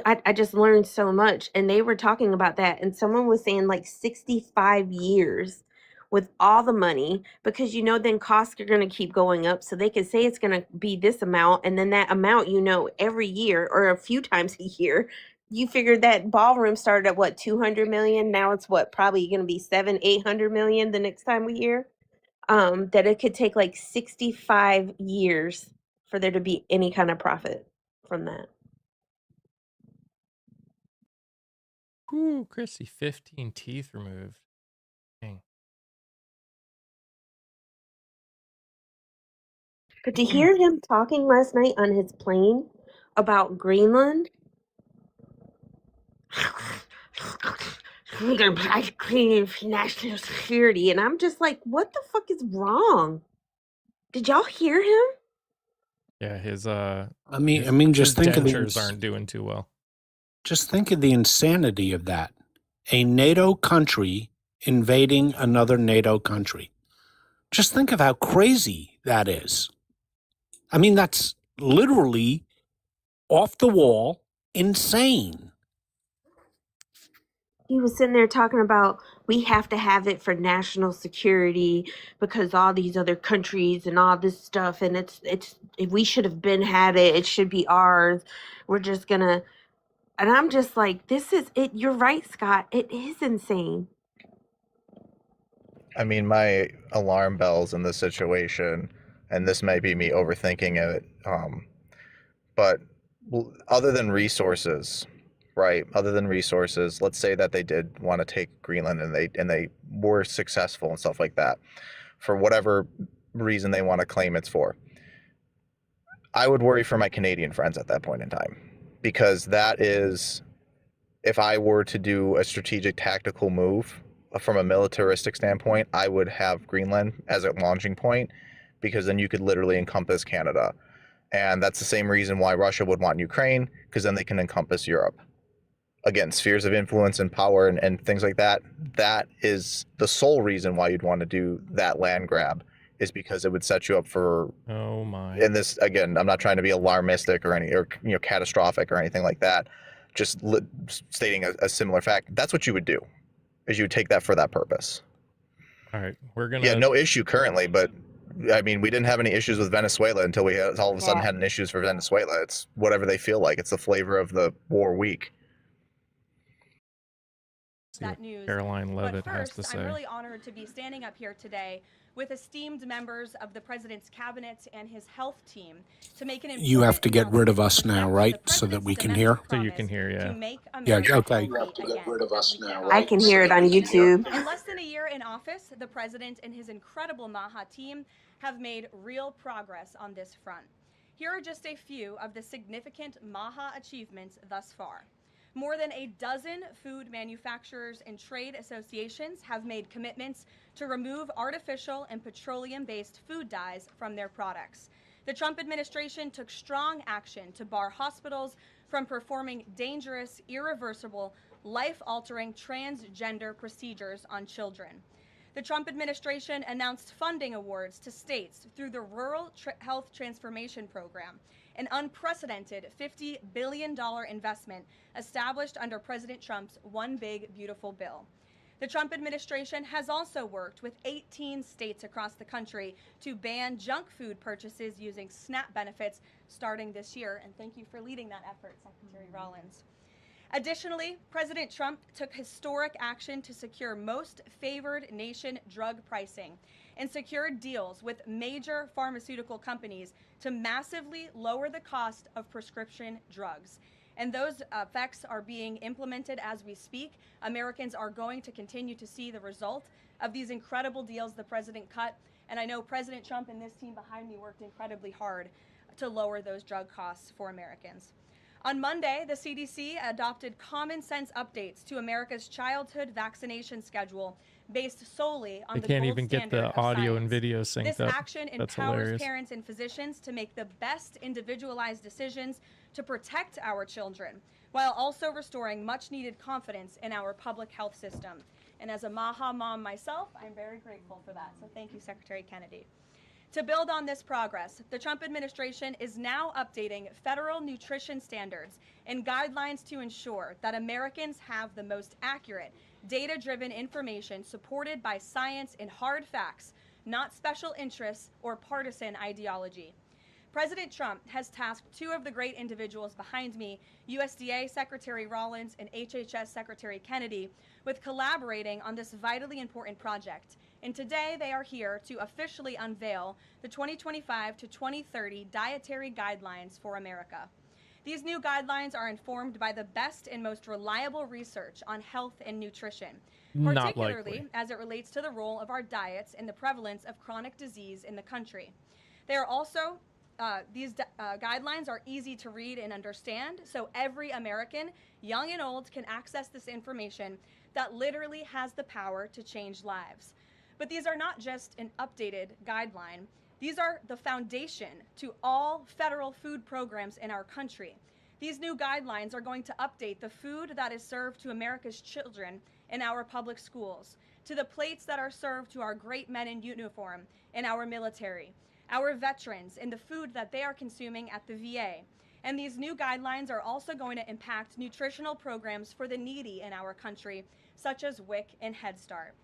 I just learned so much. And they were talking about that, and someone was saying like 65 years with all the money, because then costs are going to keep going up. So they could say it's going to be this amount, and then that amount, every year or a few times a year. You figured that ballroom started at what, 200 million? Now it's what, probably going to be 700-800 million the next time we hear. That it could take like 65 years for there to be any kind of profit from that. Ooh, Chrissy, 15 teeth removed. Dang. But to hear him talking last night on his plane about Greenland, we're gonna protect Greenland for national security, and I'm just like, what the fuck is wrong? Did y'all hear him? Yeah, his I mean, just his think of dentures the aren't doing too well. just think of the insanity of that. A NATO country invading another NATO country. Just think of how crazy that is. I mean, that's literally off the wall, insane. He was sitting there talking about we have to have it for national security because all these other countries and all this stuff, and it's if we should have been had it, it should be ours. We're just gonna, and I'm just like, this is it. You're right, Scott. It is insane. I mean, my alarm bells in this situation, and this may be me overthinking it, but other than resources, right? Other than resources, let's say that they did want to take Greenland and they were successful and stuff like that, for whatever reason they want to claim it's for. I would worry for my Canadian friends at that point in time, because that is, if I were to do a strategic tactical move from a militaristic standpoint, I would have Greenland as a launching point, because then you could literally encompass Canada. And that's the same reason why Russia would want Ukraine, because then they can encompass Europe. Again, spheres of influence and power and things like that. That is the sole reason why you'd want to do that land grab, is because it would set you up for. Oh my. And this, again, I'm not trying to be alarmistic or catastrophic or anything like that. Just stating a similar fact. That's what you would do, is you would take that for that purpose. All right, we're gonna. Yeah, no issue currently, but I mean, we didn't have any issues with Venezuela until we all of a sudden had issues for Venezuela. It's whatever they feel like. It's the flavor of the war week. See that what news. Caroline But Levitt has first, to say. I'm really honored to be standing up here today with esteemed members of the president's cabinet and his health team to make an important You have to get rid of announcement us now, reflecting right? the So that we president's can hear? domestic So you can promise hear, yeah. to make Yeah, America okay. healthy You have to get again rid of us as we now, get right? I can hear it on YouTube. in less than a year in office, the president and his incredible MAHA team have made real progress on this front. Here are just a few of the significant MAHA achievements thus far. More than a dozen food manufacturers and trade associations have made commitments to remove artificial and petroleum-based food dyes from their products. The Trump administration took strong action to bar hospitals from performing dangerous, irreversible, life-altering transgender procedures on children. The Trump administration announced funding awards to states through the Rural Health Transformation Program, an unprecedented $50 billion investment established under President Trump's One Big Beautiful Bill. The Trump administration has also worked with 18 states across the country to ban junk food purchases using SNAP benefits starting this year. And thank you for leading that effort, Secretary Rollins. Additionally, President Trump took historic action to secure most favored nation drug pricing and secured deals with major pharmaceutical companies to massively lower the cost of prescription drugs. And those effects are being implemented as we speak. Americans are going to continue to see the result of these incredible deals the president cut. And I know President Trump and this team behind me worked incredibly hard to lower those drug costs for Americans. On Monday, the CDC adopted common sense updates to America's childhood vaccination schedule based solely on They the can't gold even get standard the of audio and science. video synced This up. action That's empowers hilarious. parents and physicians to make the best individualized decisions to protect our children, while also restoring much needed confidence in our public health system. And as a MAHA mom myself, I'm very grateful for that. So thank you, Secretary Kennedy. To build on this progress, the Trump administration is now updating federal nutrition standards and guidelines to ensure that Americans have the most accurate, data-driven information supported by science and hard facts, not special interests or partisan ideology. President Trump has tasked two of the great individuals behind me, USDA Secretary Rollins and HHS Secretary Kennedy, with collaborating on this vitally important project. And today they are here to officially unveil the 2025 to 2030 Dietary Guidelines for America. These new guidelines are informed by the best and most reliable research on health and nutrition, Not particularly likely. as it relates to the role of our diets and the prevalence of chronic disease in the country. They are also these guidelines are easy to read and understand, so every American, young and old, can access this information that literally has the power to change lives. But these are not just an updated guideline. These are the foundation to all federal food programs in our country. These new guidelines are going to update the food that is served to America's children in our public schools, to the plates that are served to our great men in uniform in our military, our veterans, and the food that they are consuming at the VA. And these new guidelines are also going to impact nutritional programs for the needy in our country, such as WIC and Head Start.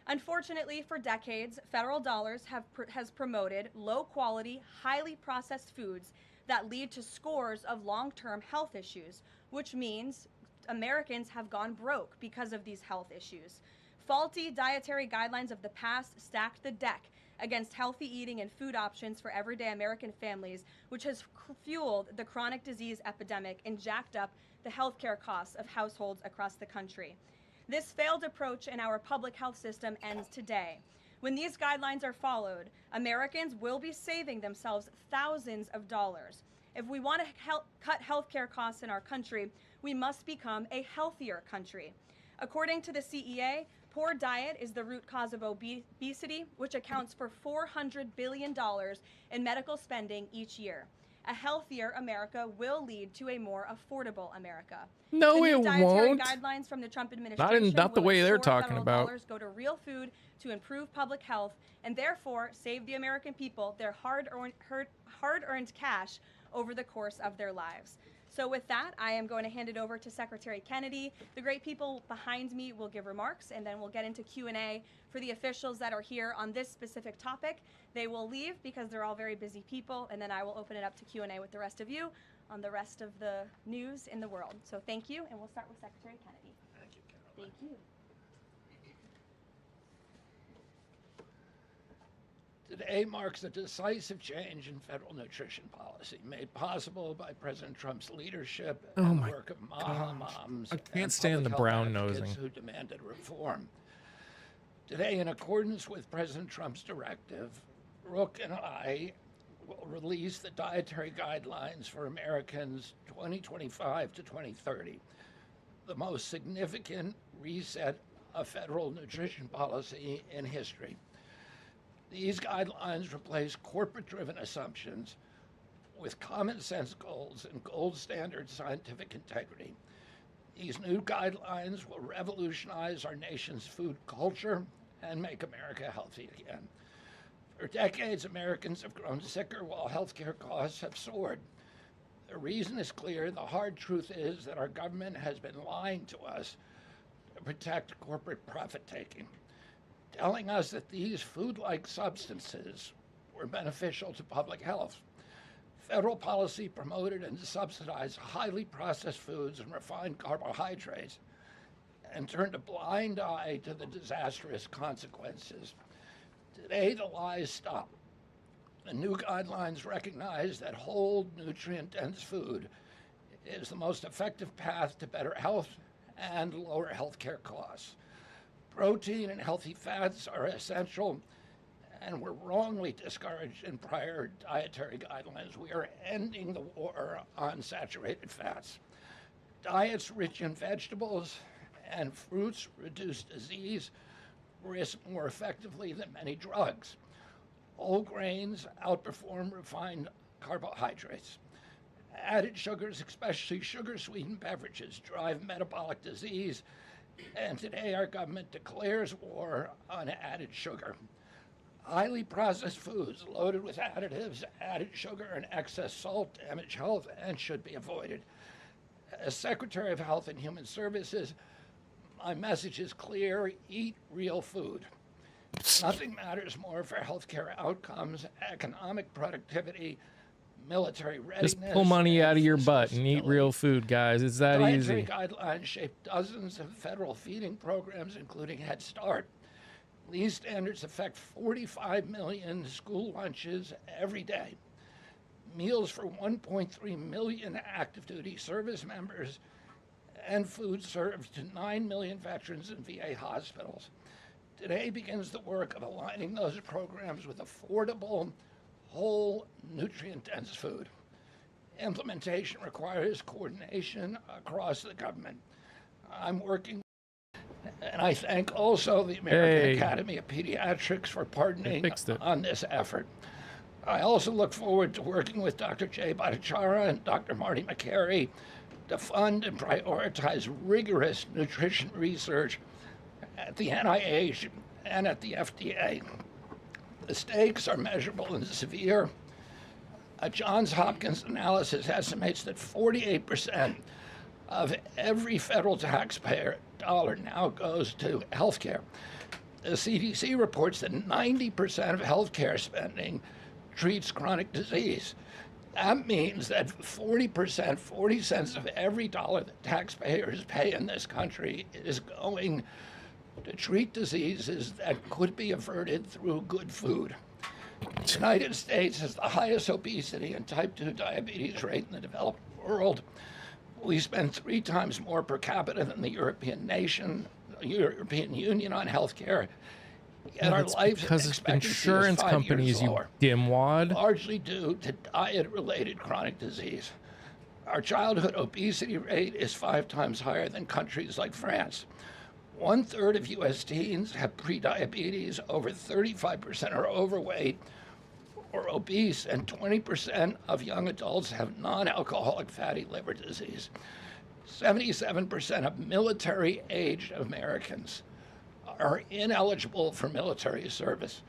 Unfortunately, for decades, federal dollars has promoted low-quality, highly processed foods that lead to scores of long-term health issues, which means Americans have gone broke because of these health issues. Faulty dietary guidelines of the past stacked the deck against healthy eating and food options for everyday American families, which has fueled the chronic disease epidemic and jacked up the healthcare costs of households across the country. This failed approach in our public health system ends today. When these guidelines are followed, Americans will be saving themselves thousands of dollars. If we want to cut healthcare costs in our country, we must become a healthier country. According to the CEA, poor diet is the root cause of obesity, which accounts for $400 billion in medical spending each year. A healthier America will lead to a more affordable America. No, The new it dietary won't. guidelines from the Trump administration Not the will way they're ensure talking federal about. dollars go to real food to improve public health and therefore save the American people their hard-earned cash over the course of their lives. So with that, I am going to hand it over to Secretary Kennedy. The great people behind me will give remarks, and then we'll get into Q&A for the officials that are here on this specific topic. They will leave because they're all very busy people, and then I will open it up to Q&A with the rest of you on the rest of the news in the world. So thank you, and we'll start with Secretary Kennedy. Thank you, Caroline. Thank you. Today marks a decisive change in federal nutrition policy made possible by President Trump's leadership Oh and the my work of MAHA moms I and can't stand public the health brown advocates nosing. who demanded reform. Today, in accordance with President Trump's directive, Rook and I will release the dietary guidelines for Americans 2025 to 2030, the most significant reset of federal nutrition policy in history. These guidelines replace corporate-driven assumptions with common sense goals and gold standard scientific integrity. These new guidelines will revolutionize our nation's food culture and make America healthy again. For decades, Americans have grown sicker while healthcare costs have soared. The reason is clear. The hard truth is that our government has been lying to us to protect corporate profit-taking, telling us that these food-like substances were beneficial to public health. federal policy promoted and subsidized highly processed foods and refined carbohydrates and turned a blind eye to the disastrous consequences. Today, the lies stop. The new guidelines recognize that whole, nutrient-dense food is the most effective path to better health and lower healthcare costs. Protein and healthy fats are essential and were wrongly discouraged in prior dietary guidelines. We are ending the war on saturated fats. Diets rich in vegetables and fruits reduce disease risk more effectively than many drugs. Whole grains outperform refined carbohydrates. Added sugars, especially sugar-sweetened beverages, drive metabolic disease, and today our government declares war on added sugar. Highly processed foods loaded with additives, added sugar, and excess salt damage health and should be avoided. As Secretary of Health and Human Services, my message is clear: eat real food. Nothing matters more for healthcare outcomes, economic productivity, military readiness. Just pull money out of your fiscal butt and eat real stability. food, guys. It's that Dietary easy. guidelines shape dozens of federal feeding programs, including Head Start. These standards affect 45 million school lunches every day. Meals for 1.3 million active duty service members, and food served to 9 million veterans in VA hospitals. Today begins the work of aligning those programs with affordable, whole, nutrient-dense food. Implementation requires coordination across the government. I'm working, and I thank also the American Hey. Academy of Pediatrics for partnering fixed it. on this effort. I also look forward to working with Dr. Jay Bhattacharya and Dr. Marty McCary to fund and prioritize rigorous nutrition research at the NIH and at the FDA. The stakes are measurable and severe. A Johns Hopkins analysis estimates that 48% of every federal taxpayer dollar now goes to healthcare. The CDC reports that 90% of healthcare spending treats chronic disease. That means that 40%, 40 cents of every dollar that taxpayers pay in this country is going to treat diseases that could be averted through good food. The United States has the highest obesity and type 2 diabetes rate in the developed world. We spend 3 times more per capita than the European Union on healthcare. Yet our That's life because it's expectancy is insurance 5 companies, years you lower, dimwad. largely due to diet-related chronic disease. Our childhood obesity rate is 5 times higher than countries like France. 1/3 of U.S. teens have prediabetes, over 35% are overweight or obese, and 20% of young adults have non-alcoholic fatty liver disease. 77% of military-aged Americans are ineligible for military service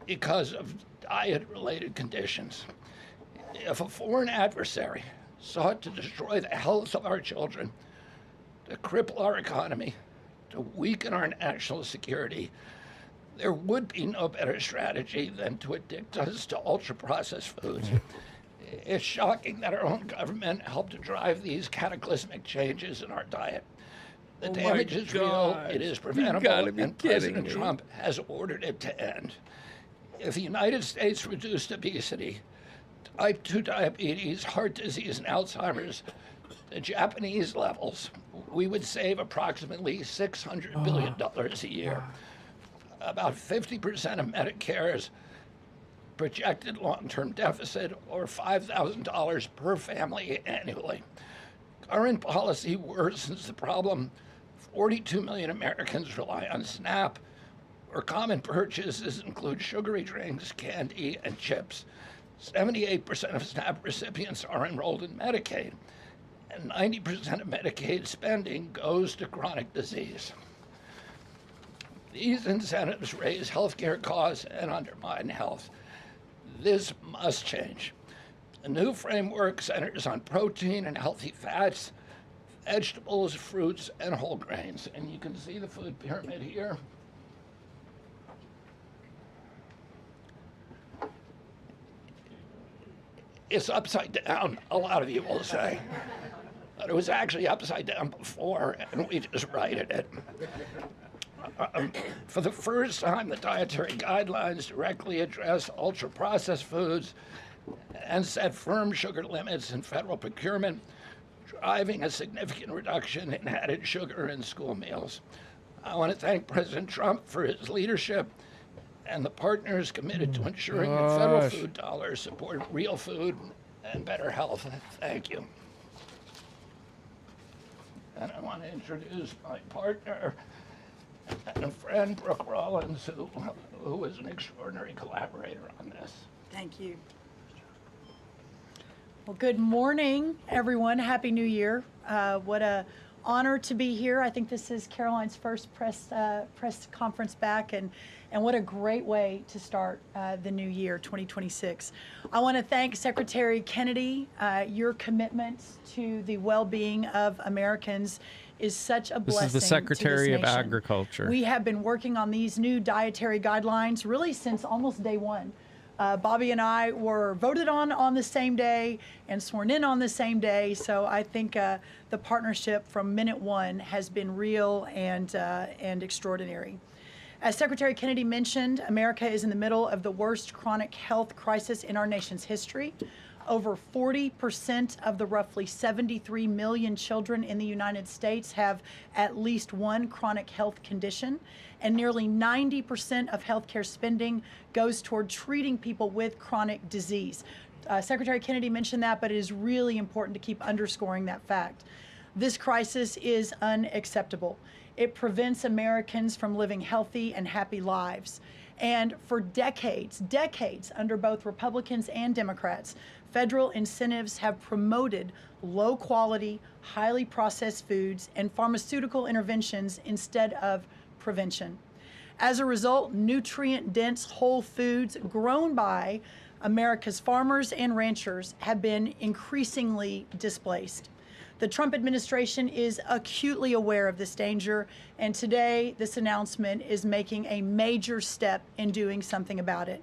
because of diet-related conditions. If a foreign adversary sought to destroy the health of our children, to cripple our economy, to weaken our national security, there would be no better strategy than to addict us to ultra-processed foods. It's shocking that our own government helped to drive these cataclysmic changes in our diet. The damage is real, it is preventable, and President Trump has ordered it to end. If the United States reduced obesity, type 2 diabetes, heart disease, and Alzheimer's to Japanese levels, we would save approximately $600 billion a year. About 50% of Medicare's projected long-term deficit, or $5,000 per family annually. Current policy worsens the problem. 42 million Americans rely on SNAP, where common purchases include sugary drinks, candy, and chips. 78% of SNAP recipients are enrolled in Medicaid, and 90% of Medicaid spending goes to chronic disease. These incentives raise healthcare costs and undermine health. This must change. The new framework centers on protein and healthy fats, vegetables, fruits, and whole grains. And you can see the food pyramid here. is upside down, a lot of you will say. But it was actually upside down before, and we just righted it. For the first time, the dietary guidelines directly address ultra-processed foods and set firm sugar limits in federal procurement, driving a significant reduction in added sugar in school meals. I want to thank President Trump for his leadership and the partners committed to ensuring that federal food dollars support real food and better health. Thank you. And I want to introduce my partner and friend, Brooke Rollins, who is an extraordinary collaborator on this. Thank you. Well, good morning, everyone. Happy New Year. What a honor to be here. I think this is Caroline's first press conference back, and what a great way to start the new year, 2026. I want to thank Secretary Kennedy. Your commitment to the well-being of Americans is such a blessing. This is the Secretary to of this nation. Agriculture. We have been working on these new dietary guidelines really since almost day one. Bobby and I were voted on the same day and sworn in on the same day. So I think the partnership from minute one has been real and extraordinary. As Secretary Kennedy mentioned, America is in the middle of the worst chronic health crisis in our nation's history. Over 40% of the roughly 73 million children in the United States have at least one chronic health condition, and nearly 90% of healthcare spending goes toward treating people with chronic disease. Secretary Kennedy mentioned that, but it is really important to keep underscoring that fact. This crisis is unacceptable. It prevents Americans from living healthy and happy lives. And for decades under both Republicans and Democrats, federal incentives have promoted low quality, highly processed foods and pharmaceutical interventions instead of prevention. As a result, nutrient-dense whole foods grown by America's farmers and ranchers have been increasingly displaced. The Trump administration is acutely aware of this danger, and today this announcement is making a major step in doing something about it.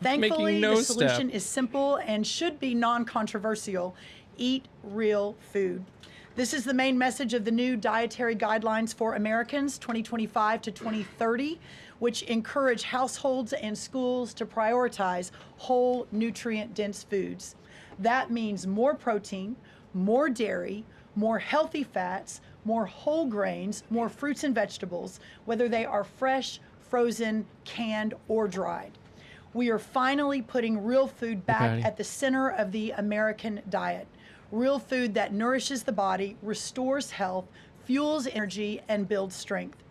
Thankfully, the solution is simple and should be non-controversial. Eat real food. This is the main message of the new Dietary Guidelines for Americans 2025 to 2030, which encourage households and schools to prioritize whole, nutrient-dense foods. That means more protein, more dairy, more healthy fats, more whole grains, more fruits and vegetables, whether they are fresh, frozen, canned, or dried. We are finally putting real food back at the center of the American diet. Real food that nourishes the body, restores health, fuels energy, and builds strength.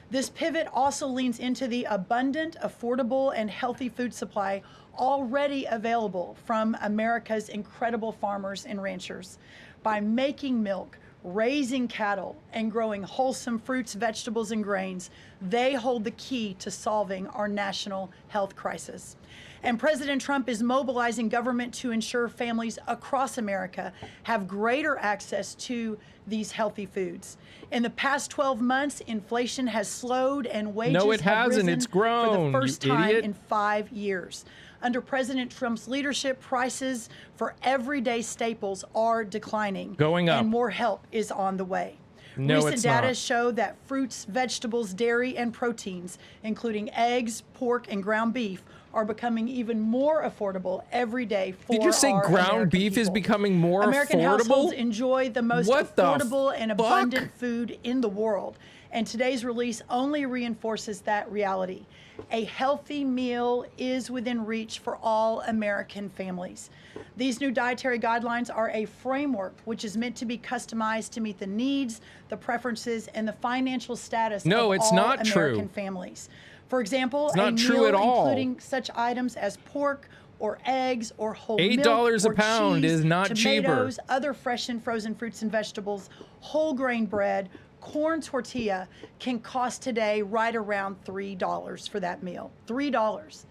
This pivot also leans into the abundant, affordable, and healthy food supply already available from America's incredible farmers and ranchers. By making milk, raising cattle, and growing wholesome fruits, vegetables, and grains, they hold the key to solving our national health crisis. And President Trump is mobilizing government to ensure families across America have greater access to these healthy foods. In the past 12 months, inflation has slowed and wages have risen it's grown, for the first time idiot. in 5 years. Under President Trump's leadership, prices for everyday staples are declining. Going up. And more help is on the way. No, Recent it's data not. show that fruits, vegetables, dairy, and proteins, including eggs, pork, and ground beef, are becoming even more affordable every day for Did you say our ground American beef is people. becoming more American affordable? households enjoy the most What the affordable and fuck? abundant food in the world. And today's release only reinforces that reality. A healthy meal is within reach for all American families. These new dietary guidelines are a framework which is meant to be customized to meet the needs, the preferences, and the financial status of No, it's all not American true. families. For example, It's a not true meal at all. including such items as pork or eggs or whole $8 milk a or pound cheese, is not cheaper. tomatoes, other fresh and frozen fruits and vegetables, whole grain bread, corn tortilla can cost today right around $3 for that meal. $3.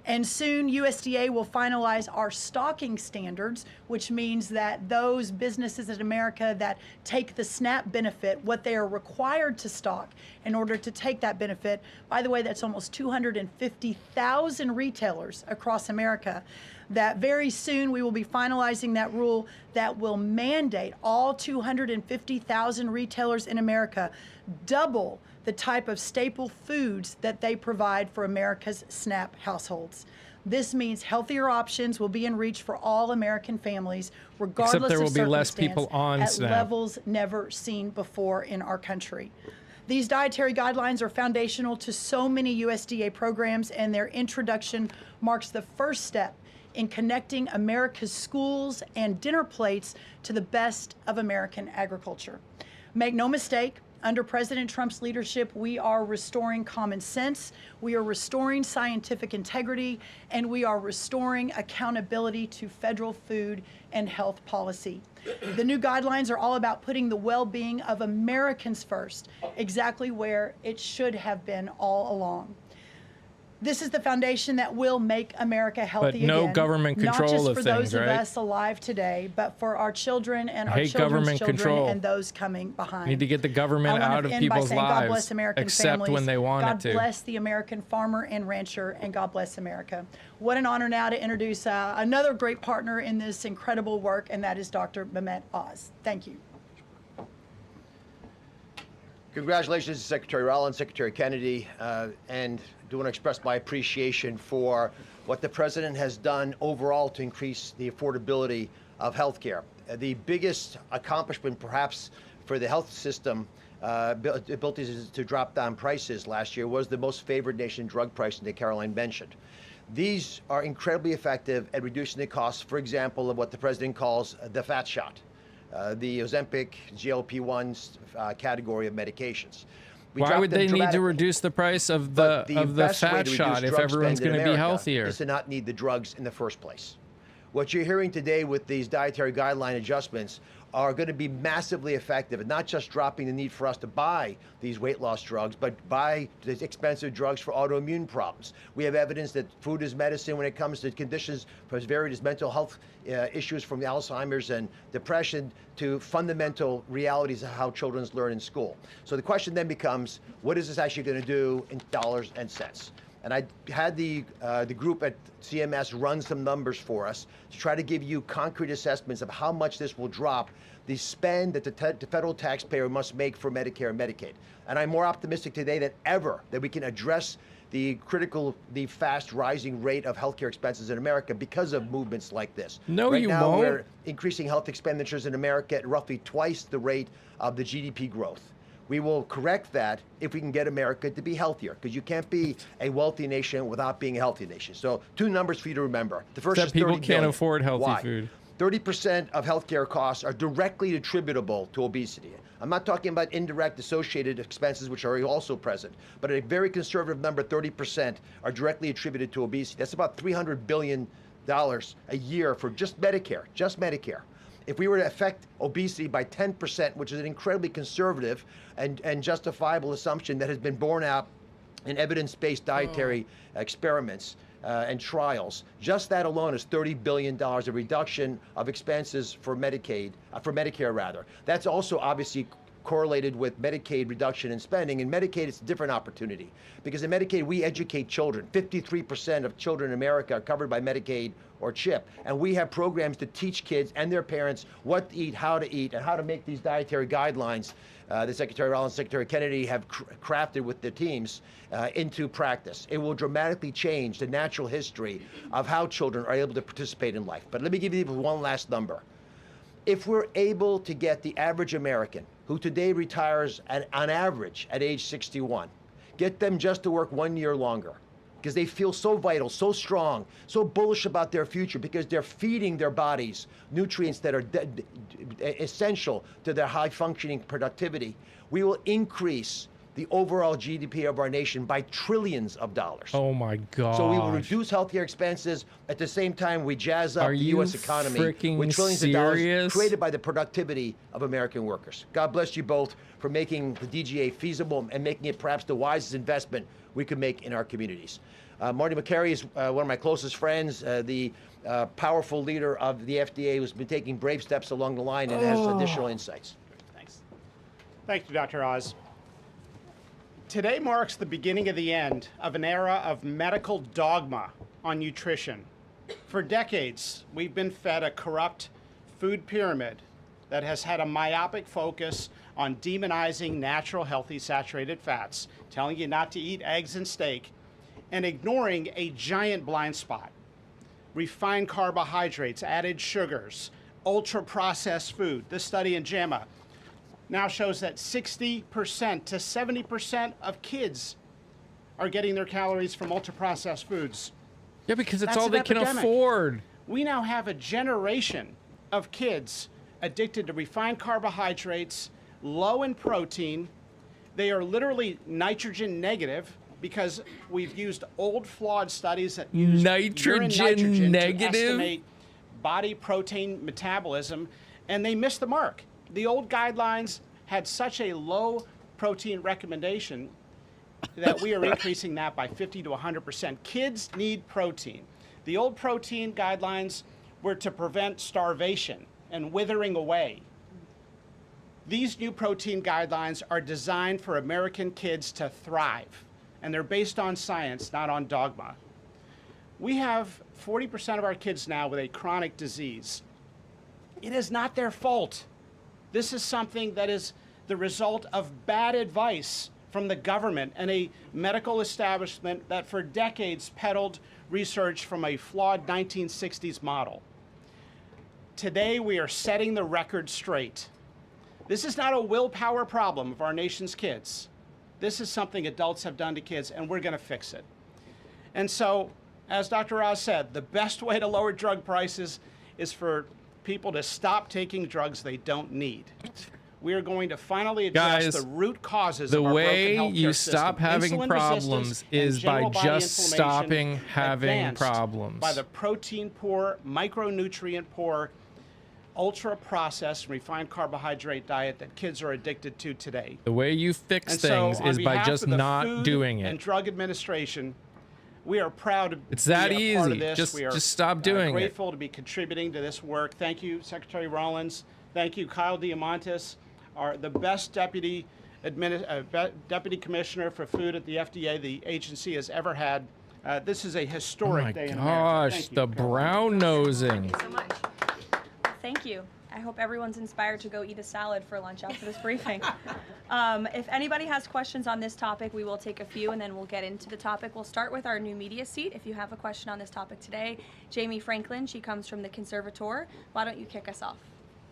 And soon USDA will finalize our stocking standards, which means that those businesses in America that take the SNAP benefit, what they are required to stock in order to take that benefit, by the way, that's almost 250,000 retailers across America, that very soon we will be finalizing that rule that will mandate all 250,000 retailers in America double the type of staple foods that they provide for America's SNAP households. This means healthier options will be in reach for all American families, regardless there of will be less circumstance, people on at SNAP. levels never seen before in our country. These dietary guidelines are foundational to so many USDA programs, and their introduction marks the first step in connecting America's schools and dinner plates to the best of American agriculture. Make no mistake, under President Trump's leadership, we are restoring common sense, we are restoring scientific integrity, and we are restoring accountability to federal food and health policy. The new guidelines are all about putting the well-being of Americans first, exactly where it should have been all along. This is the foundation that will make America healthy no again. government control not just of for things, those of right? us alive today, but for our children and our hate children's government children control. and those coming behind. Need to get the government I wanna out of end by people's saying God bless lives, American except families. when they want God it to. bless the American farmer and rancher, and God bless America. What an honor now to introduce another great partner in this incredible work, and that is Dr. Mehmet Oz. Thank you. Congratulations to Secretary Rollins, Secretary Kennedy, and I do want to express my appreciation for what the President has done overall to increase the affordability of health care. The biggest accomplishment, perhaps, for the health system, ability to drop down prices last year was the most favored nation drug pricing that Caroline mentioned. These are incredibly effective at reducing the costs, for example, of what the President calls the fat shot. The Ozempic, GLP-1s category of medications. Why would they need to reduce the price of the fat shot if everyone's going to be healthier? Is to not need the drugs in the first place. What you're hearing today with these dietary guideline adjustments are going to be massively effective, and not just dropping the need for us to buy these weight loss drugs, but buy the expensive drugs for autoimmune problems. We have evidence that food is medicine when it comes to conditions as varied as mental health issues, from Alzheimer's and depression to fundamental realities of how children learn in school. So the question then becomes, what is this actually going to do in dollars and cents? And I had the group at CMS run some numbers for us to try to give you concrete assessments of how much this will drop the spend that the federal taxpayer must make for Medicare and Medicaid. And I'm more optimistic today than ever that we can address the fast rising rate of healthcare expenses in America because of movements like this. No, right you now, won't. We're increasing health expenditures in America at roughly twice the rate of the GDP growth. We will correct that if we can get America to be healthier, because you can't be a wealthy nation without being a healthy nation. So 2 numbers for you to remember. The first Except is 30 people can't billion. afford healthy Why? food. 30% of healthcare costs are directly attributable to obesity. I'm not talking about indirect associated expenses, which are also present, but a very conservative number, 30%, are directly attributed to obesity. That's about $300 billion a year for just Medicare, If we were to affect obesity by 10%, which is an incredibly conservative and justifiable assumption that has been borne out in evidence-based dietary experiments and trials, just that alone is $30 billion of reduction of expenses for Medicare rather. That's also obviously correlated with Medicaid reduction in spending. In Medicaid, it's a different opportunity, because in Medicaid, we educate children. 53% of children in America are covered by Medicaid or CHIP, and we have programs to teach kids and their parents what to eat, and how to make these dietary guidelines that Secretary Rollins and Secretary Kennedy have crafted with their teams into practice. It will dramatically change the natural history of how children are able to participate in life. But let me give you one last number. If we're able to get the average American, who today retires on average at age 61, get them just to work 1 year longer, because they feel so vital, so strong, so bullish about their future, because they're feeding their bodies nutrients that are essential to their high functioning productivity, we will increase the overall GDP of our nation by trillions of dollars. Oh my god. So we will reduce healthcare expenses. At the same time, we jazz up Are the you U.S. economy freaking with trillions of serious? dollars created by the productivity of American workers. God bless you both for making the DGA feasible and making it perhaps the wisest investment we could make in our communities. Marty Makary is one of my closest friends, the powerful leader of the FDA who's been taking brave steps along the line and has additional insights. Thanks. Thank you, Dr. Oz. Today marks the beginning of the end of an era of medical dogma on nutrition. For decades, we've been fed a corrupt food pyramid that has had a myopic focus on demonizing natural, healthy, saturated fats, telling you not to eat eggs and steak, and ignoring a giant blind spot: refined carbohydrates, added sugars, ultra-processed food. This study in JAMA now shows that 60% to 70% of kids are getting their calories from ultra-processed foods. Yeah, because it's That's all an they can epidemic. afford. We now have a generation of kids addicted to refined carbohydrates, low in protein. They are literally nitrogen negative because we've used old flawed studies that use urine Nitrogen negative? to estimate body protein metabolism, and they missed the mark. The old guidelines had such a low protein recommendation that we are increasing that by 50 to 100%. Kids need protein. The old protein guidelines were to prevent starvation and withering away. These new protein guidelines are designed for American kids to thrive, and they're based on science, not on dogma. We have 40% of our kids now with a chronic disease. It is not their fault. This is something that is the result of bad advice from the government and a medical establishment that for decades peddled research from a flawed 1960s model. Today, we are setting the record straight. This is not a willpower problem of our nation's kids. This is something adults have done to kids, and we're going to fix it. And so, as Dr. Oz said, the best way to lower drug prices is for people to stop taking drugs they don't need. We are going to finally address Guys, the root causes the of our way broken healthcare you system. stop having Insulin problems resistance is and by general body just inflammation stopping having advanced problems. by the protein-poor, micronutrient-poor, ultra-processed, refined carbohydrate diet that kids are addicted to today. The way you fix And things so, is on by behalf just of the not Food doing and it. Drug Administration, we are proud to It's that be a part of easy. this. We are Just stop doing it. grateful to be contributing to this work. Thank you, Secretary Rollins. Thank you, Kyle Diamantis, the best deputy commissioner for food at the FDA the agency has ever had. This is a Oh historic my day in America. gosh, Thank you, the Caroline. brown nosing. so much. Thank you. I hope everyone's inspired to go eat a salad for lunch after this briefing. If anybody has questions on this topic, we will take a few and then we'll get into the topic. We'll start with our new media seat. If you have a question on this topic today, Jamie Franklin, she comes from the Conservator. Why don't you kick us off?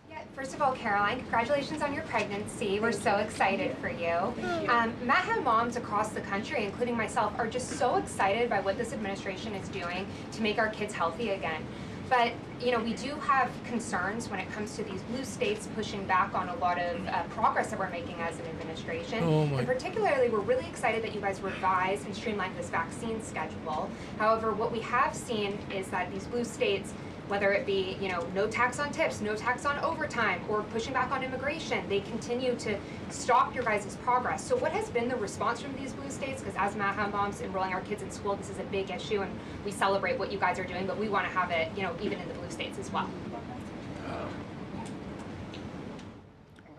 Yeah, first of all, Caroline, congratulations on your pregnancy. We're so excited for you. MAHA moms across the country, including myself, are just so excited by what this administration is doing to make our kids healthy again. But, you know, we do have concerns when it comes to these blue states pushing back on a lot of progress that we're making as an administration. And particularly, we're really excited that you guys revised and streamlined this vaccine schedule. However, what we have seen is that these blue states, whether it be, you know, no tax on tips, no tax on overtime, or pushing back on immigration, they continue to stop your guys' progress. So what has been the response from these blue states? Because as MAHA moms enrolling our kids in school, this is a big issue, and we celebrate what you guys are doing, but we want to have it, you know, even in the blue states as well.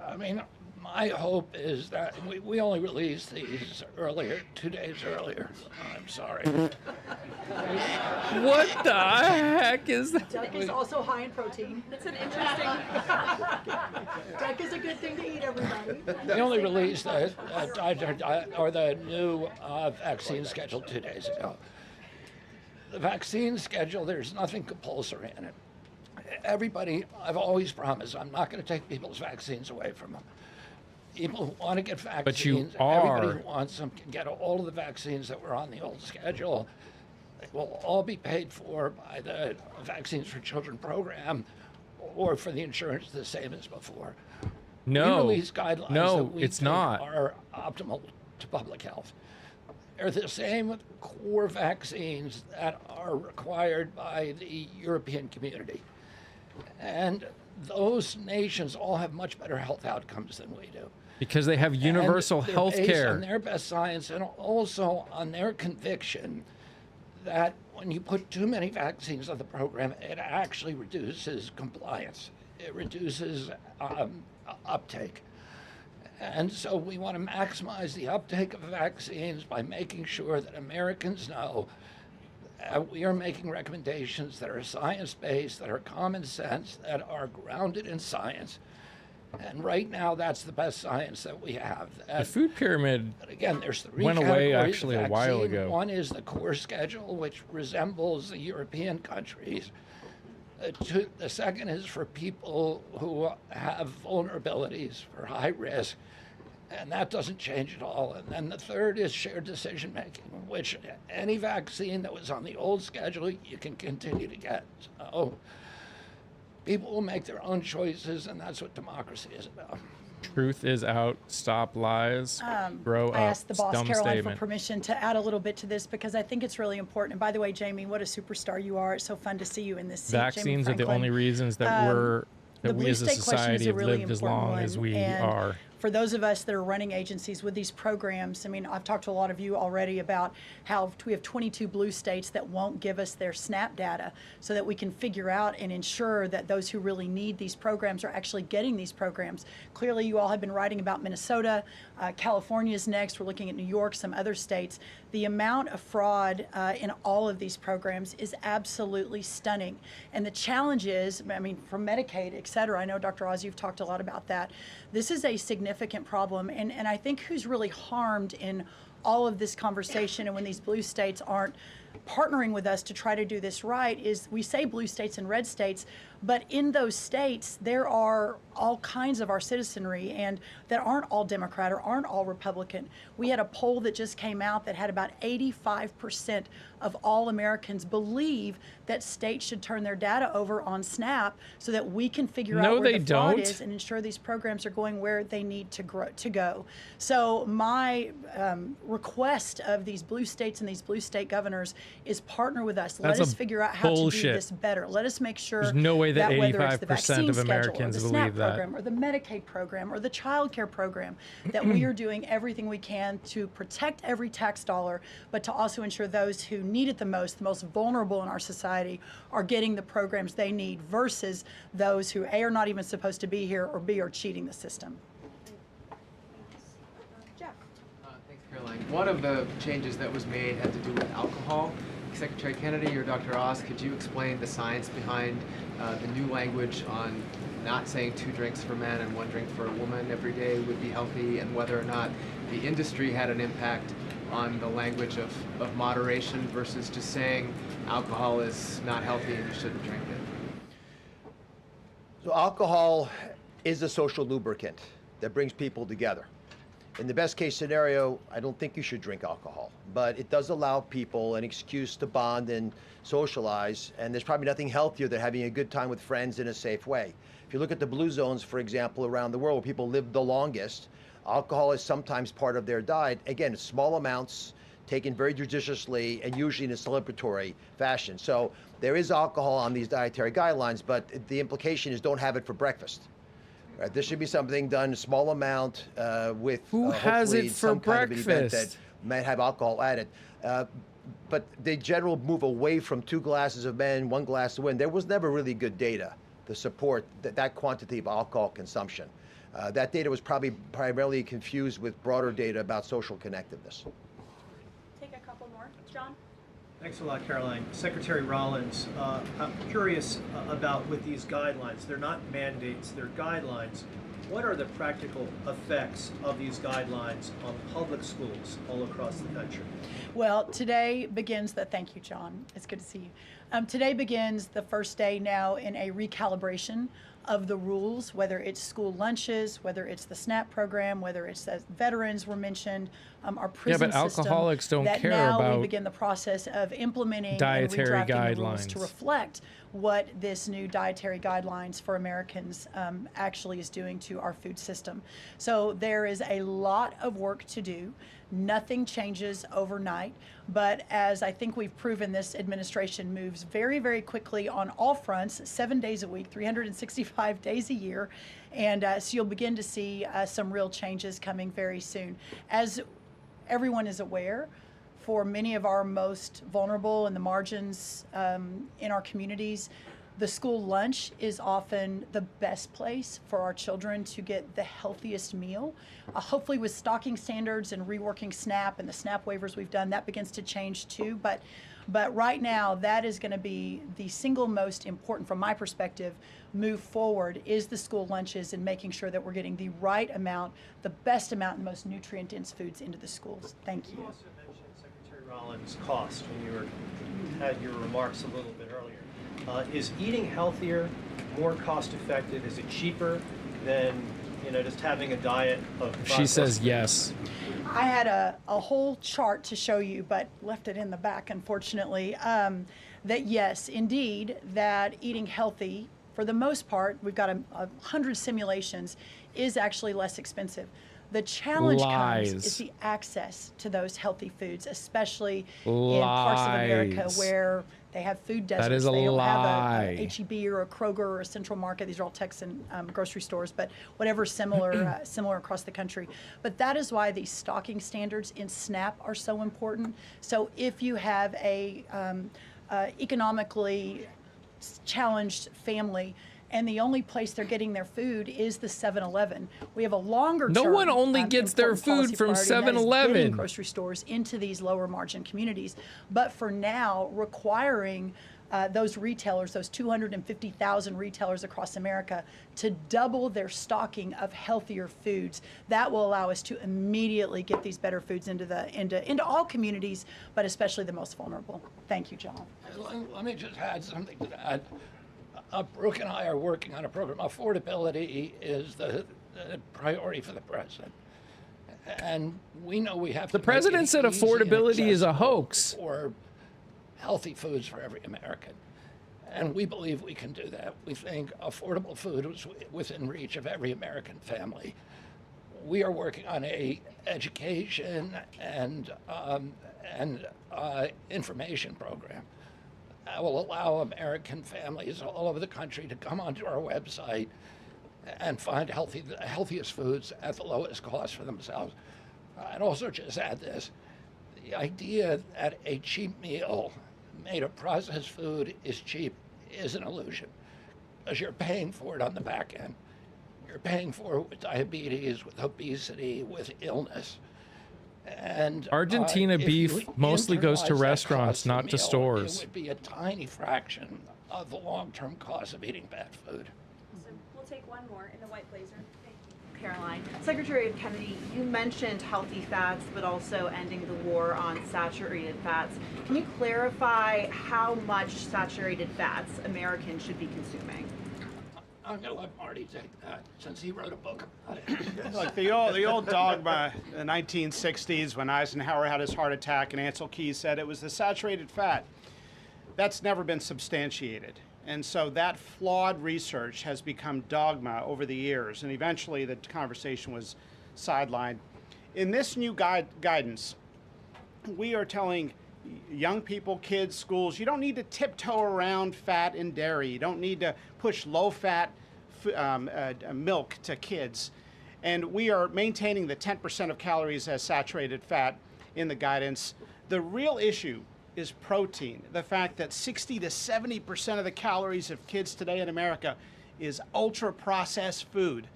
I mean, my hope is that we only released these earlier, 2 days earlier. I'm sorry. What the heck is that? Duck is also high in protein. That's an interesting. Duck is a good thing to eat, everybody. We only released the new vaccine schedule 2 days ago. The vaccine schedule, there's nothing compulsory in it. Everybody, I've always promised, I'm not going to take people's vaccines away from them. People who want to get vaccines, But you everybody are. who wants them can get all of the vaccines that were on the old schedule. They will all be paid for by the Vaccines for Children program or for the insurance the same as before. We No, release guidelines that no, we it's think not. are optimal to public health. They're the same core vaccines that are required by the European community. And those nations all have much better health outcomes than we do. Because they have universal And they're health based care. on their best science and also on their conviction that when you put too many vaccines on the program, it actually reduces compliance. It reduces uptake. And so we want to maximize the uptake of vaccines by making sure that Americans know we are making recommendations that are science-based, that are common sense, that are grounded in science. And right now, that's the best science that we have. The food pyramid But again, there's three went away categories of actually a while vaccine. ago. One is the core schedule, which resembles the European countries. The second is for people who have vulnerabilities, for high risk, and that doesn't change at all. And then the third is shared decision making, which any vaccine that was on the old schedule, you can continue to get. So people will make their own choices, and that's what democracy is about. Truth is out. Stop lies. Grow up. I asked the boss, Dumb Caroline, statement. for permission to add a little bit to this because I think it's really important. And by the way, Jamie, what a superstar you are. It's so fun to see you in this seat. Jamie Vaccines are the Franklin. only reasons that the we blue as a state question is society a have really lived as important long as one, we and are. For those of us that are running agencies with these programs, I mean, I've talked to a lot of you already about how we have 22 blue states that won't give us their SNAP data so that we can figure out and ensure that those who really need these programs are actually getting these programs. Clearly, you all have been writing about Minnesota. California's next. We're looking at New York, some other states. The amount of fraud in all of these programs is absolutely stunning. And the challenge is, I mean, from Medicaid, et cetera, I know, Dr. Oz, you've talked a lot about that. This is a significant problem. And I think who's really harmed in all of this conversation and when these blue states aren't partnering with us to try to do this right is we say blue states and red states, but in those states, there are all kinds of our citizenry and that aren't all Democrat or aren't all Republican. We had a poll that just came out that had about 85% of all Americans believe that states should turn their data over on SNAP so that we can figure out where the fraud is and ensure these programs are going where they need to go. So my request of these blue states and these blue state governors is partner with us. Let us figure out how to do this better. Let us make sure There's no way that whether it's the 85% vaccine of schedule or Americans the believe SNAP that. program or the Medicaid program or the child care program, that we are doing everything we can to protect every tax dollar, but to also ensure those who need it the most vulnerable in our society, are getting the programs they need versus those who A, are not even supposed to be here, or B, are cheating the system. Jeff. Thanks, Caroline. One of the changes that was made had to do with alcohol. Secretary Kennedy or Dr. Oz, could you explain the science behind the new language on not saying 2 drinks for men and 1 drink for a woman every day would be healthy, and whether or not the industry had an impact on the language of moderation versus just saying alcohol is not healthy and you shouldn't drink it? So alcohol is a social lubricant that brings people together. In the best case scenario, I don't think you should drink alcohol, but it does allow people an excuse to bond and socialize, and there's probably nothing healthier than having a good time with friends in a safe way. If you look at the blue zones, for example, around the world where people live the longest, alcohol is sometimes part of their diet. Again, small amounts, taken very judiciously, and usually in a celebratory fashion. So there is alcohol on these dietary guidelines, but the implication is don't have it for breakfast. Right, this should be something done in a small amount with Who has hopefully it for some kind of an event breakfast? that might have alcohol added. But the general move away from 2 glasses of men, 1 glass of women, there was never really good data to support that quantity of alcohol consumption. That data was probably primarily confused with broader data about social connectiveness. Take a couple more. John? Thanks a lot, Caroline. Secretary Rollins, I'm curious about with these guidelines. They're not mandates, they're guidelines. What are the practical effects of these guidelines on public schools all across the country? Well, today begins thank you, John. It's good to see you. Today begins the first day now in a recalibration of the rules, whether it's school lunches, whether it's the SNAP program, whether it's as veterans were mentioned, our prison but system. alcoholics don't that care now about we begin the process of implementing dietary and redrafting the rules guidelines. to reflect what this new dietary guidelines for Americans actually is doing to our food system. So there is a lot of work to do. Nothing changes overnight, but as I think we've proven, this administration moves very, very quickly on all fronts, 7 days a week, 365 days a year, and so you'll begin to see some real changes coming very soon. As everyone is aware, for many of our most vulnerable in the margins in our communities, the school lunch is often the best place for our children to get the healthiest meal. Hopefully with stocking standards and reworking SNAP and the SNAP waivers we've done, that begins to change too. But right now, that is going to be the single most important, from my perspective, move forward, is the school lunches and making sure that we're getting the right amount, the best amount, and most nutrient-dense foods into the schools. Thank you. You also mentioned Secretary Rollins' cost when you had your remarks a little bit earlier. Is eating healthier more cost effective? Is it cheaper than just having a diet of? She says yes. I had a whole chart to show you, but left it in the back, unfortunately. That yes, indeed, that eating healthy, for the most part, we've got 100 simulations, is actually less expensive. The challenge comes is the access to those healthy foods, especially in parts of America where they have food deserts. That is a they don't lie. have a H-E-B or a Kroger or a Central Market. These are all Texan grocery stores, but whatever similar across the country. But that is why these stocking standards in SNAP are so important. So if you have a economically challenged family, and the only place they're getting their food is the 7-Eleven. We have a longer No term, one only gets their important food policy from priority, and that is 7-Eleven. getting grocery stores into these lower margin communities. But for now, requiring those retailers, those 250,000 retailers across America, to double their stocking of healthier foods, that will allow us to immediately get these better foods into all communities, but especially the most vulnerable. Thank you, John. Let me just add something to that. Brooke and I are working on a program. Affordability is the priority for the president. And we know we have to. The president said affordability is a hoax. For healthy foods for every American. And we believe we can do that. We think affordable food is within reach of every American family. We are working on a education and information program that will allow American families all over the country to come onto our website and find the healthiest foods at the lowest cost for themselves. I'd also just add this. The idea that a cheap meal made of processed food is cheap is an illusion, because you're paying for it on the back end. You're paying for it with diabetes, with obesity, with illness. And Argentina beef mostly goes to internalize that restaurants, cost not of to meal, stores. It would be a tiny fraction of the long-term cost of eating bad food. So we'll take one more in the white blazer. Caroline. Secretary of Kennedy, you mentioned healthy fats, but also ending the war on saturated fats. Can you clarify how much saturated fats Americans should be consuming? I'm going to let Marty take that, since he wrote a book about it. Look, the old dogma in the 1960s when Eisenhower had his heart attack and Ancel Keys said it was the saturated fat. That's never been substantiated. And so that flawed research has become dogma over the years, and eventually the conversation was sidelined. In this new guidance, we are telling young people, kids, schools, you don't need to tiptoe around fat and dairy. You don't need to push low-fat milk to kids. And we are maintaining the 10% of calories as saturated fat in the guidance. The real issue is protein. The fact that 60 to 70% of the calories of kids today in America is ultra-processed food.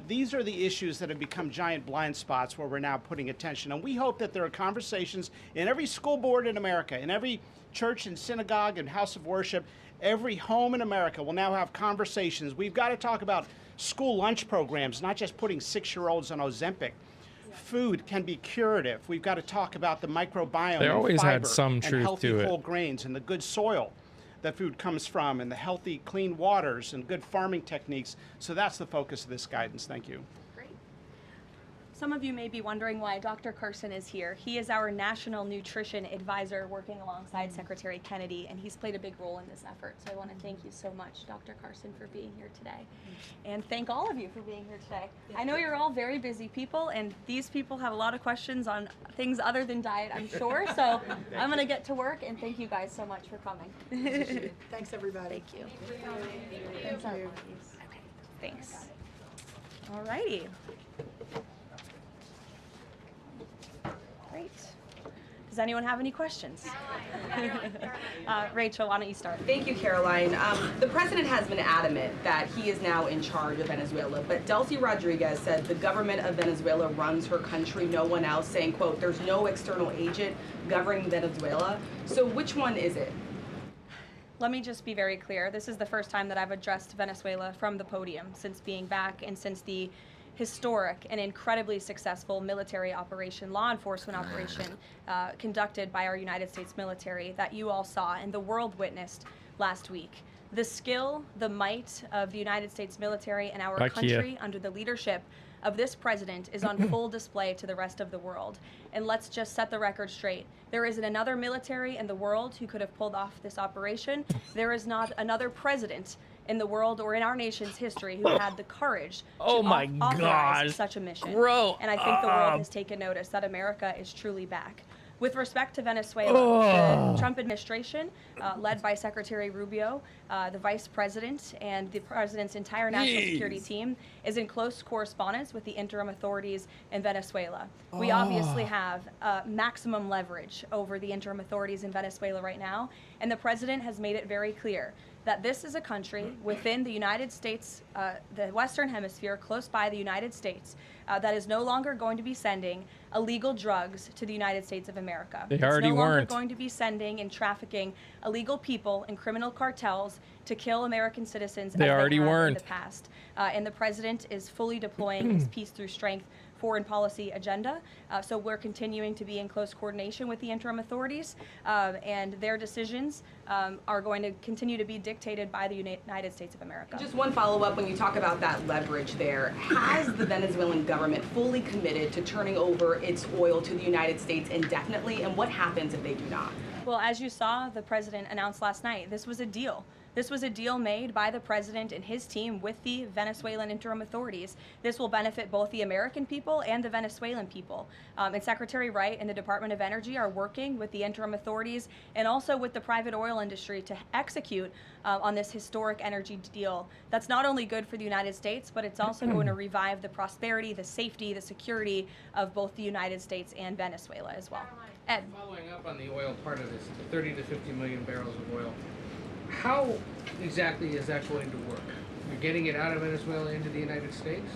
These are the issues that have become giant blind spots where we're now putting attention. And we hope that there are conversations in every school board in America, in every church and synagogue and house of worship, every home in America will now have conversations. We've got to talk about school lunch programs, not just putting 6-year-olds on Ozempic. Food can be curative. We've got to talk about the microbiome. They always and had fiber some and truth healthy to it. whole grains and the good soil that food comes from, and the healthy, clean waters and good farming techniques. So that's the focus of this guidance. Thank you. Great. some of you may be wondering why Dr. Carson is here. He is our National Nutrition Advisor working alongside Secretary Kennedy, and he's played a big role in this effort. So I want to thank you so much, Dr. Carson, for being here today. And thank all of you for being here today. I know you're all very busy people, and these people have a lot of questions on things other than diet, I'm sure. So I'm going to get to work, and thank you guys so much for coming. Thanks, everybody. Thank you. Thank you. Okay, thanks. All righty. Great. Does anyone have any questions? Rachel, why don't you start? Thank you, Caroline. The president has been adamant that he is now in charge of Venezuela, but Delcy Rodriguez said the government of Venezuela runs her country, no one else, saying, quote, there's no external agent governing Venezuela. So which one is it? Let me just be very clear. This is the first time that I've addressed Venezuela from the podium since being back and since the historic and incredibly successful military operation, law enforcement operation conducted by our United States military that you all saw and the world witnessed last week. The skill, the might of the United States military and our country under the leadership of this president is on full display to the rest of the world. And let's just set the record straight. There isn't another military in the world who could have pulled off this operation. There is not another president in the world or in our nation's history who had the courage to authorize such a mission. And I think the world has taken notice that America is truly back. With respect to Venezuela, the Trump administration, led by Secretary Rubio, the vice president, and the president's entire national security team, is in close correspondence with the interim authorities in Venezuela. We obviously have maximum leverage over the interim authorities in Venezuela right now, and the president has made it very clear that this is a country within the United States, the Western Hemisphere, close by the United States, that is no longer going to be sending illegal drugs to the United States of America. They already no longer weren't. going to be sending and trafficking illegal people and criminal cartels to kill American citizens They as already they have weren't. in the past. And the president is fully deploying his peace through strength foreign policy agenda. So we're continuing to be in close coordination with the interim authorities, and their decisions are going to continue to be dictated by the United States of America. Just one follow-up when you talk about that leverage there. Has the Venezuelan government fully committed to turning over its oil to the United States indefinitely, and what happens if they do not? Well, as you saw, the president announced last night, this was a deal. This was a deal made by the president and his team with the Venezuelan interim authorities. This will benefit both the American people and the Venezuelan people. And Secretary Wright and the Department of Energy are working with the interim authorities and also with the private oil industry to execute on this historic energy deal. That's not only good for the United States, but it's also going to revive the prosperity, the safety, the security of both the United States and Venezuela as well. Ed. Following up on the oil part of this, 30 to 50 million barrels of oil, how exactly is that going to work? You're getting it out of Venezuela into the United States?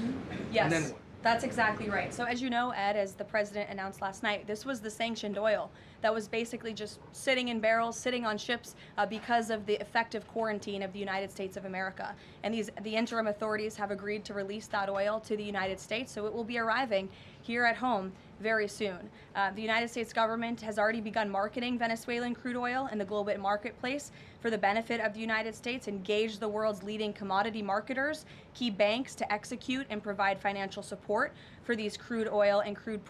Yes. And then what? That's exactly right. So as you know, Ed, as the president announced last night, this was the sanctioned oil that was basically just sitting in barrels, sitting on ships because of the effective quarantine of the United States of America. And the interim authorities have agreed to release that oil to the United States, so it will be arriving here at home very soon. The United States government has already begun marketing Venezuelan crude oil in the global marketplace for the benefit of the United States, engaged the world's leading commodity marketers, key banks to execute and provide financial support for these crude oil and crude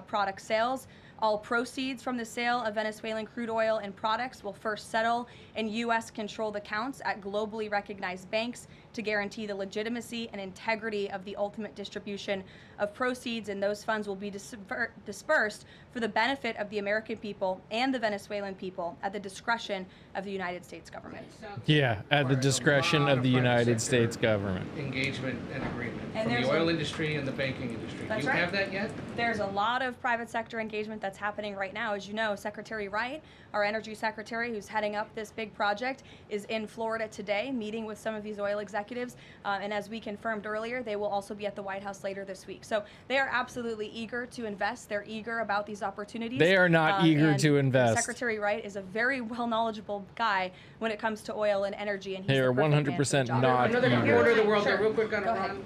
product sales. All proceeds from the sale of Venezuelan crude oil and products will first settle in U.S.-controlled accounts at globally recognized banks to guarantee the legitimacy and integrity of the ultimate distribution of proceeds, and those funds will be dispersed for the benefit of the American people and the Venezuelan people at the discretion of the United States government. Yeah, at the discretion of the United States government. Engagement and agreement And from the there's oil a- industry and the banking industry. That's Do you right. have that yet? There's a lot of private sector engagement that's happening right now. As you know, Secretary Wright, our energy secretary who's heading up this big project, is in Florida today meeting with some of these oil executives. And as we confirmed earlier, they will also be at the White House later this week. So they are absolutely eager to invest. They're eager about these opportunities. They are not eager and to invest. Secretary Wright is a very well knowledgeable guy when it comes to oil and energy. And he's They the are perfect man for the 100% job. not Another eager. quarter of the world, Sure. real quick on Go ahead. Iran.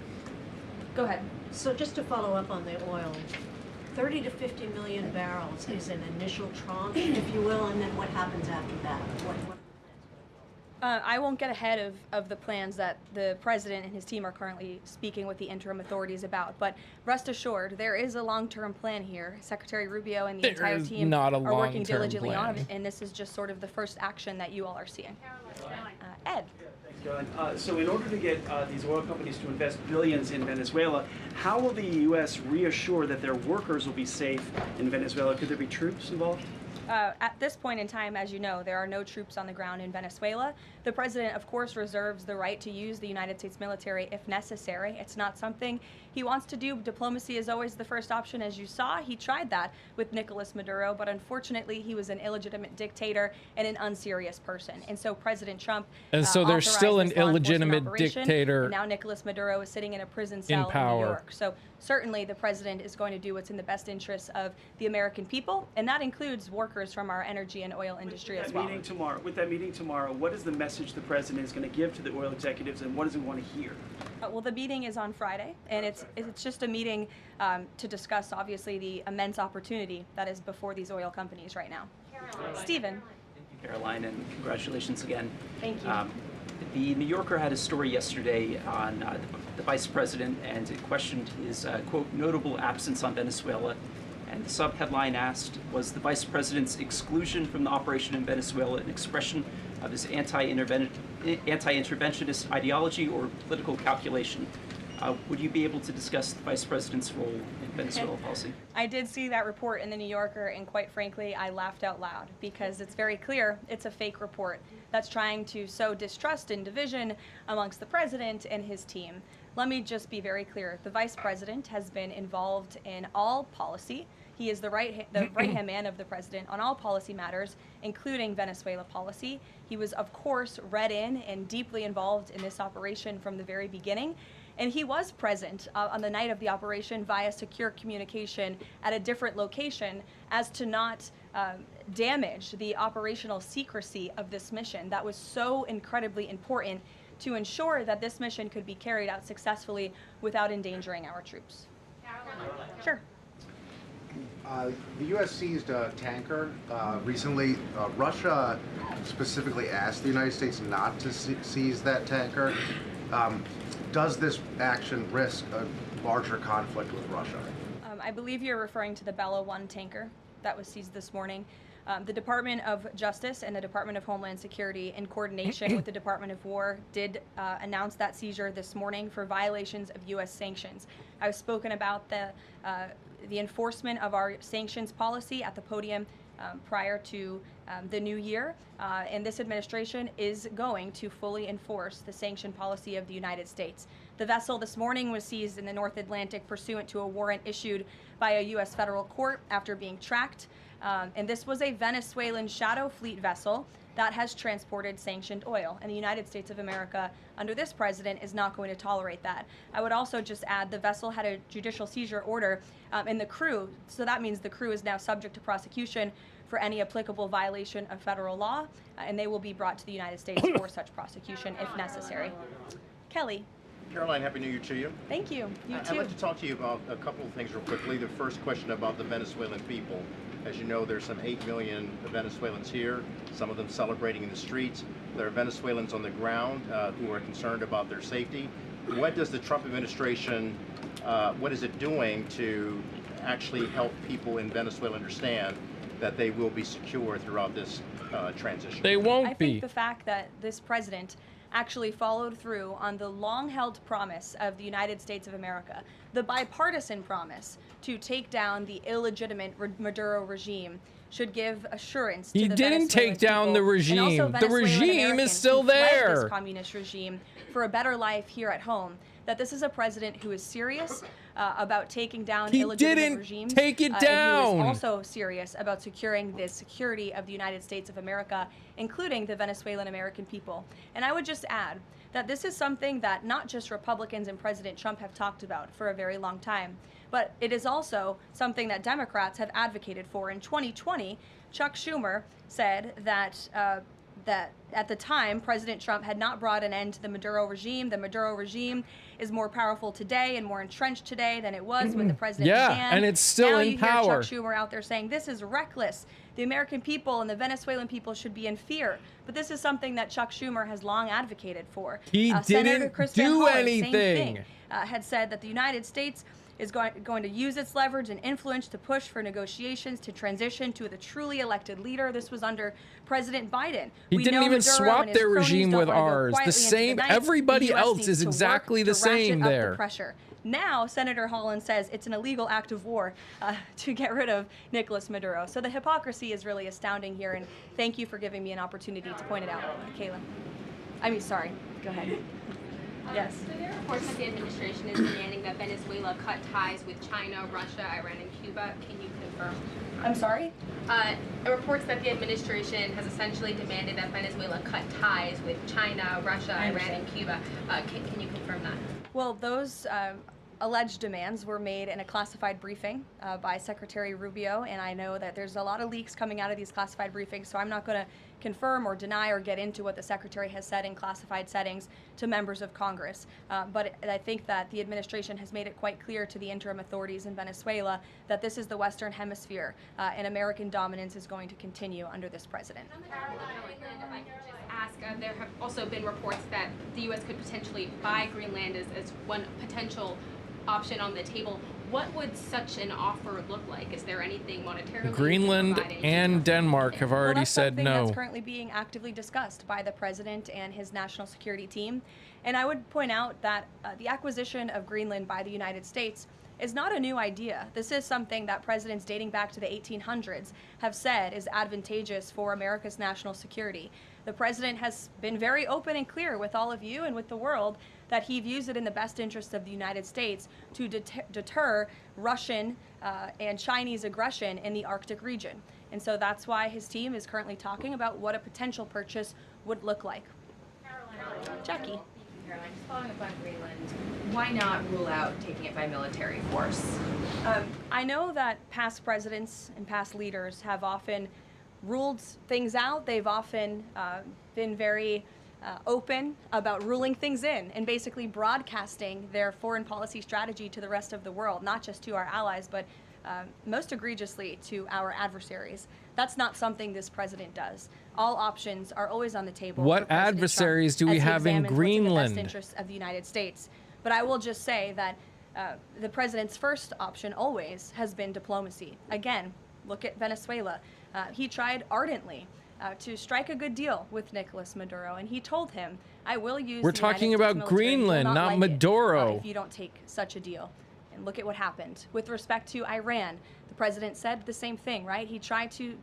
Go ahead. So just to follow up on the oil, 30 to 50 million barrels is an initial tranche, if you will, and then what happens after that? What I won't get ahead of the plans that the president and his team are currently speaking with the interim authorities about, but rest assured, there is a long-term plan here. Secretary Rubio and the There entire is team not a are working long-term diligently on plan. it, and this is just sort of the first action that you all are seeing. Ed. Thanks, Caroline. So in order to get these oil companies to invest billions in Venezuela, how will the U.S. reassure that their workers will be safe in Venezuela? Could there be troops involved? At this point in time, as you know, there are no troops on the ground in Venezuela. The president, of course, reserves the right to use the United States military if necessary. It's not something he wants to do. Diplomacy is always the first option, as you saw. He tried that with Nicolas Maduro, but unfortunately, he was an illegitimate dictator and an unserious person. And so President Trump And so there's still an authorized this law enforcement illegitimate operation, dictator and now Nicolas Maduro is sitting in a prison cell in New power. York. So certainly the president is going to do what's in the best interests of the American people, and that includes workers from our energy and oil industry as well. With that meeting tomorrow, what is the message the president is going to give to the oil executives, and what does he want to hear? Well, the meeting is on Friday, and it's just a meeting to discuss, obviously, the immense opportunity that is before these oil companies right now. Stephen. Caroline, and congratulations again. Thank you. The New Yorker had a story yesterday on the vice president, and it questioned his, quote, notable absence on Venezuela. And the sub-headline asked, was the vice president's exclusion from the operation in Venezuela an expression of his anti-interventionist ideology or political calculation? Would you be able to discuss the vice president's role in Venezuela policy? I did see that report in the New Yorker, and quite frankly, I laughed out loud because it's very clear it's a fake report that's trying to sow distrust and division amongst the president and his team. Let me just be very clear. The vice president has been involved in all policy. He is the right-hand man of the president on all policy matters, including Venezuela policy. He was, of course, read in and deeply involved in this operation from the very beginning. And he was present on the night of the operation via secure communication at a different location as to not damage the operational secrecy of this mission. That was so incredibly important to ensure that this mission could be carried out successfully without endangering our troops. Sure. The U.S. seized a tanker recently. Russia specifically asked the United States not to seize that tanker. Does this action risk a larger conflict with Russia? I believe you're referring to the Bella 1 tanker that was seized this morning. The Department of Justice and the Department of Homeland Security, in coordination with the Department of War, did announce that seizure this morning for violations of U.S. sanctions. I've spoken about the enforcement of our sanctions policy at the podium prior to the new year, and this administration is going to fully enforce the sanction policy of the United States. The vessel this morning was seized in the North Atlantic pursuant to a warrant issued by a U.S. federal court after being tracked, and this was a Venezuelan shadow fleet vessel that has transported sanctioned oil, and the United States of America, under this president, is not going to tolerate that. I would also just add the vessel had a judicial seizure order, and the crew, so that means the crew is now subject to prosecution for any applicable violation of federal law, and they will be brought to the United States for such prosecution if necessary. Kelly. Caroline, Happy New Year to you. Thank you. You I'd too. like to talk to you about a couple of things real quickly. The first question about the Venezuelan people. As you know, there's some 8 million Venezuelans here, some of them celebrating in the streets. There are Venezuelans on the ground who are concerned about their safety. What does the Trump administration, what is it doing to actually help people in Venezuela understand that they will be secure throughout this transition? They won't I think the fact that this president actually followed through on the long-held promise of the United States of America, the bipartisan promise to take down the illegitimate Maduro regime, should give assurance to He the didn't Venezuelan take down people the and regime. also The Venezuelan regime is Americans still who fled there. This communist regime for a better life here at home. That this is a president who is serious about taking down He illegitimate didn't regimes. take it And down. who is also serious about securing the security of the United States of America, including the Venezuelan American people. And I would just add that this is something that not just Republicans and President Trump have talked about for a very long time, but it is also something that Democrats have advocated for. In 2020, Chuck Schumer said that that at the time, President Trump had not brought an end to the Maduro regime. The Maduro regime is more powerful today and more entrenched today than it was when the president Yeah, began. and it's still now in you power. Hear Chuck Schumer out there saying this is reckless. the American people and the Venezuelan people should be in fear. But this is something that Chuck Schumer has long advocated for. He Senator didn't Chris do Van Hollen, anything. Same thing, had said that the United States is going to use its leverage and influence to push for negotiations to transition to the truly elected leader. This was under President Biden. He We didn't know even Maduro swap and his their cronies regime don't with wanna go ours. The quietly into same, night. everybody The US else needs is to work exactly to the same ratchet up there. the pressure. Now, Senator Holland says it's an illegal act of war to get rid of Nicolas Maduro. So the hypocrisy is really astounding here, and thank you for giving me an opportunity to point it out, Kayla. Sorry, go ahead. Yes. So there are reports that the administration is demanding that Venezuela cut ties with China, Russia, Iran, and Cuba. Can you confirm? I'm sorry? Reports that the administration has essentially demanded that Venezuela cut ties with China, Russia, Iran, and Cuba. Can you confirm that? Well, those alleged demands were made in a classified briefing by Secretary Rubio, and I know that there's a lot of leaks coming out of these classified briefings, so I'm not going to confirm or deny or get into what the Secretary has said in classified settings to members of Congress. But I think that the administration has made it quite clear to the interim authorities in Venezuela that this is the Western Hemisphere, and American dominance is going to continue under this president. If I could just ask, there have also been reports that the U.S. could potentially buy Greenland as one potential option on the table. What would such an offer look like? Is there anything monetarily? Greenland and Denmark have already said That's no. That's currently being actively discussed by the president and his national security team. And I would point out that the acquisition of Greenland by the United States is not a new idea. This is something that presidents dating back to the 1800s have said is advantageous for America's national security. The president has been very open and clear with all of you and with the world that he views it in the best interest of the United States to deter Russian and Chinese aggression in the Arctic region. And so that's why his team is currently talking about what a potential purchase would look like. Jackie. Caroline, just following up on Greenland, why not rule out taking it by military force? I know that past presidents and past leaders have often ruled things out. They've often been very open about ruling things in and basically broadcasting their foreign policy strategy to the rest of the world, not just to our allies, but most egregiously to our adversaries. That's not something this president does. All options are always on the table. What adversaries do we have in Greenland? What's in the best interest of the United States. But I will just say that the president's first option always has been diplomacy. Again, look at Venezuela. He tried ardently to strike a good deal with Nicolas Maduro, and he told him, I will use We're the talking United States about military. You will Greenland, not like it, Maduro. if you don't take such a deal. And look at what happened. With respect to Iran, the president said the same thing, right? He tried to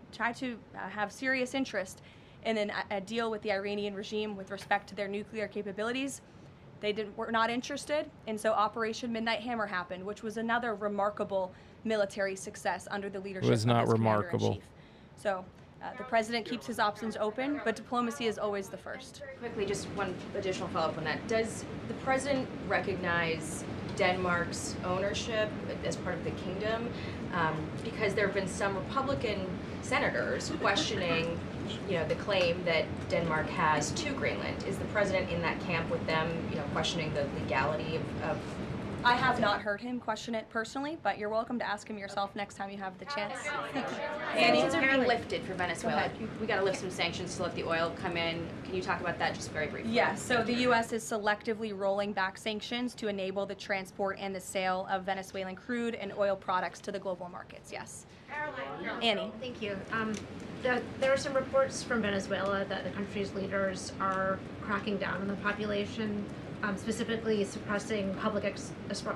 have serious interest in a deal with the Iranian regime with respect to their nuclear capabilities. They were not interested, and so Operation Midnight Hammer happened, which was another remarkable military success under the leadership It was not of his remarkable. commander-in-chief. So the president keeps his options open, but diplomacy is always the first. Quickly, just one additional follow-up on that. Does the president recognize Denmark's ownership as part of the kingdom? Because there have been some Republican senators questioning, the claim that Denmark has to Greenland. Is the president in that camp with them, questioning the legality of I have not heard him question it personally, but you're welcome to ask him yourself next time you have the chance. Sanctions are being lifted for Venezuela. We got to lift some sanctions to let the oil come in. Can you talk about that just very briefly? Yes, so the U.S. is selectively rolling back sanctions to enable the transport and the sale of Venezuelan crude and oil products to the global markets, yes. Annie. Thank you. There are some reports from Venezuela that the country's leaders are cracking down on the population, specifically suppressing public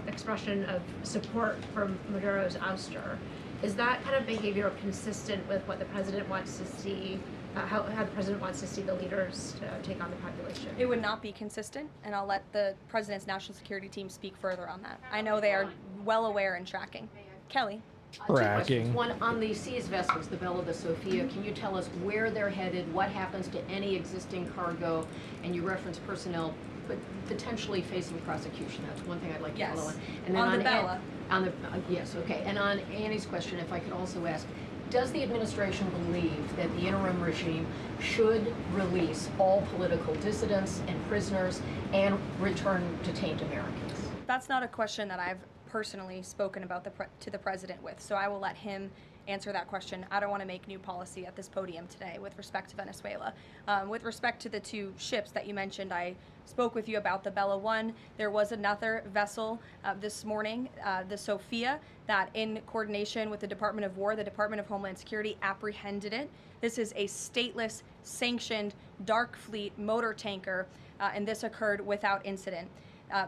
expression of support for Maduro's ouster. Is that kind of behavior consistent with what the president wants to see, how the president wants to see the leaders take on the population? It would not be consistent, and I'll let the president's national security team speak further on that. I know they are well aware and tracking. Kelly. Two questions. One, on the seas vessels, the Bella, the Sophia, can you tell us where they're headed, what happens to any existing cargo, and you reference personnel but potentially facing prosecution? That's one thing I'd like to follow on. And then on the Bella. Yes, okay. And on Annie's question, if I could also ask, does the administration believe that the interim regime should release all political dissidents and prisoners and return detained Americans? That's not a question that I've personally spoken about to the president with, so I will let him answer that question. I don't want to make new policy at this podium today with respect to Venezuela. With respect to the two ships that you mentioned, I spoke with you about the Bella One. There was another vessel this morning, the Sophia, that in coordination with the Department of War, the Department of Homeland Security apprehended it. This is a stateless, sanctioned, dark fleet motor tanker, and this occurred without incident.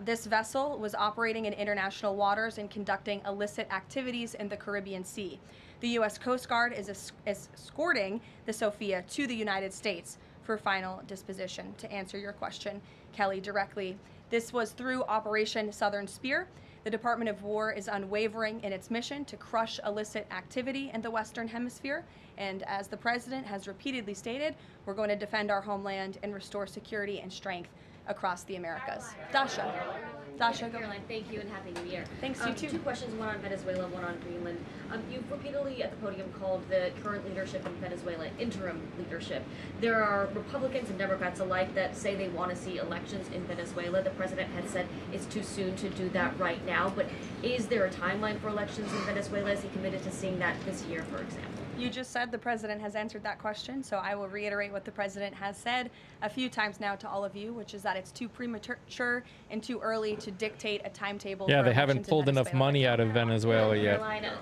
This vessel was operating in international waters and conducting illicit activities in the Caribbean Sea. The U.S. Coast Guard is escorting the Sophia to the United States for final disposition. To answer your question, Kelly, directly, this was through Operation Southern Spear. The Department of War is unwavering in its mission to crush illicit activity in the Western Hemisphere. And as the President has repeatedly stated, we're going to defend our homeland and restore security and strength across the Americas. Dasha, go. Caroline, thank you and Happy New Year. Thanks, you too. Two questions, one on Venezuela, one on Greenland. You've repeatedly at the podium called the current leadership in Venezuela interim leadership. There are Republicans and Democrats alike that say they want to see elections in Venezuela. The president had said it's too soon to do that right now, but is there a timeline for elections in Venezuela? Is he committed to seeing that this year, for example? You just said the president has answered that question, so I will reiterate what the president has said a few times now to all of you, which is that it's too premature and too early to dictate a timetable. Yeah, for they haven't elections in pulled enough Venezuela. money out of Venezuela yet Carolina,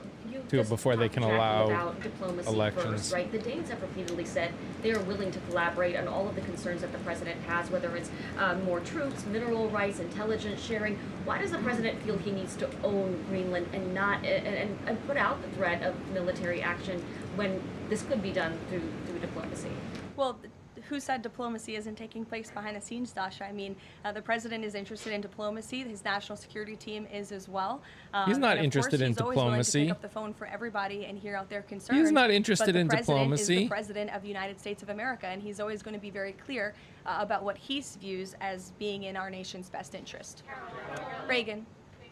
before they can allow about diplomacy elections. first, right? The Danes have repeatedly said they are willing to collaborate on all of the concerns that the president has, whether it's more troops, mineral rights, intelligence sharing. Why does the president feel he needs to own Greenland and not and put out the threat of military action when this could be done through diplomacy? Well, who said diplomacy isn't taking place behind the scenes, Dasha? I mean, the president is interested in diplomacy. His national security team is as well. He's not and of interested course, in he's always willing to diplomacy. pick up the phone for everybody and hear out their concerns. He's not interested but in the president diplomacy. is the president of the United States of America, and he's always going to be very clear about what he views as being in our nation's best interest. Reagan.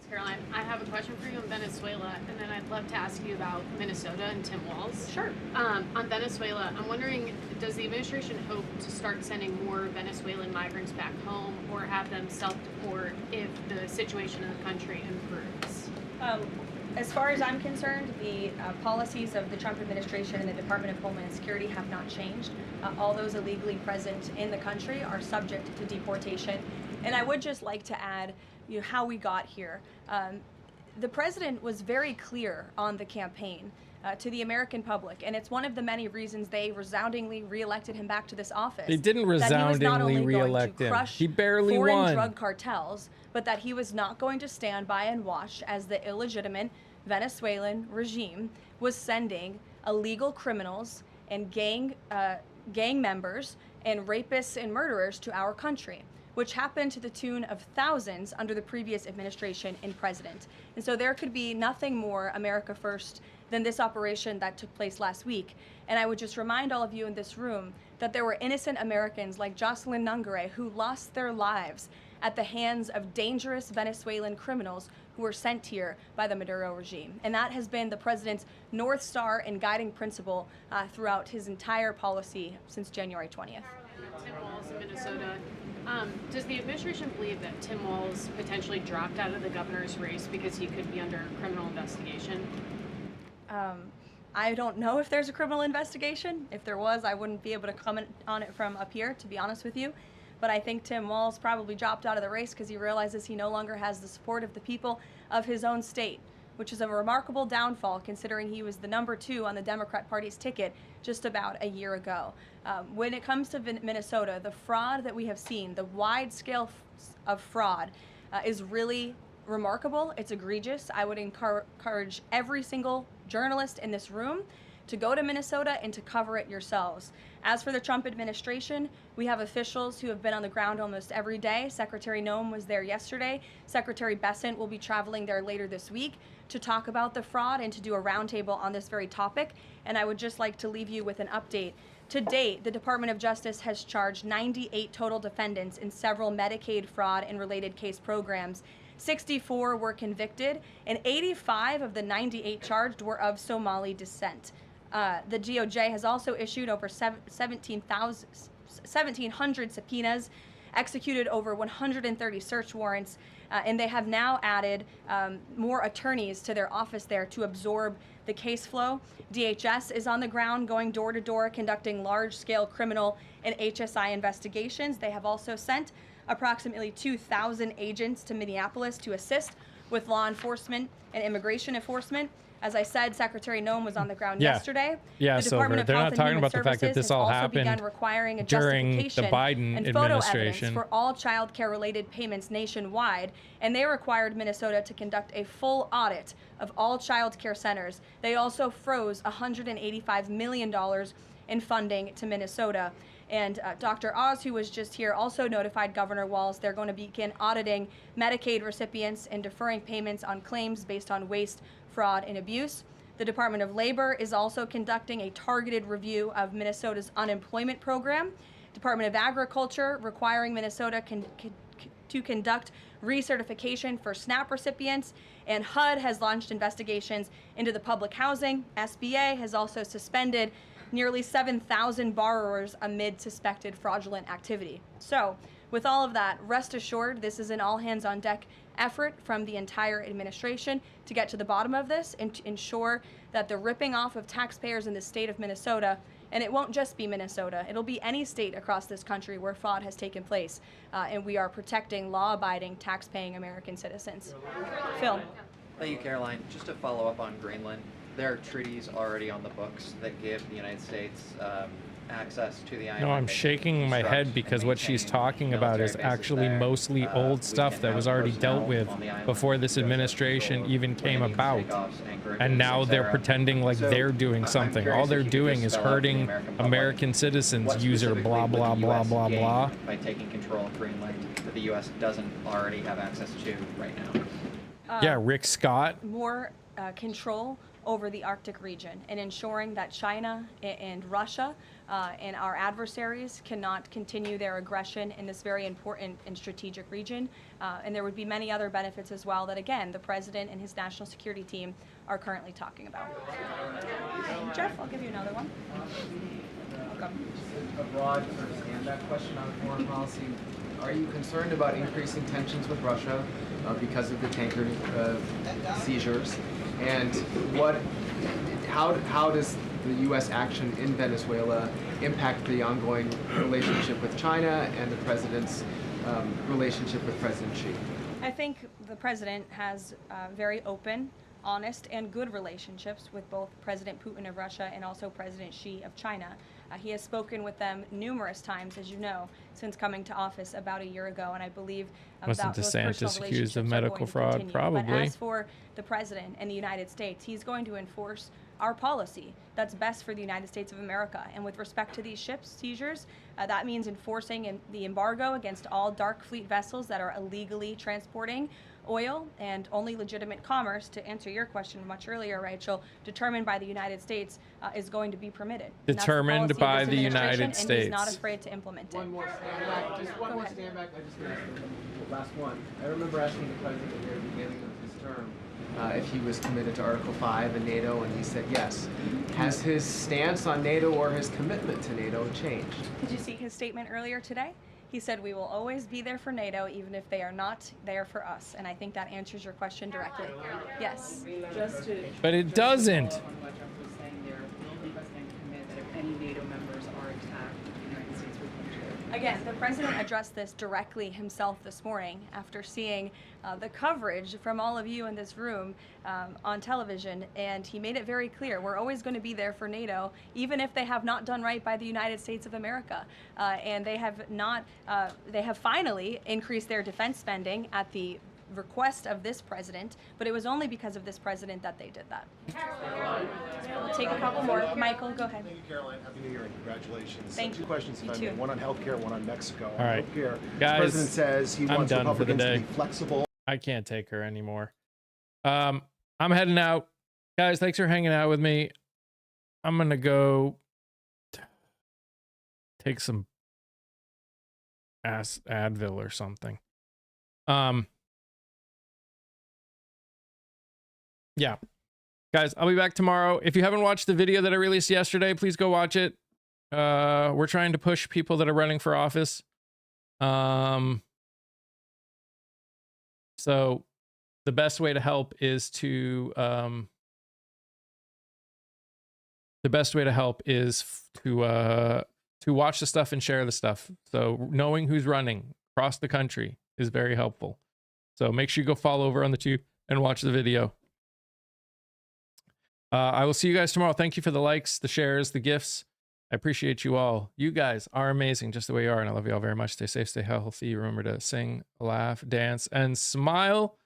Caroline, I have a question for you on Venezuela, and then I'd love to ask you about Minnesota and Tim Walz. Sure. On Venezuela, I'm wondering, does the administration hope to start sending more Venezuelan migrants back home, or have them self-deport if the situation in the country improves? As far as I'm concerned, the policies of the Trump administration and the Department of Homeland Security have not changed. All those illegally present in the country are subject to deportation. And I would just like to add, how we got here. The president was very clear on the campaign to the American public, and it's one of the many reasons they resoundingly reelected him back to this office. They didn't resoundingly reelect him. He barely foreign won. drug cartels, but that he was not going to stand by and watch as the illegitimate Venezuelan regime was sending illegal criminals and gang members and rapists and murderers to our country, which happened to the tune of thousands under the previous administration and president. And so there could be nothing more America first than this operation that took place last week. And I would just remind all of you in this room that there were innocent Americans like Jocelyn Nungare who lost their lives at the hands of dangerous Venezuelan criminals who were sent here by the Maduro regime. And that has been the president's North Star and guiding principle throughout his entire policy since January 20th. Tim Walz in Minnesota. Does the administration believe that Tim Walz potentially dropped out of the governor's race because he could be under criminal investigation? I don't know if there's a criminal investigation. If there was, I wouldn't be able to comment on it from up here, to be honest with you. But I think Tim Walz probably dropped out of the race because he realizes he no longer has the support of the people of his own state, which is a remarkable downfall considering he was the number 2 on the Democrat Party's ticket just about a year ago. When it comes to Minnesota, the fraud that we have seen, the wide scale of fraud is really remarkable. It's egregious. I would encourage every single journalist in this room to go to Minnesota and to cover it yourselves. As for the Trump administration, we have officials who have been on the ground almost every day. Secretary Noem was there yesterday. Secretary Bessent will be traveling there later this week to talk about the fraud and to do a roundtable on this very topic. And I would just like to leave you with an update. To date, the Department of Justice has charged 98 total defendants in several Medicaid fraud and related case programs. 64 were convicted, and 85 of the 98 charged were of Somali descent. The DOJ has also issued over 1,700 subpoenas executed over 130 search warrants, and they have now added more attorneys to their office there to absorb the case flow. DHS is on the ground going door to door conducting large-scale criminal and HSI investigations. They have also sent approximately 2,000 agents to Minneapolis to assist with law enforcement and immigration enforcement. As I said, Secretary Noem was on the ground yesterday. Yeah, The so Department of they're Health not and talking Human about the fact that Services this has all also happened begun requiring a during the justification Biden and photo administration. evidence for all child care related payments nationwide, and they required Minnesota to conduct a full audit of all child care centers. They also froze $185 million in funding to Minnesota. And Dr. Oz, who was just here, also notified Governor Walz they're going to begin auditing Medicaid recipients and deferring payments on claims based on waste, fraud, and abuse. The Department of Labor is also conducting a targeted review of Minnesota's unemployment program. Department of Agriculture requiring Minnesota to conduct recertification for SNAP recipients, and HUD has launched investigations into the public housing. SBA has also suspended nearly 7,000 borrowers amid suspected fraudulent activity. So, with all of that, rest assured, this is an all-hands-on-deck effort from the entire administration to get to the bottom of this and to ensure that the ripping off of taxpayers in the state of Minnesota, and it won't just be Minnesota, it'll be any state across this country where fraud has taken place, and we are protecting law-abiding, tax-paying American citizens. Phil. Thank you, Caroline. Just to follow up on Greenland, there are treaties already on the books that give the United States access to the island. No, I'm shaking my head because what she's talking about is actually mostly old stuff that was already dealt with before this administration even came about. And now they're pretending like they're doing something. All they're doing is hurting American citizens, user blah, blah, blah, blah, blah. By taking control of Greenland that the U.S. doesn't already have access to right now. Yeah, Rick Scott. More control over the Arctic region and ensuring that China and Russia and our adversaries cannot continue their aggression in this very important and strategic region. And there would be many other benefits as well that, again, the president and his national security team are currently talking about. Jeff, I'll give you another one. Welcome. A broad sort of stand-up question on foreign policy. Are you concerned about increasing tensions with Russia because of the tanker seizures? And how does the U.S. action in Venezuela impact the ongoing relationship with China and the president's relationship with President Xi? I think the president has very open, honest, and good relationships with both President Putin of Russia and also President Xi of China. He has spoken with them numerous times, as you know, since coming to office about a year ago, and I believe Wasn't those personal DeSantis accused of relationships are medical going to fraud? continue. Probably. But as for the president and the United States, he's going to enforce our policy that's best for the United States of America. And with respect to these ship seizures, that means enforcing the embargo against all dark fleet vessels that are illegally transporting oil, and only legitimate commerce, to answer your question much earlier, Rachel, determined by the United States is going to be permitted. And that's the Determined policy of by this the administration, United and States. he's not afraid to implement it. One more stand back. Just one more stand back. I just want to last one. I remember asking the president at the very beginning of his term if he was committed to Article 5 and NATO, and he said yes. Has his stance on NATO or his commitment to NATO changed? Did you see his statement earlier today? He said, we will always be there for NATO, even if they are not there for us. And I think that answers your question directly. Yes. But it doesn't. Again, the president addressed this directly himself this morning after seeing the coverage from all of you in this room on television, and he made it very clear we're always going to be there for NATO, even if they have not done right by the United States of America. And they have not, they have finally increased their defense spending at the request of this president, but it was only because of this president that they did that. We'll take a couple more. Michael, go ahead. Thank you, Caroline. Happy New Year and congratulations. Thank Two you. questions, if You I may. too. One on healthcare, one on Mexico. All right, Healthcare, guys, the president says he I'm wants done for the Republicans to day. be flexible. I can't take her anymore. I'm heading out. Guys, thanks for hanging out with me. I'm going to go take some Advil or something. Yeah. Guys, I'll be back tomorrow. If you haven't watched the video that I released yesterday, please go watch it. We're trying to push people that are running for office So the best way to help is to watch the stuff and share the stuff. So knowing who's running across the country is very helpful. So make sure you go follow over on the tube and watch the video. I will see you guys tomorrow. Thank you for the likes, the shares, the gifts. I appreciate you all. You guys are amazing just the way you are, and I love you all very much. Stay safe, stay healthy. Remember to sing, laugh, dance, and smile.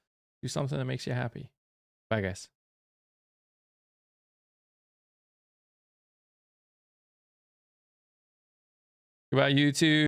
Do something that makes you happy. Bye, guys. Goodbye, YouTube.